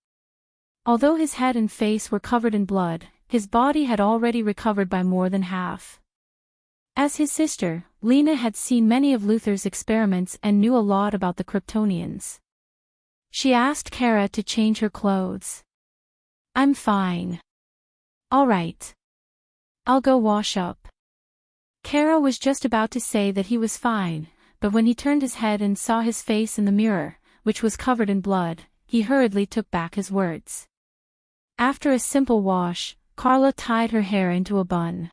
Although his head and face were covered in blood, his body had already recovered by more than half. As his sister, Lena had seen many of Luther's experiments and knew a lot about the Kryptonians. She asked Kara to change her clothes. "I'm fine." "All right. I'll go wash up." Kara was just about to say that he was fine, but when he turned his head and saw his face in the mirror, which was covered in blood, he hurriedly took back his words. After a simple wash, Carla tied her hair into a bun.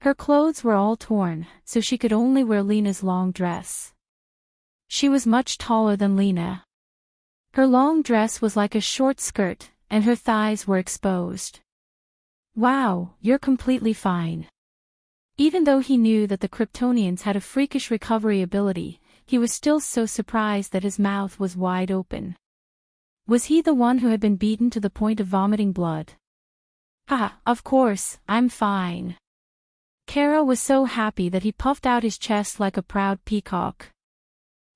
Her clothes were all torn, so she could only wear Lena's long dress. She was much taller than Lena. Her long dress was like a short skirt, and her thighs were exposed. "Wow, you're completely fine." Even though he knew that the Kryptonians had a freakish recovery ability, he was still so surprised that his mouth was wide open. Was he the one who had been beaten to the point of vomiting blood? "Ah, of course, I'm fine." Kara was so happy that he puffed out his chest like a proud peacock.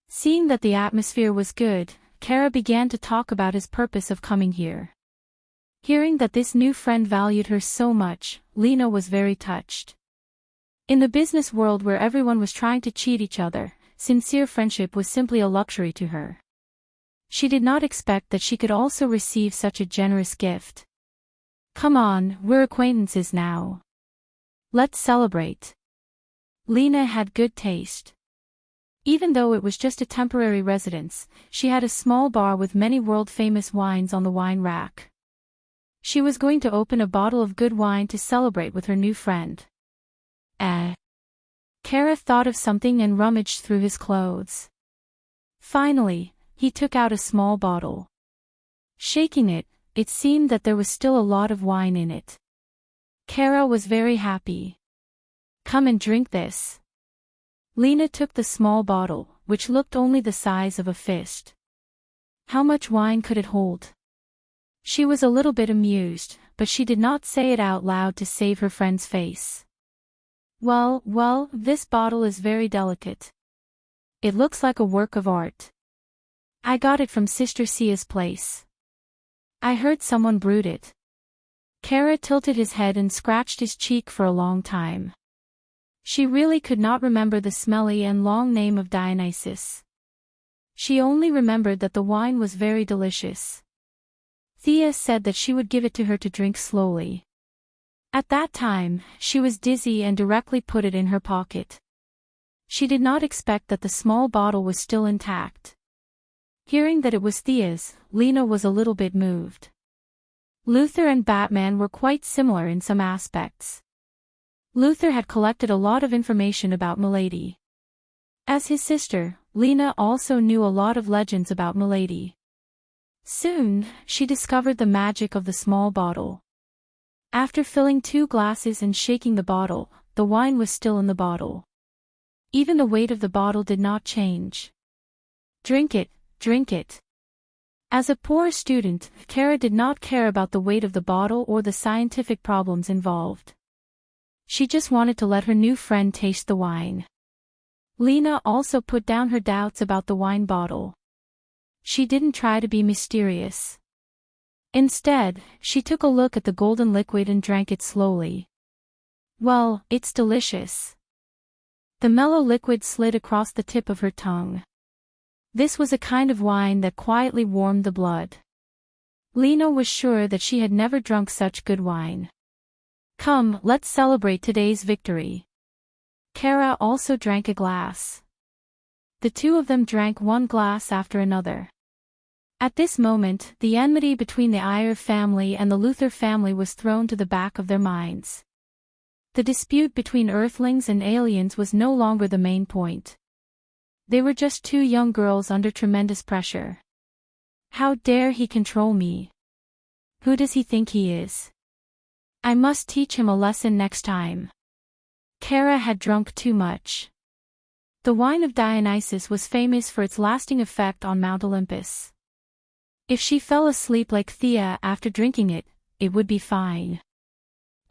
Seeing that the atmosphere was good, Kara began to talk about his purpose of coming here. Hearing that this new friend valued her so much, Lena was very touched. In the business world where everyone was trying to cheat each other, sincere friendship was simply a luxury to her. She did not expect that she could also receive such a generous gift. Come on, we're acquaintances now. Let's celebrate. Lena had good taste. Even though it was just a temporary residence, she had a small bar with many world-famous wines on the wine rack. She was going to open a bottle of good wine to celebrate with her new friend. Kara thought of something and rummaged through his clothes. Finally, he took out a small bottle. Shaking it, it seemed that there was still a lot of wine in it. Kara was very happy. Come and drink this. Lena took the small bottle, which looked only the size of a fist. How much wine could it hold? She was a little bit amused, but she did not say it out loud to save her friend's face. Well, this bottle is very delicate. It looks like a work of art. I got it from Sister Sia's place. I heard someone brewed it. Kara tilted his head and scratched his cheek for a long time. She really could not remember the smelly and long name of Dionysus. She only remembered that the wine was very delicious. Thea said that she would give it to her to drink slowly. At that time, she was dizzy and directly put it in her pocket. She did not expect that the small bottle was still intact. Hearing that it was Thea's, Lena was a little bit moved. Luther and Batman were quite similar in some aspects. Luther had collected a lot of information about Milady. As his sister, Lena also knew a lot of legends about Milady. Soon, she discovered the magic of the small bottle. After filling 2 glasses and shaking the bottle, the wine was still in the bottle. Even the weight of the bottle did not change. Drink it, drink it. As a poor student, Kara did not care about the weight of the bottle or the scientific problems involved. She just wanted to let her new friend taste the wine. Lena also put down her doubts about the wine bottle. She didn't try to be mysterious. Instead, she took a look at the golden liquid and drank it slowly. Well, it's delicious. The mellow liquid slid across the tip of her tongue. This was a kind of wine that quietly warmed the blood. Lena was sure that she had never drunk such good wine. Come, let's celebrate today's victory. Kara also drank a glass. The two of them drank 1 glass after another. At this moment, the enmity between the Iyer family and the Luther family was thrown to the back of their minds. The dispute between Earthlings and aliens was no longer the main point. They were just 2 young girls under tremendous pressure. How dare he control me? Who does he think he is? I must teach him a lesson next time. Kara had drunk too much. The wine of Dionysus was famous for its lasting effect on Mount Olympus. If she fell asleep like Thea after drinking it, it would be fine.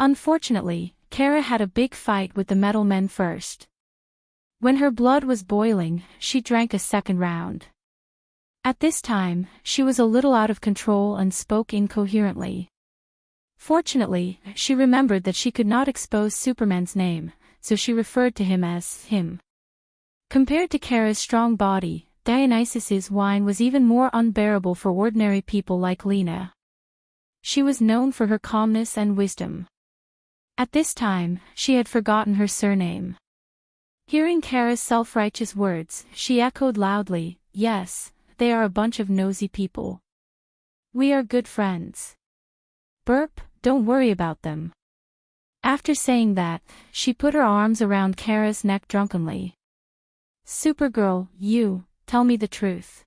Unfortunately, Kara had a big fight with the metal men first. When her blood was boiling, she drank a second round. At this time, she was a little out of control and spoke incoherently. Fortunately, she remembered that she could not expose Superman's name, so she referred to him as him. Compared to Kara's strong body, Dionysus's wine was even more unbearable for ordinary people like Lena. She was known for her calmness and wisdom. At this time, she had forgotten her surname. Hearing Kara's self-righteous words, she echoed loudly, "Yes, they are a bunch of nosy people. We are good friends. Burp, don't worry about them." After saying that, she put her arms around Kara's neck drunkenly. "Supergirl, tell me the truth.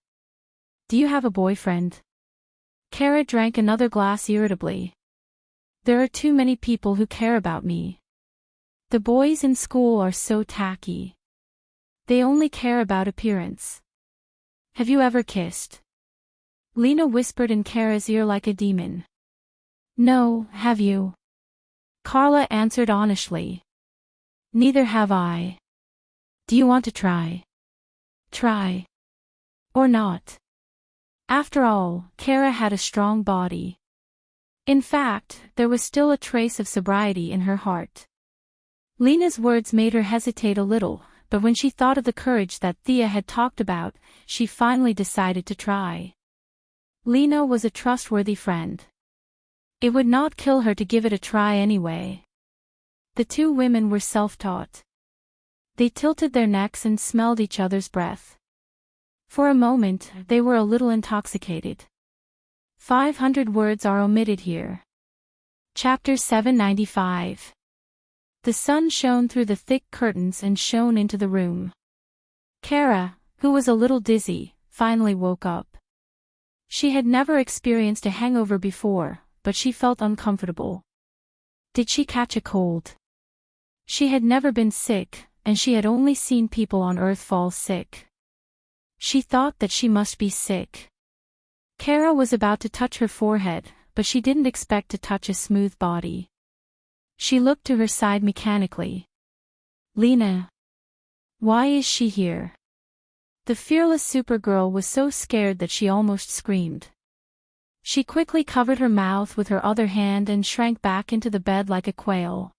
Do you have a boyfriend?" Kara drank another glass irritably. "There are too many people who care about me. The boys in school are so tacky. They only care about appearance. Have you ever kissed?" Lena whispered in Kara's ear like a demon. "No, have you?" Carla answered honestly. Neither have I. Do you want to try? Try. Or not? After all, Kara had a strong body. In fact, there was still a trace of sobriety in her heart. Lena's words made her hesitate a little, but when she thought of the courage that Thea had talked about, she finally decided to try. Lena was a trustworthy friend. It would not kill her to give it a try anyway. The two women were self-taught. They tilted their necks and smelled each other's breath. For a moment, they were a little intoxicated. 500 words are omitted here. Chapter 795. The sun shone through the thick curtains and shone into the room. Kara, who was a little dizzy, finally woke up. She had never experienced a hangover before, but she felt uncomfortable. Did she catch a cold? She had never been sick, and she had only seen people on Earth fall sick. She thought that she must be sick. Kara was about to touch her forehead, but she didn't expect to touch a smooth body. She looked to her side mechanically. Lena. Why is she here? The fearless Supergirl was so scared that she almost screamed. She quickly covered her mouth with her other hand and shrank back into the bed like a quail.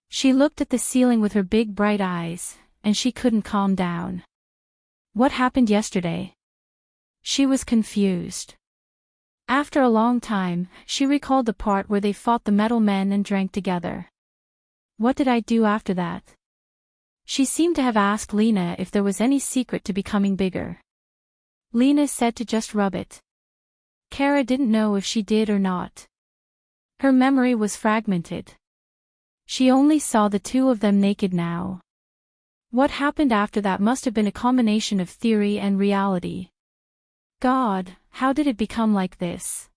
She looked at the ceiling with her big bright eyes, and she couldn't calm down. What happened yesterday? She was confused. After a long time, she recalled the part where they fought the metal men and drank together. What did I do after that? She seemed to have asked Lena if there was any secret to becoming bigger. Lena said to just rub it. Kara didn't know if she did or not. Her memory was fragmented. She only saw the two of them naked now. What happened after that must have been a combination of theory and reality. God, how did it become like this?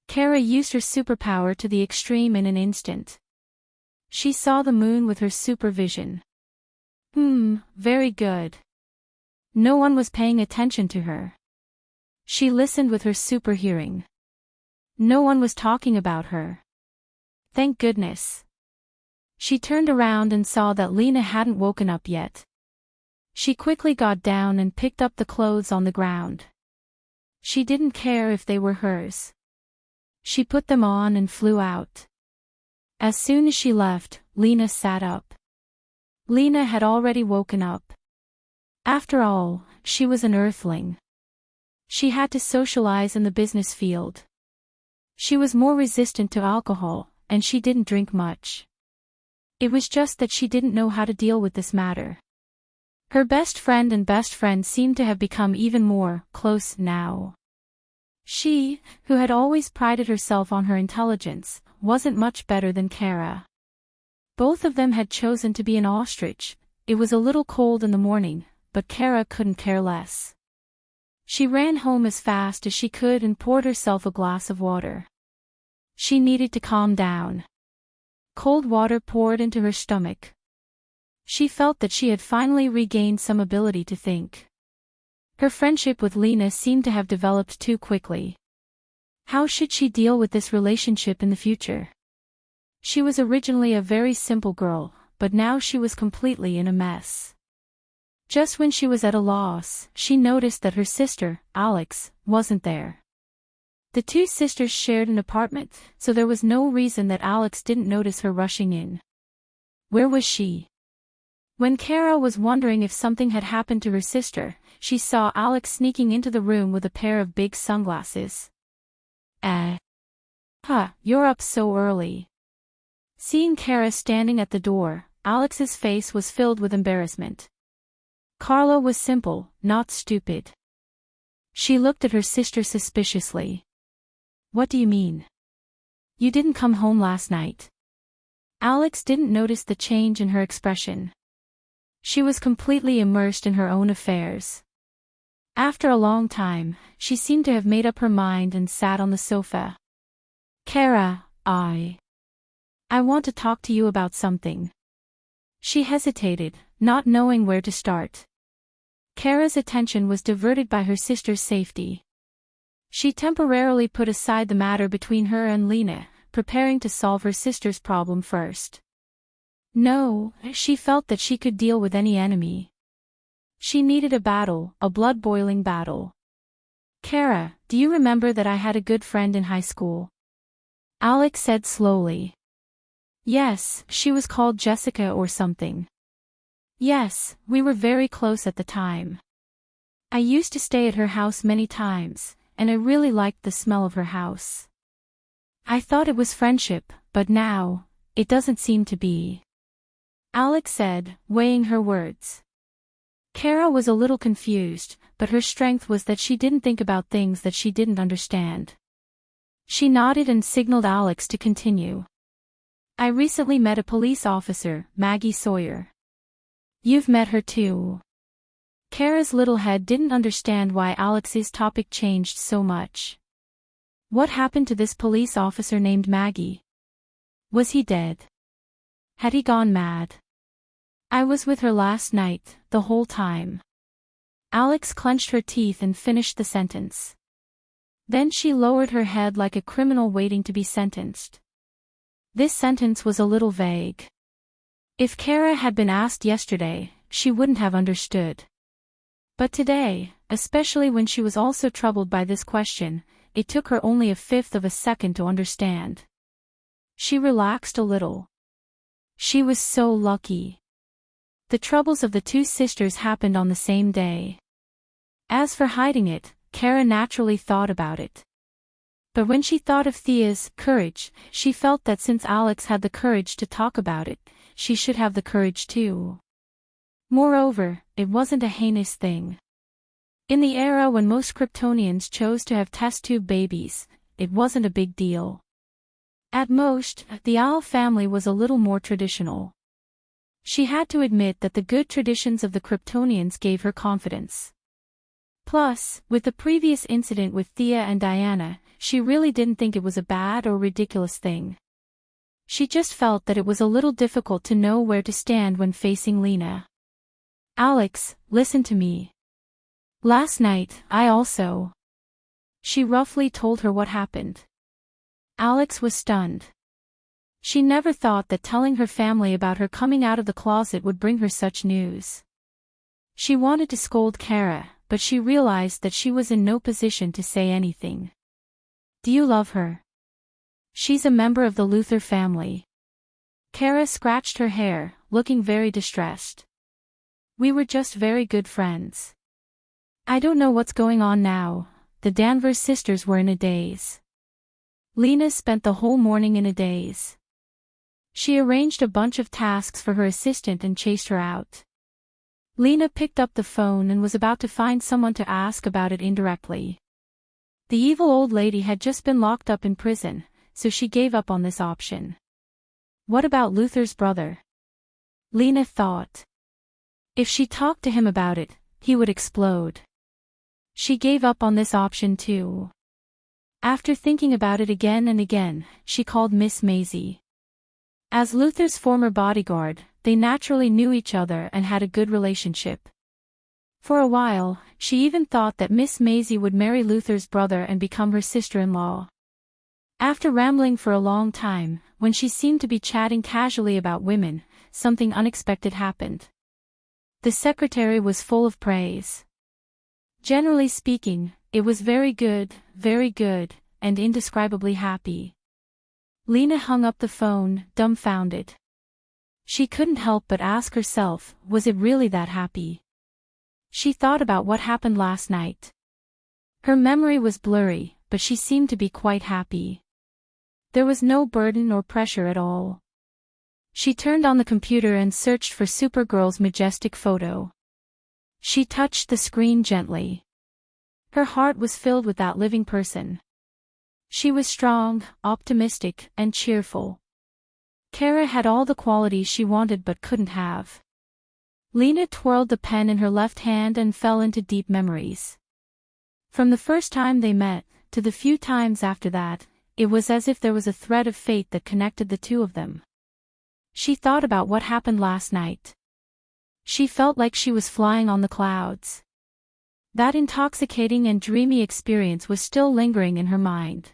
Kara used her superpower to the extreme in an instant. She saw the moon with her supervision. Very good. No one was paying attention to her. She listened with her super hearing. No one was talking about her. Thank goodness. She turned around and saw that Lena hadn't woken up yet. She quickly got down and picked up the clothes on the ground. She didn't care if they were hers. She put them on and flew out. As soon as she left, Lena sat up. Lena had already woken up. After all, she was an Earthling. She had to socialize in the business field. She was more resistant to alcohol, and she didn't drink much. It was just that she didn't know how to deal with this matter. Her best friend seemed to have become even more close now. She, who had always prided herself on her intelligence, wasn't much better than Kara. Both of them had chosen to be an ostrich. It was a little cold in the morning, but Kara couldn't care less. She ran home as fast as she could and poured herself a glass of water. She needed to calm down. Cold water poured into her stomach. She felt that she had finally regained some ability to think. Her friendship with Lena seemed to have developed too quickly. How should she deal with this relationship in the future? She was originally a very simple girl, but now she was completely in a mess. Just when she was at a loss, she noticed that her sister, Alex, wasn't there. The two sisters shared an apartment, so there was no reason that Alex didn't notice her rushing in. Where was she? When Kara was wondering if something had happened to her sister, she saw Alex sneaking into the room with a pair of big sunglasses. You're up so early. Seeing Kara standing at the door, Alex's face was filled with embarrassment. Carla was simple, not stupid. She looked at her sister suspiciously. What do you mean? You didn't come home last night. Alex didn't notice the change in her expression. She was completely immersed in her own affairs. After a long time, she seemed to have made up her mind and sat on the sofa. Kara, I want to talk to you about something. She hesitated, not knowing where to start. Kara's attention was diverted by her sister's safety. She temporarily put aside the matter between her and Lena, preparing to solve her sister's problem first. No, she felt that she could deal with any enemy. She needed a battle, a blood-boiling battle. Kara, do you remember that I had a good friend in high school? Alex said slowly. Yes, she was called Jessica or something. Yes, we were very close at the time. I used to stay at her house many times, and I really liked the smell of her house. I thought it was friendship, but now, it doesn't seem to be. Alex said, weighing her words. Kara was a little confused, but her strength was that she didn't think about things that she didn't understand. She nodded and signaled Alex to continue. I recently met a police officer, Maggie Sawyer. You've met her too. Kara's little head didn't understand why Alex's topic changed so much. What happened to this police officer named Maggie? Was he dead? Had he gone mad? I was with her last night, the whole time. Alex clenched her teeth and finished the sentence. Then she lowered her head like a criminal waiting to be sentenced. This sentence was a little vague. If Kara had been asked yesterday, she wouldn't have understood. But today, especially when she was also troubled by this question, it took her only a fifth of a second to understand. She relaxed a little. She was so lucky. The troubles of the two sisters happened on the same day. As for hiding it, Kara naturally thought about it. But when she thought of Thea's courage, she felt that since Alex had the courage to talk about it, she should have the courage too. Moreover, it wasn't a heinous thing. In the era when most Kryptonians chose to have test tube babies, it wasn't a big deal. At most, the Owl family was a little more traditional. She had to admit that the good traditions of the Kryptonians gave her confidence. Plus, with the previous incident with Thea and Diana, she really didn't think it was a bad or ridiculous thing. She just felt that it was a little difficult to know where to stand when facing Lena. Alex, listen to me. Last night, I also... She roughly told her what happened. Alex was stunned. She never thought that telling her family about her coming out of the closet would bring her such news. She wanted to scold Kara, but she realized that she was in no position to say anything. Do you love her? She's a member of the Luther family. Kara scratched her hair, looking very distressed. We were just very good friends. I don't know what's going on now. The Danvers sisters were in a daze. Lena spent the whole morning in a daze. She arranged a bunch of tasks for her assistant and chased her out. Lena picked up the phone and was about to find someone to ask about it indirectly. The evil old lady had just been locked up in prison, so she gave up on this option. What about Luther's brother? Lena thought. If she talked to him about it, he would explode. She gave up on this option too. After thinking about it again and again, she called Miss Maisie. As Luther's former bodyguard, they naturally knew each other and had a good relationship. For a while, she even thought that Miss Maisie would marry Luther's brother and become her sister-in-law. After rambling for a long time, when she seemed to be chatting casually about women, something unexpected happened. The secretary was full of praise. Generally speaking, it was very good, and indescribably happy. Lena hung up the phone, dumbfounded. She couldn't help but ask herself, was it really that happy? She thought about what happened last night. Her memory was blurry, but she seemed to be quite happy. There was no burden or pressure at all. She turned on the computer and searched for Supergirl's majestic photo. She touched the screen gently. Her heart was filled with that living person. She was strong, optimistic, and cheerful. Kara had all the qualities she wanted but couldn't have. Lena twirled the pen in her left hand and fell into deep memories. From the first time they met, to the few times after that, it was as if there was a thread of fate that connected the two of them. She thought about what happened last night. She felt like she was flying on the clouds. That intoxicating and dreamy experience was still lingering in her mind.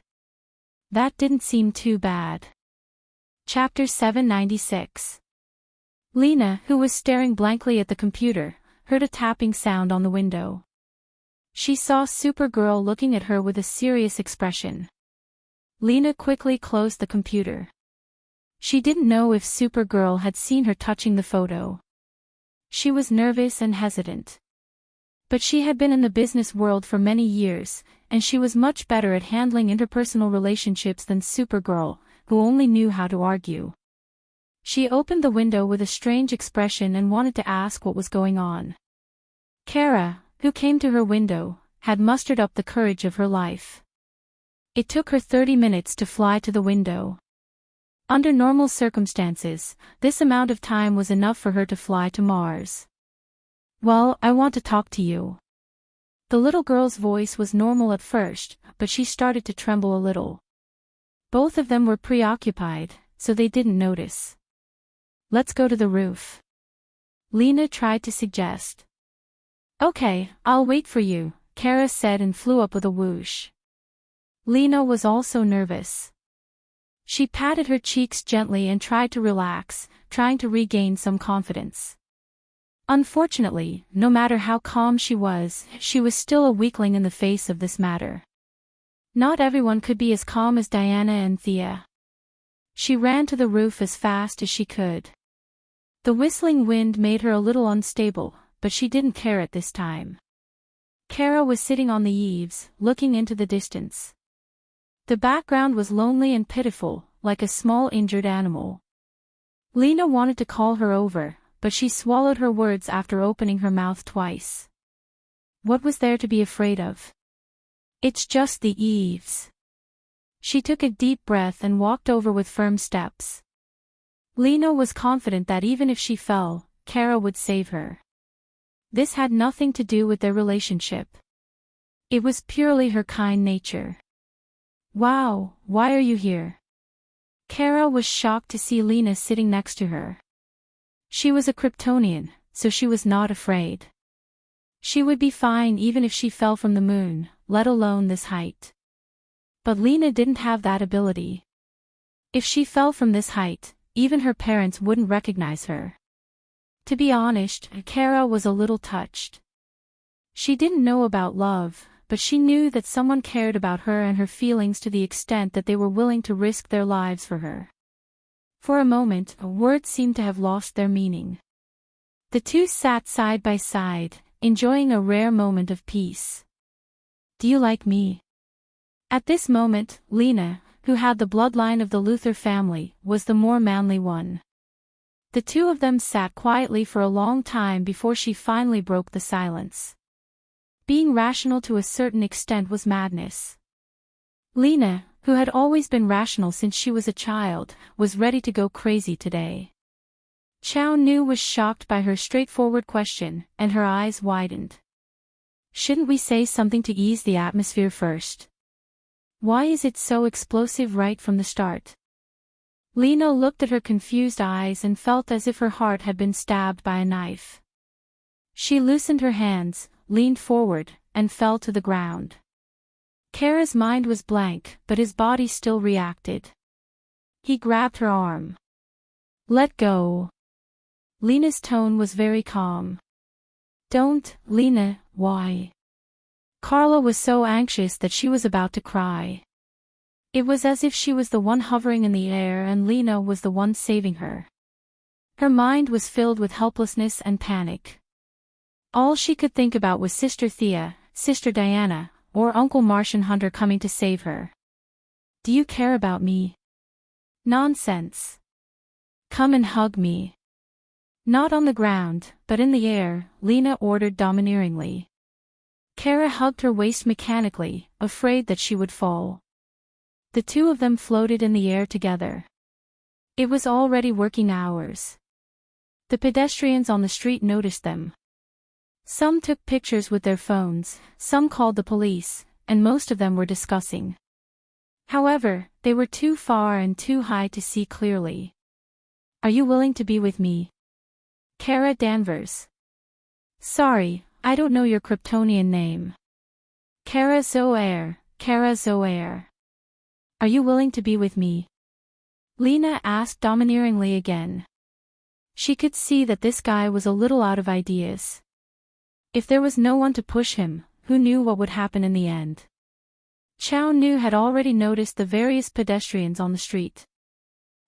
That didn't seem too bad. Chapter 796. Lena, who was staring blankly at the computer, heard a tapping sound on the window. She saw Supergirl looking at her with a serious expression. Lena quickly closed the computer. She didn't know if Supergirl had seen her touching the photo. She was nervous and hesitant. But she had been in the business world for many years, and she was much better at handling interpersonal relationships than Supergirl, who only knew how to argue. She opened the window with a strange expression and wanted to ask what was going on. Kara, who came to her window, had mustered up the courage of her life. It took her 30 minutes to fly to the window. Under normal circumstances, this amount of time was enough for her to fly to Mars. Well, I want to talk to you. The little girl's voice was normal at first, but she started to tremble a little. Both of them were preoccupied, so they didn't notice. Let's go to the roof. Lena tried to suggest. Okay, I'll wait for you, Kara said and flew up with a whoosh. Lena was also nervous. She patted her cheeks gently and tried to relax, trying to regain some confidence. Unfortunately, no matter how calm she was still a weakling in the face of this matter. Not everyone could be as calm as Diana and Thea. She ran to the roof as fast as she could. The whistling wind made her a little unstable, but she didn't care at this time. Kara was sitting on the eaves, looking into the distance. The background was lonely and pitiful, like a small injured animal. Lena wanted to call her over, but she swallowed her words after opening her mouth twice. What was there to be afraid of? It's just the eaves. She took a deep breath and walked over with firm steps. Lena was confident that even if she fell, Kara would save her. This had nothing to do with their relationship. It was purely her kind nature. Wow, why are you here? Kara was shocked to see Lena sitting next to her. She was a Kryptonian, so she was not afraid. She would be fine even if she fell from the moon, let alone this height. But Lena didn't have that ability. If she fell from this height, even her parents wouldn't recognize her. To be honest, Kara was a little touched. She didn't know about love, but she knew that someone cared about her and her feelings to the extent that they were willing to risk their lives for her. For a moment, words seemed to have lost their meaning. The two sat side by side, enjoying a rare moment of peace. Do you like me? At this moment, Lena, who had the bloodline of the Luthor family, was the more manly one. The two of them sat quietly for a long time before she finally broke the silence. Being rational to a certain extent was madness. Lena, who had always been rational since she was a child, was ready to go crazy today. Chao Nu was shocked by her straightforward question, and her eyes widened. Shouldn't we say something to ease the atmosphere first? Why is it so explosive right from the start? Lena looked at her confused eyes and felt as if her heart had been stabbed by a knife. She loosened her hands, leaned forward, and fell to the ground. Kara's mind was blank, but his body still reacted. He grabbed her arm. Let go. Lena's tone was very calm. Don't, Lena, why? Carla was so anxious that she was about to cry. It was as if she was the one hovering in the air and Lena was the one saving her. Her mind was filled with helplessness and panic. All she could think about was Sister Thea, Sister Diana, or Uncle Martian Hunter coming to save her. Do you care about me? Nonsense. Come and hug me. Not on the ground, but in the air, Lena ordered domineeringly. Kara hugged her waist mechanically, afraid that she would fall. The two of them floated in the air together. It was already working hours. The pedestrians on the street noticed them. Some took pictures with their phones, some called the police, and most of them were discussing. However, they were too far and too high to see clearly. Are you willing to be with me? Kara Danvers. Sorry, I don't know your Kryptonian name. Kara Zoair, Kara Zoair. Are you willing to be with me? Lena asked domineeringly again. She could see that this guy was a little out of ideas. If there was no one to push him, who knew what would happen in the end? Xiao Nu had already noticed the various pedestrians on the street.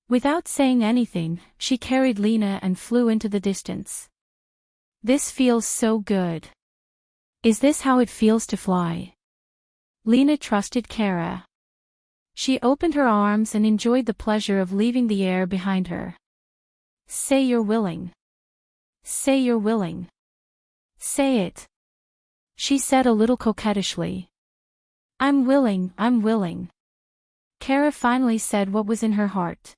Without saying anything, she carried Lena and flew into the distance. This feels so good. Is this how it feels to fly? Lena trusted Kara. She opened her arms and enjoyed the pleasure of leaving the air behind her. Say you're willing. Say you're willing. Say it. She said a little coquettishly. I'm willing, I'm willing. Kara finally said what was in her heart.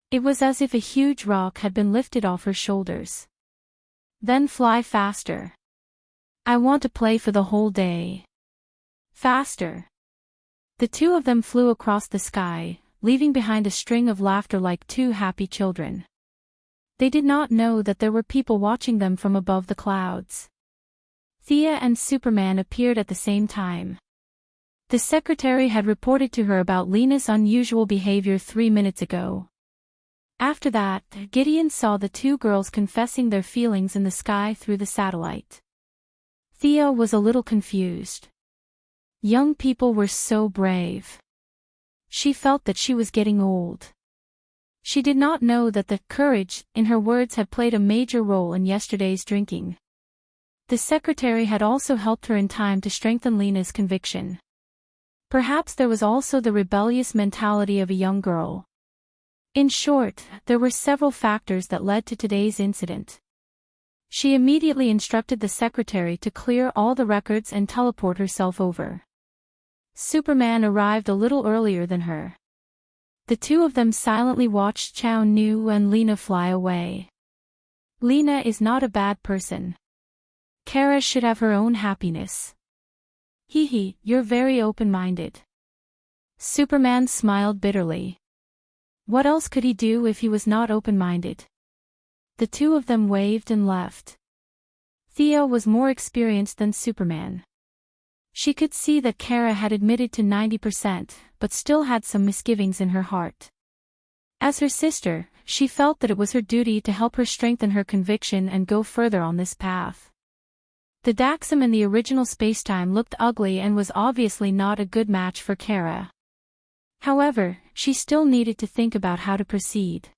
It was as if a huge rock had been lifted off her shoulders. Then fly faster. I want to play for the whole day. Faster. The two of them flew across the sky, leaving behind a string of laughter like two happy children. They did not know that there were people watching them from above the clouds. Thea and Superman appeared at the same time. The secretary had reported to her about Lena's unusual behavior 3 minutes ago. After that, Gideon saw the two girls confessing their feelings in the sky through the satellite. Thea was a little confused. Young people were so brave. She felt that she was getting old. She did not know that the courage in her words had played a major role in yesterday's drinking. The secretary had also helped her in time to strengthen Lena's conviction. Perhaps there was also the rebellious mentality of a young girl. In short, there were several factors that led to today's incident. She immediately instructed the secretary to clear all the records and teleport herself over. Superman arrived a little earlier than her. The two of them silently watched Xiao Nu and Lena fly away. Lena is not a bad person. Kara should have her own happiness. Hee, you're very open-minded. Superman smiled bitterly. What else could he do if he was not open-minded? The two of them waved and left. Thea was more experienced than Superman. She could see that Kara had admitted to 90%, but still had some misgivings in her heart. As her sister, she felt that it was her duty to help her strengthen her conviction and go further on this path. The Daxam in the original spacetime looked ugly and was obviously not a good match for Kara. However, she still needed to think about how to proceed.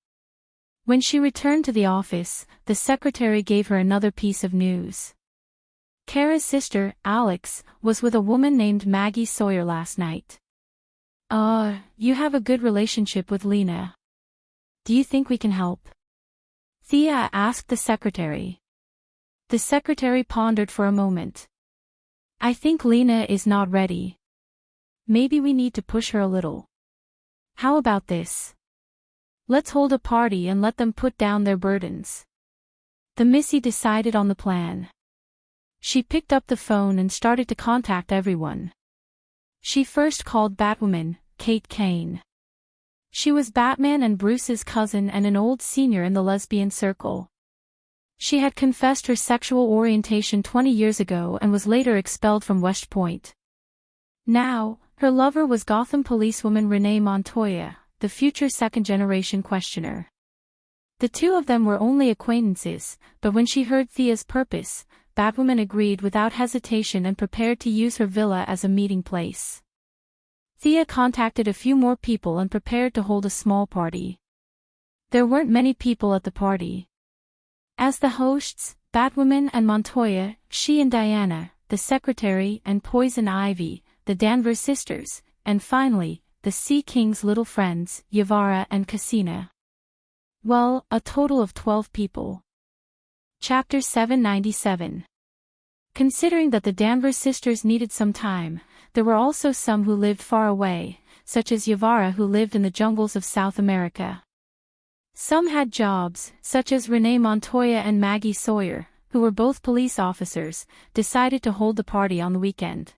When she returned to the office, the secretary gave her another piece of news. Kara's sister, Alex, was with a woman named Maggie Sawyer last night. You have a good relationship with Lena. Do you think we can help? Thea asked the secretary. The secretary pondered for a moment. I think Lena is not ready. Maybe we need to push her a little. How about this? Let's hold a party and let them put down their burdens. The Missy decided on the plan. She picked up the phone and started to contact everyone. She first called Batwoman, Kate Kane. She was Batman and Bruce's cousin and an old senior in the lesbian circle. She had confessed her sexual orientation 20 years ago and was later expelled from West Point. Now, her lover was Gotham policewoman Renee Montoya, the future second-generation questioner. The two of them were only acquaintances, but when she heard Thea's purpose, Batwoman agreed without hesitation and prepared to use her villa as a meeting place. Thea contacted a few more people and prepared to hold a small party. There weren't many people at the party. As the hosts, Batwoman and Montoya, she and Diana, the secretary, and Poison Ivy, the Danvers sisters, and finally, the Sea King's little friends, Yavara and Cassina. Well, a total of 12 people. Chapter 797. Considering that the Danvers sisters needed some time, there were also some who lived far away, such as Yavara who lived in the jungles of South America. Some had jobs, such as Renee Montoya and Maggie Sawyer, who were both police officers, decided to hold the party on the weekend.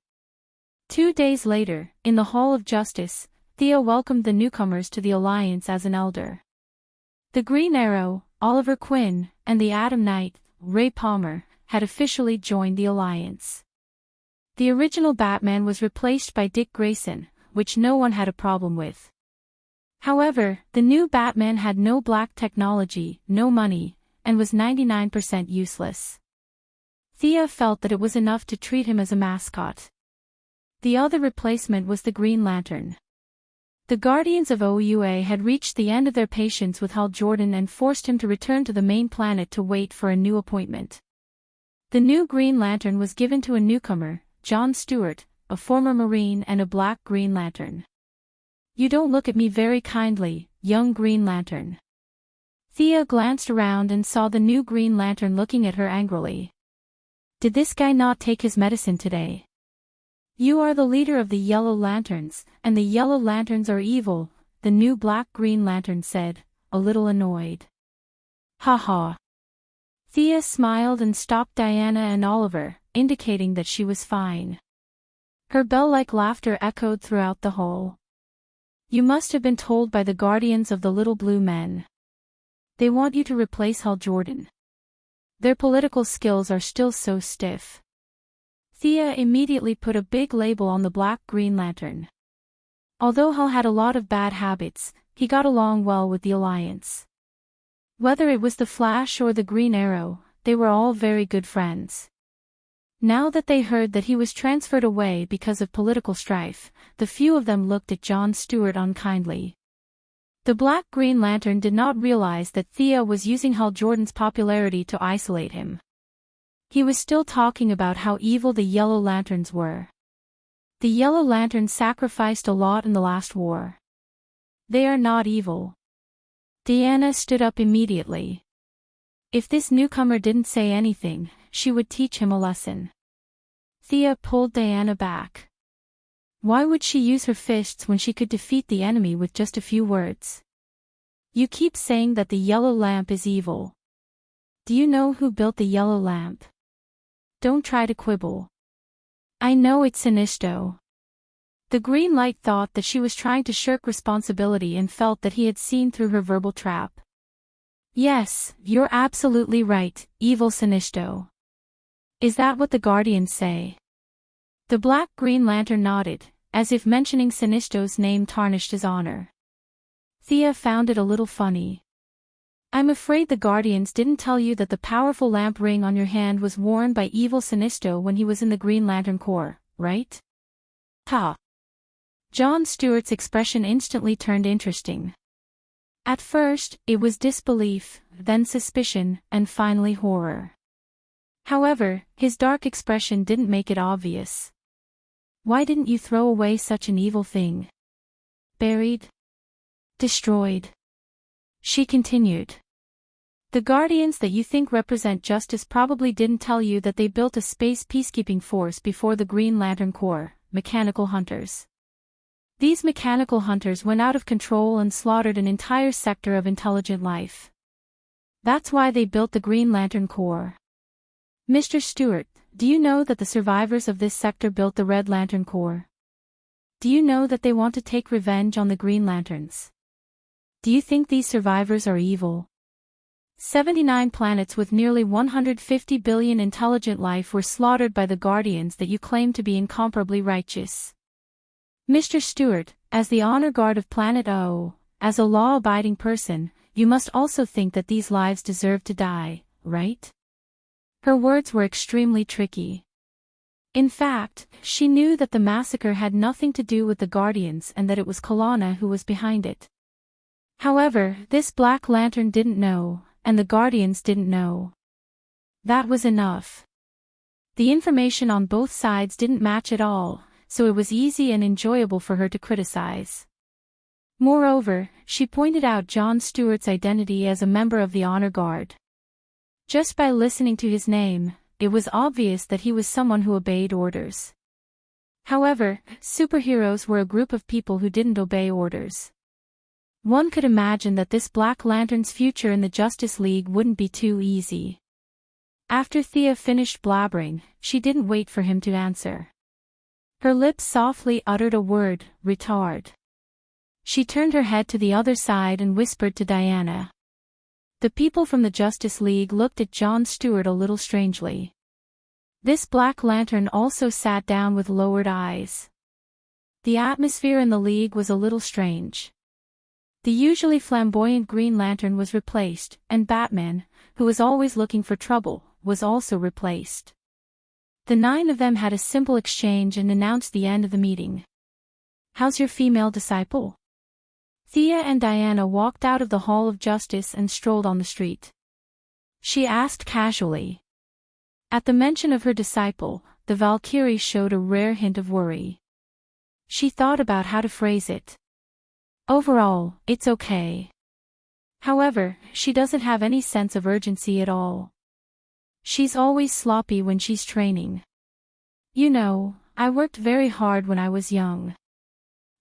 2 days later, in the Hall of Justice, Thea welcomed the newcomers to the Alliance as an elder. The Green Arrow, Oliver Quinn, and the Atom Knight, Ray Palmer, had officially joined the Alliance. The original Batman was replaced by Dick Grayson, which no one had a problem with. However, the new Batman had no black technology, no money, and was 99% useless. Thea felt that it was enough to treat him as a mascot. The other replacement was the Green Lantern. The Guardians of OUA had reached the end of their patience with Hal Jordan and forced him to return to the main planet to wait for a new appointment. The new Green Lantern was given to a newcomer, John Stewart, a former Marine and a black Green Lantern. "You don't look at me very kindly, young Green Lantern." Thea glanced around and saw the new Green Lantern looking at her angrily. "Did this guy not take his medicine today?" "You are the leader of the Yellow Lanterns, and the Yellow Lanterns are evil," the new black Green Lantern said, a little annoyed. "Ha ha." Thea smiled and stopped Diana and Oliver, indicating that she was fine. Her bell-like laughter echoed throughout the hall. "You must have been told by the Guardians of the Little Blue Men. They want you to replace Hal Jordan. Their political skills are still so stiff." Thea immediately put a big label on the black Green Lantern. Although Hal had a lot of bad habits, he got along well with the Alliance. Whether it was the Flash or the Green Arrow, they were all very good friends. Now that they heard that he was transferred away because of political strife, the few of them looked at John Stewart unkindly. The black Green Lantern did not realize that Thea was using Hal Jordan's popularity to isolate him. He was still talking about how evil the Yellow Lanterns were. The Yellow Lanterns sacrificed a lot in the last war. They are not evil. Diana stood up immediately. If this newcomer didn't say anything, she would teach him a lesson. Thea pulled Diana back. Why would she use her fists when she could defeat the enemy with just a few words? "You keep saying that the yellow lamp is evil. Do you know who built the yellow lamp? Don't try to quibble." "I know it's Sinistro." The green light thought that she was trying to shirk responsibility and felt that he had seen through her verbal trap. "Yes, you're absolutely right, evil Sinistro. Is that what the Guardians say?" The black Green Lantern nodded, as if mentioning Sinistro's name tarnished his honor. Thea found it a little funny. "I'm afraid the Guardians didn't tell you that the powerful lamp ring on your hand was worn by evil Sinistro when he was in the Green Lantern Corps, right?" "Ha!" John Stewart's expression instantly turned interesting. At first, it was disbelief, then suspicion, and finally horror. However, his dark expression didn't make it obvious. "Why didn't you throw away such an evil thing? Buried? Destroyed?" She continued. "The Guardians that you think represent justice probably didn't tell you that they built a space peacekeeping force before the Green Lantern Corps, mechanical hunters. These mechanical hunters went out of control and slaughtered an entire sector of intelligent life. That's why they built the Green Lantern Corps. Mr. Stewart, do you know that the survivors of this sector built the Red Lantern Corps? Do you know that they want to take revenge on the Green Lanterns? Do you think these survivors are evil? 79 planets with nearly 150 billion intelligent life were slaughtered by the Guardians that you claim to be incomparably righteous. Mr. Stewart, as the honor guard of Planet O, as a law-abiding person, you must also think that these lives deserve to die, right?" Her words were extremely tricky. In fact, she knew that the massacre had nothing to do with the Guardians and that it was Kalana who was behind it. However, this Black Lantern didn't know, and the Guardians didn't know. That was enough. The information on both sides didn't match at all, so it was easy and enjoyable for her to criticize. Moreover, she pointed out John Stewart's identity as a member of the Honor Guard. Just by listening to his name, it was obvious that he was someone who obeyed orders. However, superheroes were a group of people who didn't obey orders. One could imagine that this Black Lantern's future in the Justice League wouldn't be too easy. After Thea finished blabbering, she didn't wait for him to answer. Her lips softly uttered a word, retard. She turned her head to the other side and whispered to Diana. The people from the Justice League looked at John Stewart a little strangely. This Black Lantern also sat down with lowered eyes. The atmosphere in the League was a little strange. The usually flamboyant Green Lantern was replaced, and Batman, who was always looking for trouble, was also replaced. The 9 of them had a simple exchange and announced the end of the meeting. "How's your female disciple?" Thea and Diana walked out of the Hall of Justice and strolled on the street. She asked casually. At the mention of her disciple, the Valkyrie showed a rare hint of worry. She thought about how to phrase it. "Overall, it's okay. However, she doesn't have any sense of urgency at all. She's always sloppy when she's training. You know, I worked very hard when I was young."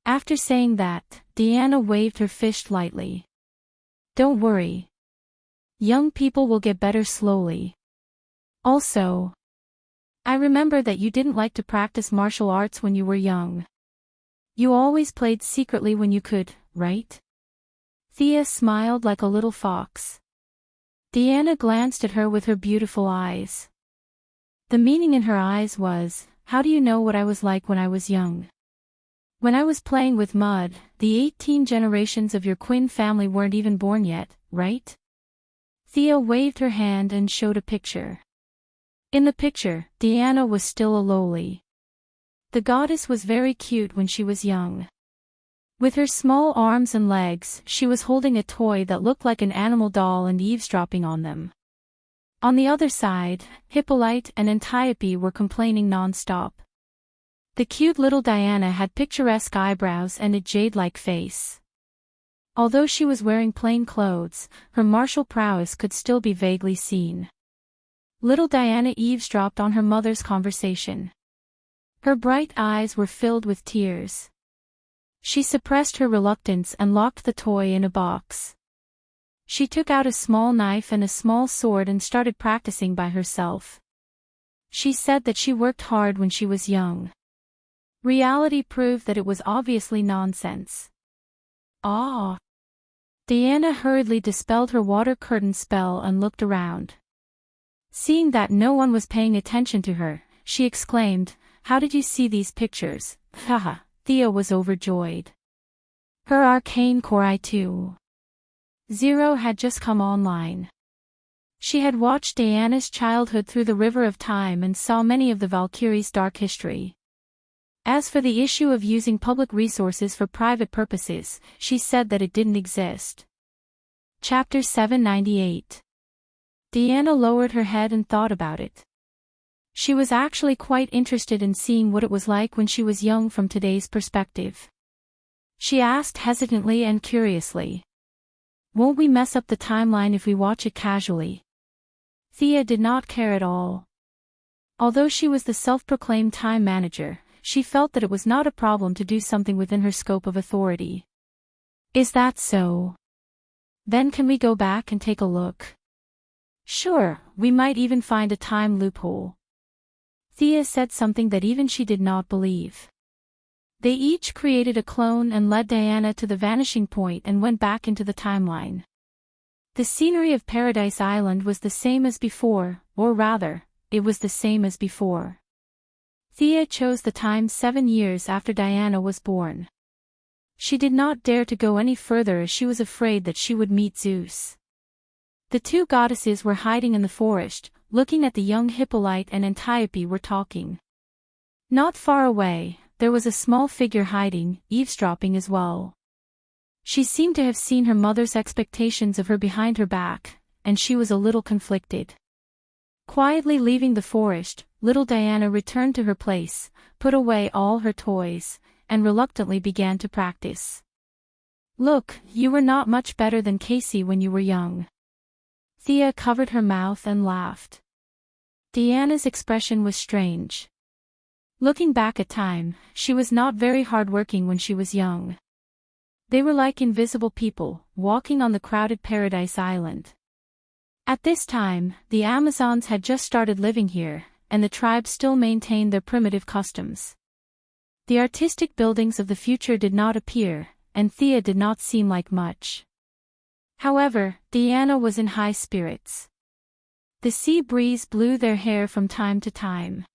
After saying that, Diana waved her fist lightly. "Don't worry. Young people will get better slowly. Also, I remember that you didn't like to practice martial arts when you were young. You always played secretly when you could, right?" Thea smiled like a little fox. Diana glanced at her with her beautiful eyes. The meaning in her eyes was, "How do you know what I was like when I was young? When I was playing with mud, the 18 generations of your Quinn family weren't even born yet, right?" Thea waved her hand and showed a picture. In the picture, Diana was still a lowly. The goddess was very cute when she was young. With her small arms and legs, she was holding a toy that looked like an animal doll and eavesdropping on them. On the other side, Hippolyte and Antiope were complaining non-stop. The cute little Diana had picturesque eyebrows and a jade-like face. Although she was wearing plain clothes, her martial prowess could still be vaguely seen. Little Diana eavesdropped on her mother's conversation. Her bright eyes were filled with tears. She suppressed her reluctance and locked the toy in a box. She took out a small knife and a small sword and started practicing by herself. She said that she worked hard when she was young. Reality proved that it was obviously nonsense. Ah! Diana hurriedly dispelled her water curtain spell and looked around. Seeing that no one was paying attention to her, she exclaimed, "How did you see these pictures?" Haha, Thea was overjoyed. Her arcane core I2.0 had just come online. She had watched Diana's childhood through the river of time and saw many of the Valkyrie's dark history. As for the issue of using public resources for private purposes, she said that it didn't exist. Chapter 798. Diana lowered her head and thought about it. She was actually quite interested in seeing what it was like when she was young from today's perspective. She asked hesitantly and curiously. "Won't we mess up the timeline if we watch it casually?" Thea did not care at all. Although she was the self-proclaimed time manager, she felt that it was not a problem to do something within her scope of authority. "Is that so? Then can we go back and take a look?" "Sure, we might even find a time loophole." Thea said something that even she did not believe. They each created a clone and led Diana to the vanishing point and went back into the timeline. The scenery of Paradise Island was the same as before, or rather, it was the same as before. Thea chose the time 7 years after Diana was born. She did not dare to go any further as she was afraid that she would meet Zeus. The 2 goddesses were hiding in the forest, looking at the young Hippolyte, and Antiope were talking. Not far away, there was a small figure hiding, eavesdropping as well. She seemed to have seen her mother's expectations of her behind her back, and she was a little conflicted. Quietly leaving the forest, little Diana returned to her place, put away all her toys, and reluctantly began to practice. "Look, you were not much better than Casey when you were young." Thea covered her mouth and laughed. Diana's expression was strange. Looking back at time, she was not very hardworking when she was young. They were like invisible people, walking on the crowded Paradise Island. At this time, the Amazons had just started living here, and the tribe still maintained their primitive customs. The artistic buildings of the future did not appear, and Thea did not seem like much. However, Diana was in high spirits. The sea breeze blew their hair from time to time.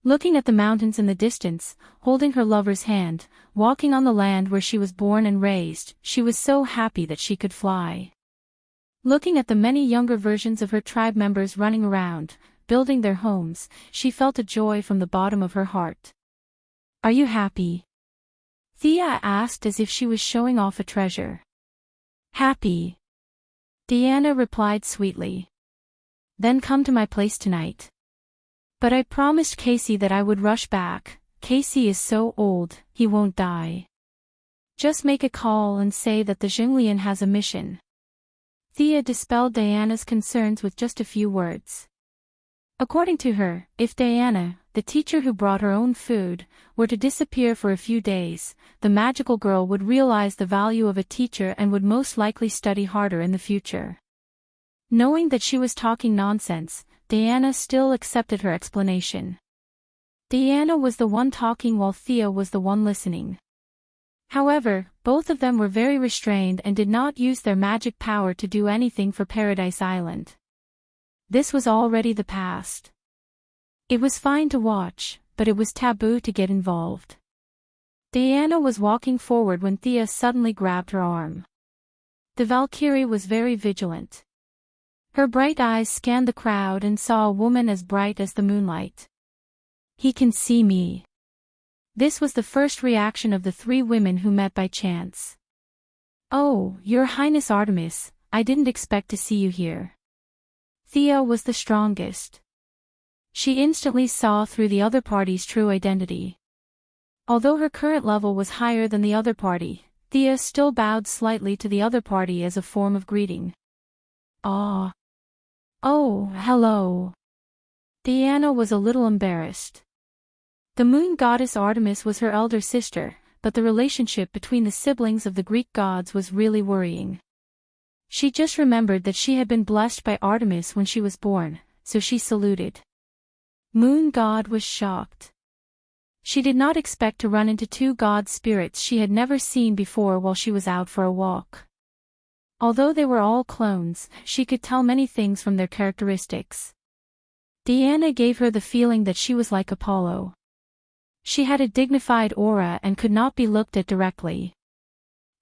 Looking at the mountains in the distance, holding her lover's hand, walking on the land where she was born and raised, she was so happy that she could fly. Looking at the many younger versions of her tribe members running around, building their homes, she felt a joy from the bottom of her heart. "Are you happy?" Thea asked as if she was showing off a treasure. "Happy," Deanna replied sweetly. "Then come to my place tonight." "But I promised Casey that I would rush back. Casey is so old, he won't die. Just make a call and say that the Zhenglian has a mission." Thea dispelled Diana's concerns with just a few words. According to her, if Diana, the teacher who brought her own food, were to disappear for a few days, the magical girl would realize the value of a teacher and would most likely study harder in the future. Knowing that she was talking nonsense, Diana still accepted her explanation. Diana was the one talking while Thea was the one listening. However, both of them were very restrained and did not use their magic power to do anything for Paradise Island. This was already the past. It was fine to watch, but it was taboo to get involved. Diana was walking forward when Thea suddenly grabbed her arm. The Valkyrie was very vigilant. Her bright eyes scanned the crowd and saw a woman as bright as the moonlight. "He can see me." This was the first reaction of the three women who met by chance. "Oh, Your Highness Artemis, I didn't expect to see you here." Thea was the strongest. She instantly saw through the other party's true identity. Although her current level was higher than the other party, Thea still bowed slightly to the other party as a form of greeting. "Ah. Oh, hello." Diana was a little embarrassed. The moon goddess Artemis was her elder sister, but the relationship between the siblings of the Greek gods was really worrying. She just remembered that she had been blessed by Artemis when she was born, so she saluted. Moon God was shocked. She did not expect to run into two god spirits she had never seen before while she was out for a walk. Although they were all clones, she could tell many things from their characteristics. Diana gave her the feeling that she was like Apollo. She had a dignified aura and could not be looked at directly.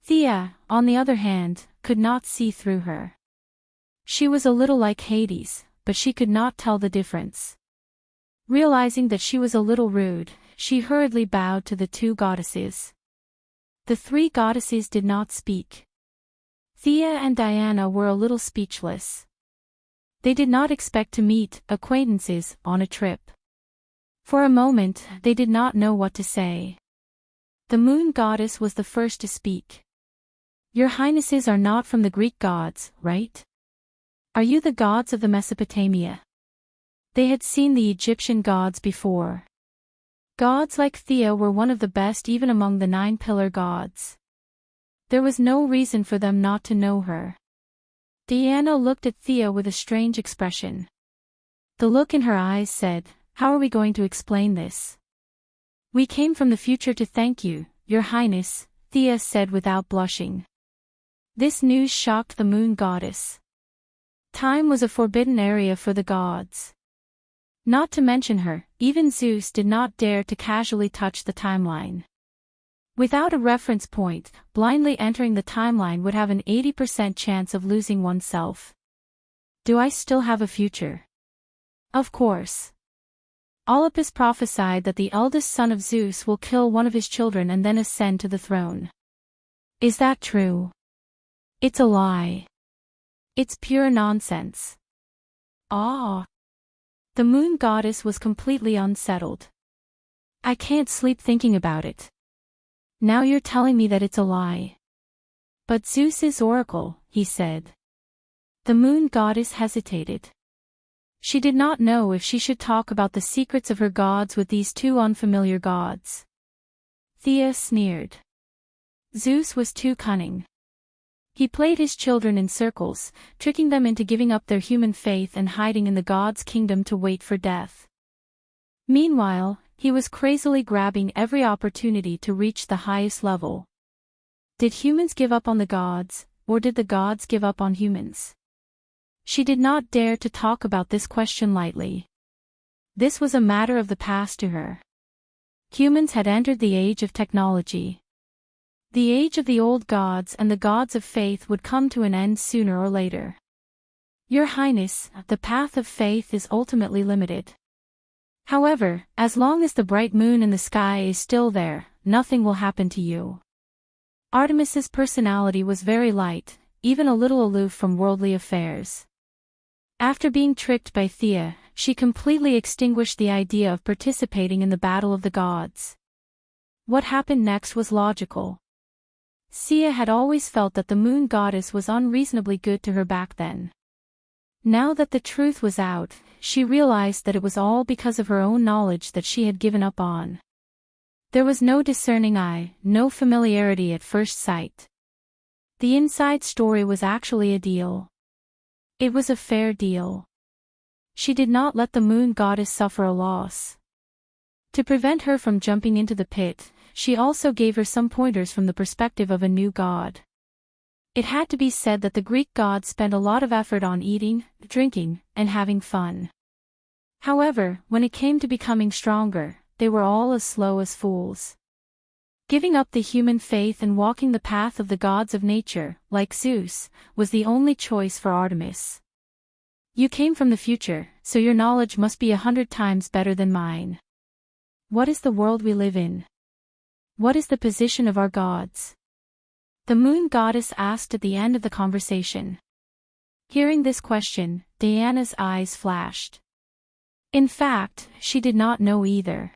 Thea, on the other hand, could not see through her. She was a little like Hades, but she could not tell the difference. Realizing that she was a little rude, she hurriedly bowed to the two goddesses. The three goddesses did not speak. Thea and Diana were a little speechless. They did not expect to meet acquaintances on a trip. For a moment, they did not know what to say. The moon goddess was the first to speak. "Your highnesses are not from the Greek gods, right? Are you the gods of the Mesopotamia?" They had seen the Egyptian gods before. Gods like Thea were one of the best even among the 9 pillar gods. There was no reason for them not to know her. Diana looked at Thea with a strange expression. The look in her eyes said, "How are we going to explain this?" "We came from the future to thank you, Your Highness," Thea said without blushing. This news shocked the moon goddess. Time was a forbidden area for the gods. Not to mention her, even Zeus did not dare to casually touch the timeline. Without a reference point, blindly entering the timeline would have an 80% chance of losing oneself. Do I still have a future? Of course. Olympus prophesied that the eldest son of Zeus will kill one of his children and then ascend to the throne. Is that true? It's a lie. It's pure nonsense. Ah. The moon goddess was completely unsettled. I can't sleep thinking about it. Now you're telling me that it's a lie. But Zeus is oracle, he said. The moon goddess hesitated. She did not know if she should talk about the secrets of her gods with these two unfamiliar gods. Thea sneered. Zeus was too cunning. He played his children in circles, tricking them into giving up their human faith and hiding in the gods' kingdom to wait for death. Meanwhile, he was crazily grabbing every opportunity to reach the highest level. Did humans give up on the gods, or did the gods give up on humans? She did not dare to talk about this question lightly. This was a matter of the past to her. Humans had entered the age of technology. The age of the old gods and the gods of faith would come to an end sooner or later. Your Highness, the path of faith is ultimately limited. However, as long as the bright moon in the sky is still there, nothing will happen to you. Artemis's personality was very light, even a little aloof from worldly affairs. After being tricked by Thea, she completely extinguished the idea of participating in the battle of the gods. What happened next was logical. Sia had always felt that the moon goddess was unreasonably good to her back then. Now that the truth was out, she realized that it was all because of her own knowledge that she had given up on. There was no discerning eye, no familiarity at first sight. The inside story was actually a deal. It was a fair deal. She did not let the moon goddess suffer a loss. To prevent her from jumping into the pit, she also gave her some pointers from the perspective of a new god. It had to be said that the Greek gods spent a lot of effort on eating, drinking, and having fun. However, when it came to becoming stronger, they were all as slow as fools. Giving up the human faith and walking the path of the gods of nature, like Zeus, was the only choice for Artemis. You came from the future, so your knowledge must be 100 times better than mine. What is the world we live in? What is the position of our gods? The moon goddess asked at the end of the conversation. Hearing this question, Diana's eyes flashed. In fact, she did not know either.